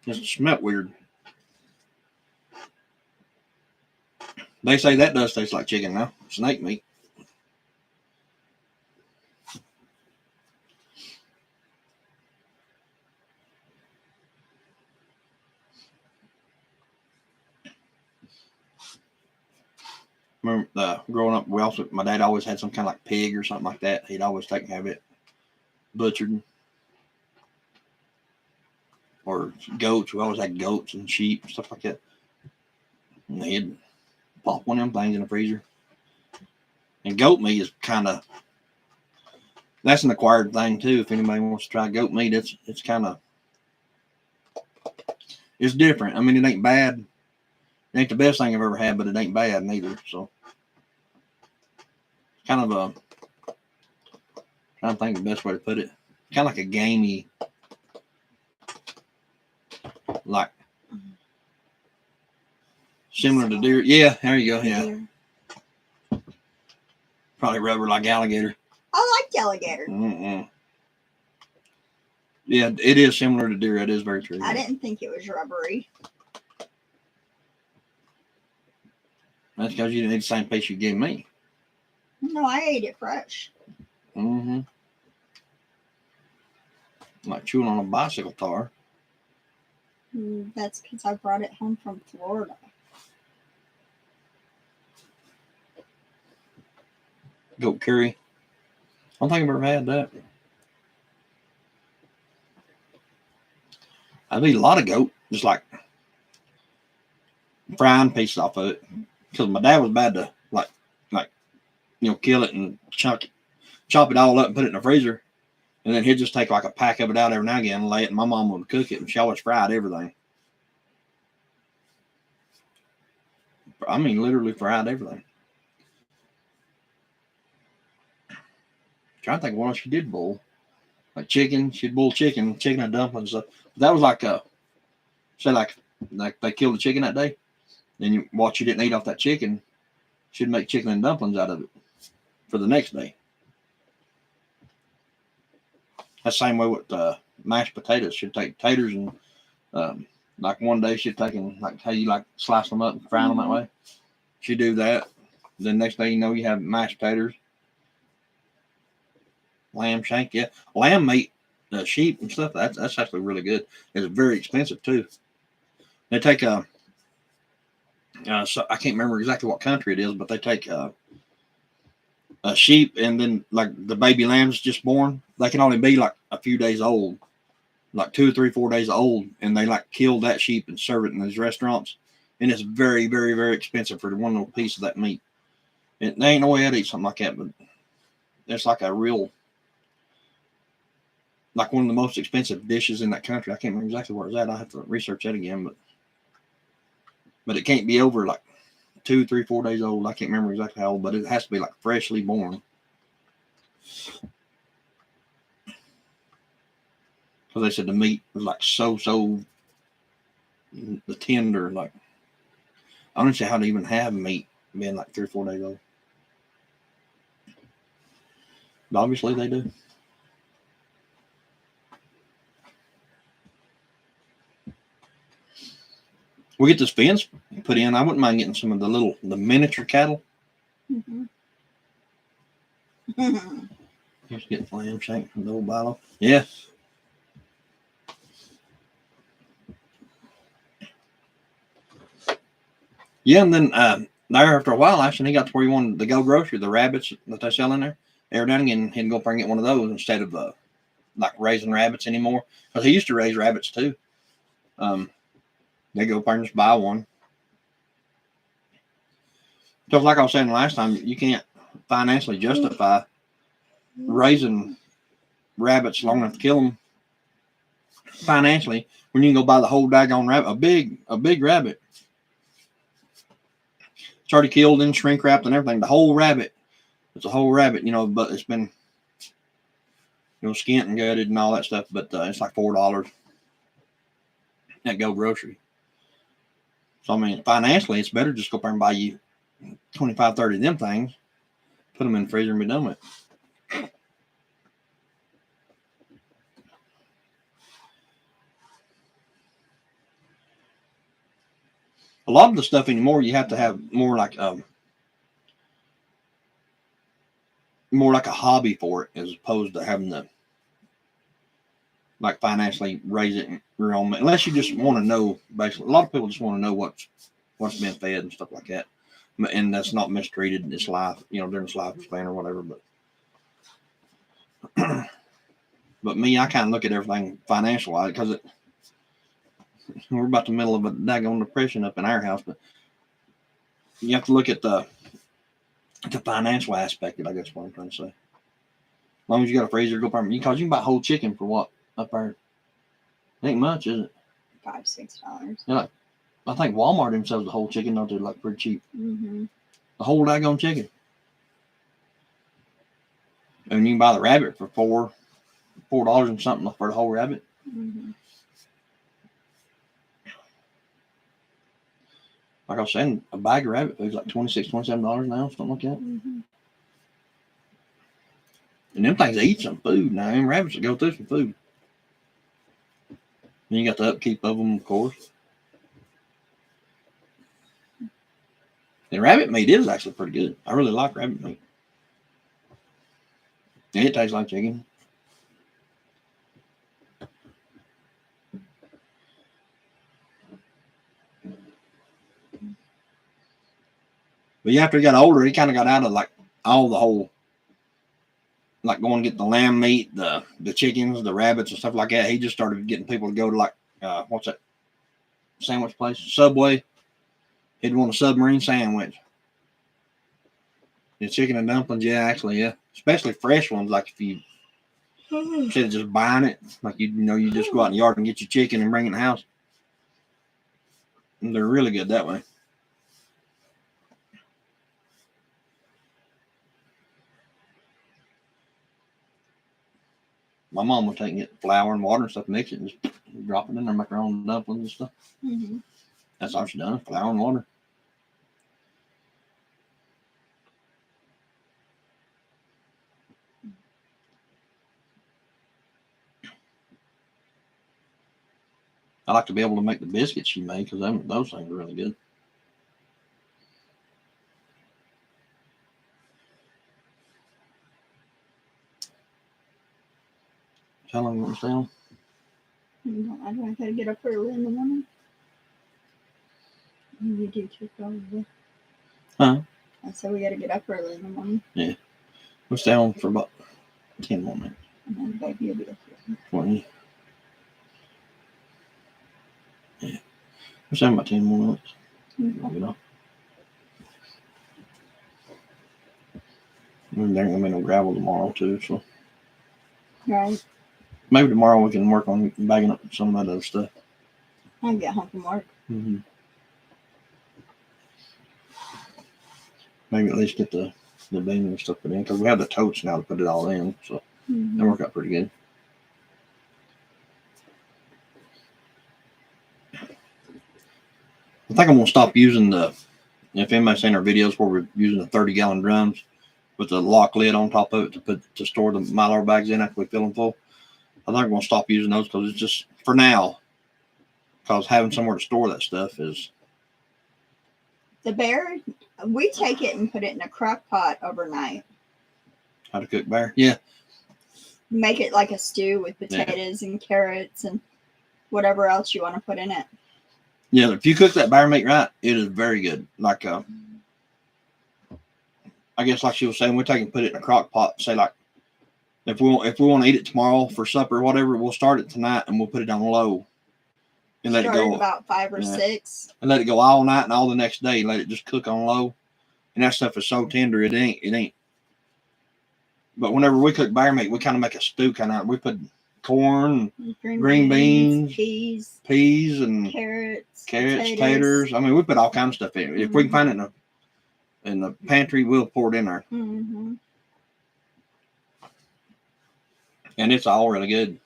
Just smelt weird. They say that does taste like chicken now. Snake meat. Remember growing up, my dad always had some kind of like pig or something like that. He'd always take and have it butchered. Or goats. We always had goats and sheep and stuff like that. And he'd pop one of them things in the freezer. And goat meat is kind of, that's an acquired thing too. If anybody wants to try goat meat, it's kind of, it's different. I mean, it ain't bad. It ain't the best thing I've ever had, but it ain't bad neither. So, kind of a, trying to think of the best way to put it. Kind of like a gamey, like similar to deer. Yeah, there you go. Yeah, probably rubber like alligator. I like alligator. Yeah, it is similar to deer. That is very true. I didn't think it was rubbery. That's because you didn't eat the same piece you gave me. No, I ate it fresh. Like chewing on a bicycle tire. That's because I brought it home from Florida. Goat curry. I don't think I've ever had that. I've eaten a lot of goat, just like frying pieces off of it. Because my dad was bad to like kill it and chop it all up and put it in the freezer. And then he'd just take like a pack of it out every now and again and lay it, and my mom would cook it, and she always fried everything. I mean, literally fried everything. I'm trying to think what else she did boil. Like chicken, she'd boil chicken and dumplings and stuff. But that was like say like they killed the chicken that day, then you watch you didn't eat off that chicken, she'd make chicken and dumplings out of it for the next day. That's the same way with mashed potatoes. She'd take taters and like one day she'd take and like how you like slice them up and fry them that way. She'd do that. Then next day you have mashed potatoes. Lamb shank, yeah. Lamb meat, sheep and stuff, that's actually really good. It's very expensive too. They take so I can't remember exactly what country it is, but they take a sheep, and then like the baby lambs just born, they can only be like a few days old, like 2 or 3, 4 days old, and they like kill that sheep and serve it in these restaurants, and it's very, very, very expensive for one little piece of that meat. There ain't no way I'd eat something like that, but it's like a real, like one of the most expensive dishes in that country. I can't remember exactly where it's at. I'll have to research that again, but it can't be over like 2, 3, 4 days old. I can't remember exactly how old, but it has to be like freshly born. Because they said the meat was like so the tender, like I don't see how to even have meat being like 3 or 4 days old. But obviously they do. We get this fence put in. I wouldn't mind getting some of the miniature cattle. Just get lamb shank from the old bottle. Yeah. Yeah, and then there after a while, actually, he got to where he wanted to go grocery. The rabbits that they sell in there, every now and again, he'd go bring get one of those instead of like raising rabbits anymore. Because he used to raise rabbits too. They go up there and just buy one. Because like I was saying last time, you can't financially justify raising rabbits long enough to kill them financially when you can go buy the whole daggone rabbit, a big rabbit. It's already killed and shrink wrapped and everything. The whole rabbit. It's a whole rabbit, but it's been, skinned and gutted and all that stuff. But it's like $4 at Go Grocery. So, I mean, financially, it's better just go up there and buy you 25, 30 of them things, put them in the freezer and be done with it. A lot of the stuff anymore, you have to have more like a hobby for it, as opposed to having to like financially raise it your own. Unless you just want to know, basically, a lot of people just want to know what's been fed and stuff like that, and that's not mistreated in its life, during its lifespan or whatever. But me, I kind of look at everything financial because we're about the middle of a daggone depression up in our house, but you have to look at the financial aspect of it, I guess what I'm trying to say. As long as you got a freezer, go farm, because you can buy whole chicken for what up there? Ain't much, is it? $5-6. Yeah, I think Walmart themselves the whole chicken, they're like pretty cheap. Mm-hmm. The whole daggone chicken. And you can buy the rabbit for $4 and something for the whole rabbit. Mm-hmm. Like I was saying, a bag of rabbit food's like $26, $27 now, something like that. Mm-hmm. And them things eat some food now. Them rabbits will go through some food. Then you got the upkeep of them, of course. And rabbit meat is actually pretty good. I really like rabbit meat. And it tastes like chicken. But yeah, after he got older, he kind of got out of like all the whole, like going to get the lamb meat, the chickens, the rabbits and stuff like that. He just started getting people to go to like, what's that sandwich place? Subway. He'd want a submarine sandwich. The chicken and dumplings, yeah, actually, yeah. Especially fresh ones, like if you, instead of just buying it, like you just go out in the yard and get your chicken and bring it in the house. And they're really good that way. My mom would take and get flour and water and stuff, mix it, and just drop it in there, make her own dumplings and stuff. Mm-hmm. That's all she done, flour and water. I like to be able to make the biscuits she made because those things are really good. How long you want to stay on? I gotta get up early in the morning. You do too, probably. Huh? I said we gotta get up early in the morning. Yeah. We'll stay on for about 10 more minutes. And then baby will be up here. 20. Yeah. We'll stay on about 10 more minutes. Okay. You know. And there ain't gonna be no gravel tomorrow too, so Right. maybe tomorrow we can work on bagging up some of that other stuff. I'll get home from work. Mm-hmm. Maybe at least get the bean and stuff put in, because we have the totes now to put it all in, so Mm-hmm. that worked out pretty good. I think I'm gonna stop using if anybody's seen our videos where we're using the 30-gallon drums with the lock lid on top of it to store the Mylar bags in after we fill them full. I think I'm gonna stop using those because it's just for now. Because having somewhere to store that stuff is. The bear, we take it and put it in a crock pot overnight. How to cook bear? Yeah. Make it like a stew with potatoes and carrots and whatever else you want to put in it. Yeah, if you cook that bear meat right, it is very good. Like, I guess like she was saying, we take and put it in a crock pot. Say like, if we want to eat it tomorrow for supper or whatever, we'll start it tonight and we'll put it on low. And let it go about 5 or 6. And let it go all night and all the next day. Let it just cook on low. And that stuff is so tender, it ain't. But whenever we cook bear meat, we kind of make a stew kind of. We put corn, green beans, peas, and carrots, taters. I mean, we put all kinds of stuff in. If we can find it in the pantry. We'll pour it in there, Mm-hmm. and it's all really good.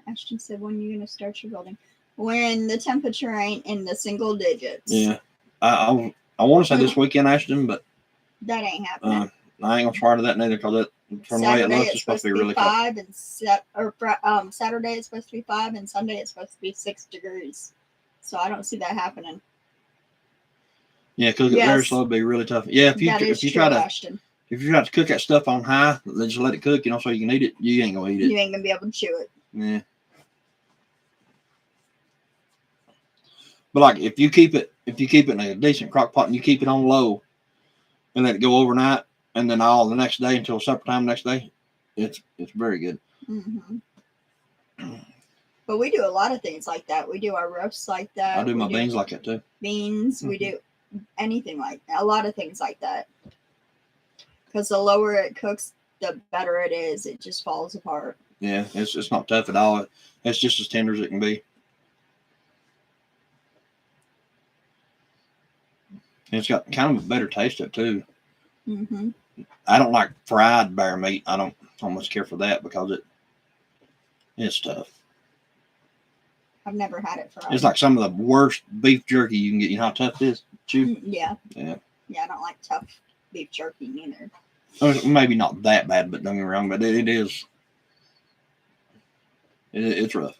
Ashton said, when are you going to start your building? When the temperature ain't in the single digits. Yeah, I want to say this weekend, Ashton, but That ain't happening. I ain't gonna swear to that neither, because from the way it looks, it's supposed to be really cold. 5 and Saturday it's supposed to be 5 and Sunday it's supposed to be 6 degrees. So I don't see that happening. Yeah, cook it very slow would be really tough. Yeah, if you try to cook that stuff on high, then just let it cook, so you can eat it. You ain't gonna eat it. You ain't gonna be able to chew it. Yeah. But like if you keep it in a decent crock pot and you keep it on low and let it go overnight, and then all the next day until supper time next day, it's very good. Mm-hmm. But we do a lot of things like that. We do our roasts like that. I do my beans like that too. Beans. Mm-hmm. We do anything like that. A lot of things like that. Because the lower it cooks, the better it is. It just falls apart. Yeah, it's not tough at all. It's just as tender as it can be. And it's got kind of a better taste to it too. Mm-hmm. I don't like fried bear meat. I don't much care for that because it's tough. I've never had it fried. It's like some of the worst beef jerky you can get. You know how tough it is? Chew? Yeah. Yeah. Yeah, I don't like tough beef jerky either. Maybe not that bad, but don't get me wrong, but it is. It's rough.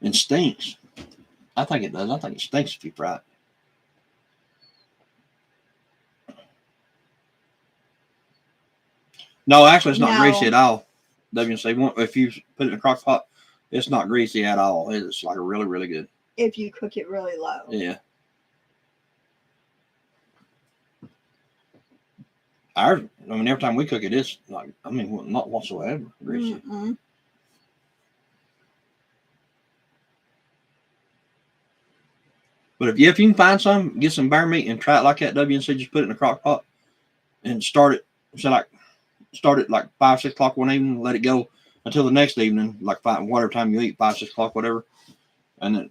And stinks. I think it does. I think it stinks if you fry it. No, actually, it's not greasy at all. WC, if you put it in a crock pot, it's not greasy at all. It's like really, really good. If you cook it really low. Yeah. Every time we cook it, it's like, not whatsoever greasy. Mm-mm. But if you can find some, get some bear meat and try it like that, WNC, just put it in a crock pot and start it. Start it like 5, 6 o'clock one evening, let it go until the next evening, like whatever time you eat, 5, 6 o'clock, whatever. And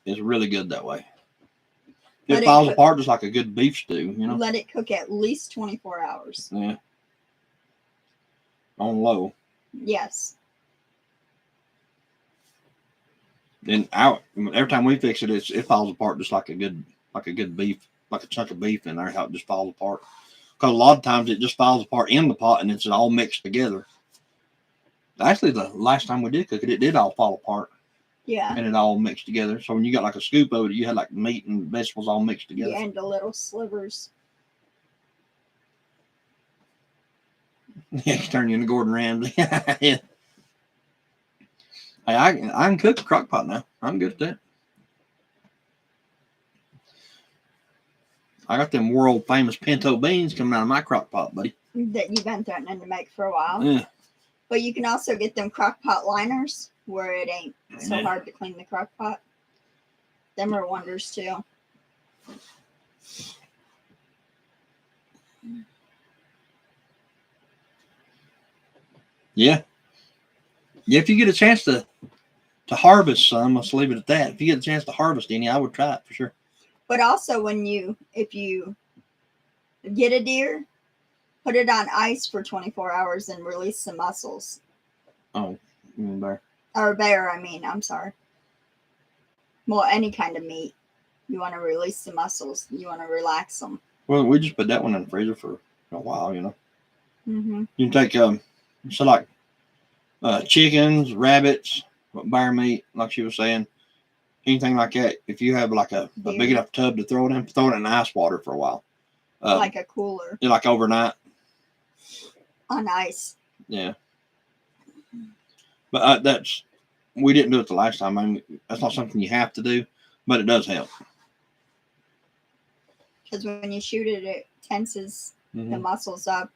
it's really good that way. It falls apart just like a good beef stew, Let it cook at least 24 hours. Yeah. On low. Yes. Then every time we fix it, it falls apart just like a good beef, like a chunk of beef in there, how it just falls apart. Because a lot of times it just falls apart in the pot and it's all mixed together. Actually, the last time we did cook it, it did all fall apart. Yeah. And it all mixed together. So when you got like a scoop of it, you had like meat and vegetables all mixed together. Yeah, and the little slivers. Yeah, turn you into Gordon Ramsay. Yeah. Hey, I can cook a crock pot now. I'm good at that. I got them world famous pinto beans coming out of my crock pot, buddy. That you've been threatening to make for a while. Yeah. But you can also get them crock pot liners where it ain't so hard to clean the crock pot. Them are wonders too. Yeah. Yeah, if you get a chance to harvest some, let's leave it at that. If you get a chance to harvest any, I would try it for sure. But also if you get a deer, put it on ice for 24 hours and release some muscles. Oh, you mean bear? Or bear, I'm sorry. Well, any kind of meat. You want to release the muscles. You want to relax them. Well, we just put that one in the freezer for a while, Mm-hmm. You can take, chickens, rabbits, bear meat, like she was saying. Anything like that, if you have like a big enough tub to throw it in ice water for a while. Like a cooler. Like overnight. On ice. Yeah. But we didn't do it the last time. That's not something you have to do, but it does help. Because when you shoot it, it tenses the muscles up.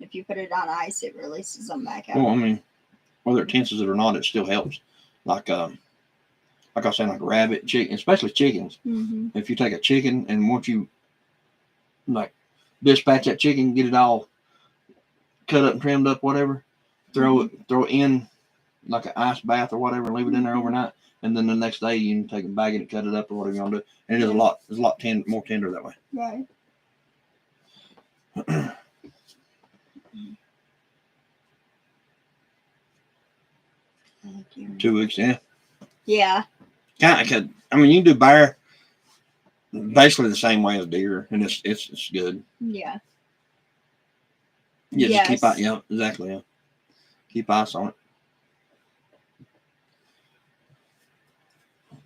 If you put it on ice, it releases them back out. Well, whether it tenses it or not, it still helps. Like I was saying, like rabbit, chicken, especially chickens. Mm-hmm. If you take a chicken and once you dispatch that chicken, get it all cut up and trimmed up, whatever, throw it in like an ice bath or whatever, and leave it in there overnight. And then the next day you can take a bag and cut it up or whatever you want to do. And it is it's a lot more tender that way. Right. Oh, dear. 2 weeks, yeah. Yeah. Kind of. I mean, you can do bear basically the same way as deer, and it's good. Yeah. Yeah, Yes. just keep yeah, exactly, yeah. Keep ice on it.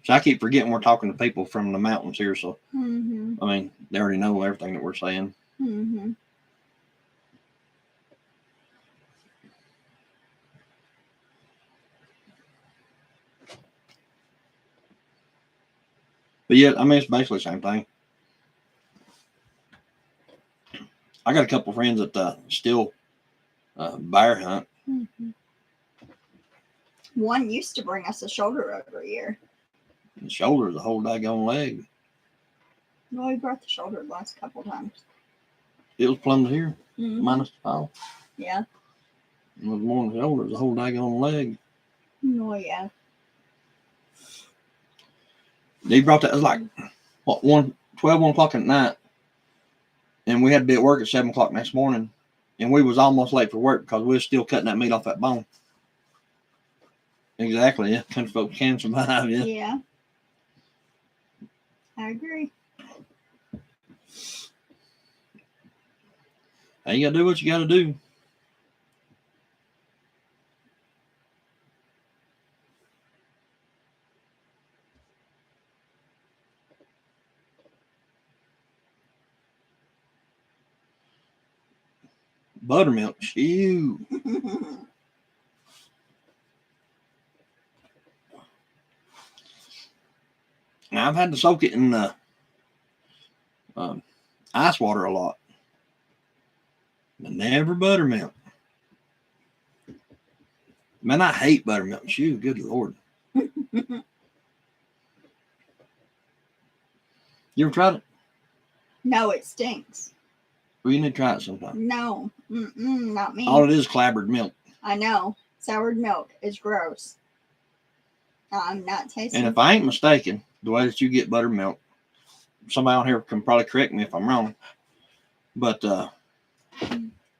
So I keep forgetting we're talking to people from the mountains here, so Mm-hmm. I mean they already know everything that we're saying. Mm-hmm. But yeah, I mean it's basically the same thing. I got a couple friends that still bear hunt. Mm-hmm. One used to bring us a shoulder every year. The shoulder is a whole daggone leg. Well, we brought the shoulder the last couple times. It was plumb to here, Mm-hmm. minus the fall. Yeah. It was more than the shoulder, it was a whole daggone leg. Oh, yeah. They brought that, it was like, what, 1 o'clock at night. And we had to be at work at 7 o'clock next morning. And we was almost late for work because we were still cutting that meat off that bone. Exactly, yeah. Country folks can survive, yeah. Yeah. I agree. Hey, you gotta do what you gotta do. Buttermilk, shoot. Now I've had to soak it in ice water a lot, but never buttermilk. Man, I hate buttermilk. Shoot, good Lord. You ever tried it? No, it stinks. Well, you need to try it sometime. No. Not me. All it is clabbered milk. I know. Soured milk is gross. I'm not tasting And if I ain't mistaken, the way that you get buttermilk, somebody on here can probably correct me if I'm wrong. But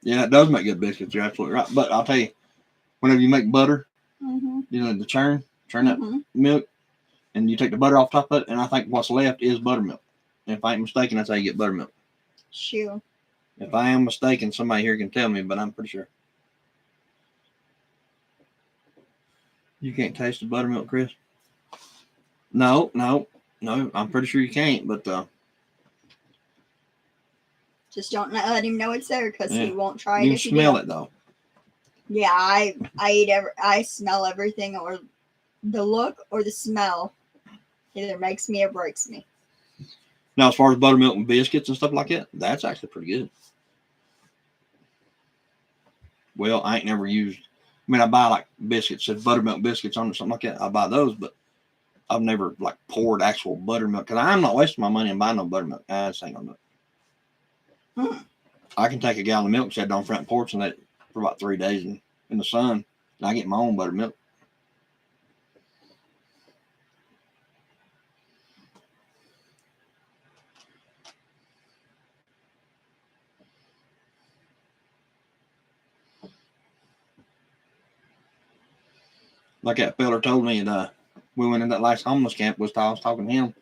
yeah, it does make good biscuits. You're absolutely right. But I'll tell you, whenever you make butter, you know, the churn that milk, and you take the butter off top of it, and I think what's left is buttermilk. And if I ain't mistaken, that's how you get buttermilk. Shoot. If I am mistaken, somebody here can tell me, but I'm pretty sure. You can't taste the buttermilk, Chris? No. I'm pretty sure you can't, but just don't let him know it's there because he won't try it. You can smell it though. Yeah, I smell everything, or the look or the smell either makes me or breaks me. Now, as far as buttermilk and biscuits and stuff like that, that's actually pretty good. Well, I ain't never used. I mean, I buy like biscuits, said buttermilk biscuits on it, something like that. I buy those, but I've never like poured actual buttermilk because I'm not wasting my money and buying no buttermilk. I just ain't gonna do it. I can take a gallon of milk, set it on front porch, and let it for about 3 days in the sun, and I get my own buttermilk. Like that feller told me, and we went in that last homeless camp. I was talking to him,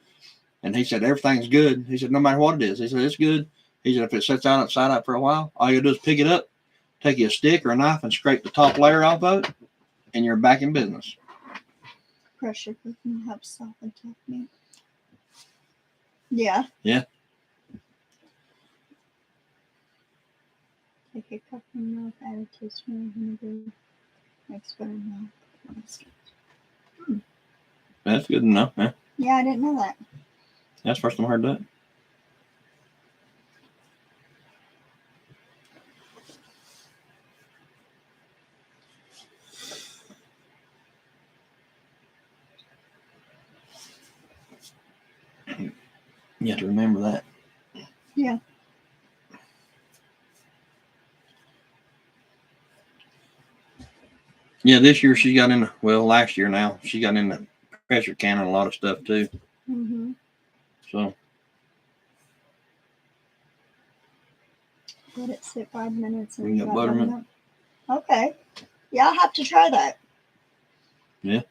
and he said everything's good. He said no matter what it is. He said it's good. He said if it sits outside out for a while, all you do is pick it up, take you a stick or a knife, and scrape the top layer off of it, and you're back in business. Pressure cooking helps soften tough meat. Yeah. Yeah. Take a cup of milk, add a teaspoon of vinegar, mix buttermilk. That's good enough, man. Yeah, I didn't know that. That's the first time I heard that. You have to remember that. Yeah. Yeah, this year she got in. Last year now she got in the pressure can and a lot of stuff too. Mm-hmm. So Let it sit 5 minutes and we you got got buttermilk. buttermilk. Okay. Yeah, I'll have to try that. Yeah.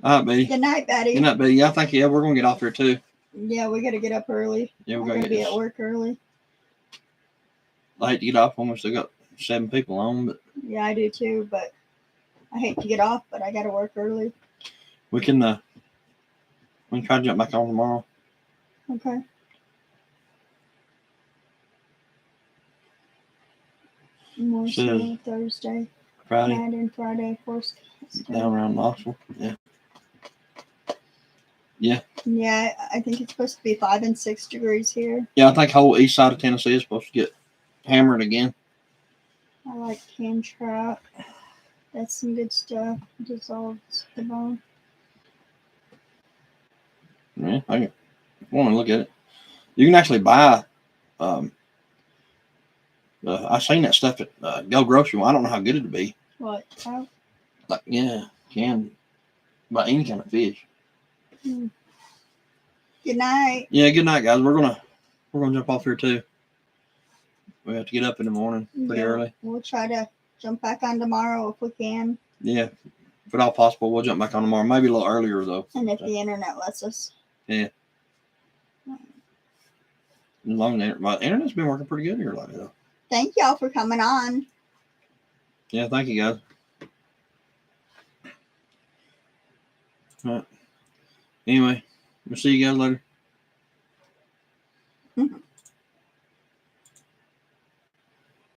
All right, Betty. Good night, Betty. Good night, Betty. Yeah, I think we're gonna get off here too. Yeah, we got to get up early. Yeah, I we're got gonna to be get. at work early. I hate to get off when we still got 7 people on, but Yeah, I do too, but I hate to get off, but I got to work early. we can try to jump back on tomorrow. Okay. More Says snow Thursday. Friday Night and Friday forecast. down around Knoxville. Yeah. Yeah, I think it's supposed to be 5 and 6 degrees here. Yeah, I think whole east side of Tennessee is supposed to get hammered again. I like canned trout. That's some good stuff. Dissolves the bone. Yeah, I want to look at it. You can actually buy. I seen that stuff at Go Grocery. I don't know how good it'd be. What? Trout? Like, yeah, can buy any kind of fish. Good night. Yeah, good night, guys. We're gonna jump off here too. We have to get up in the morning pretty early. We'll try to jump back on tomorrow if we can. Yeah, if at all possible, we'll jump back on tomorrow. Maybe a little earlier though. And if the internet lets us. As long as my internet's been working pretty good here lately though. Thank y'all for coming on. Yeah, thank you guys. All right. Anyway, we'll see you guys later.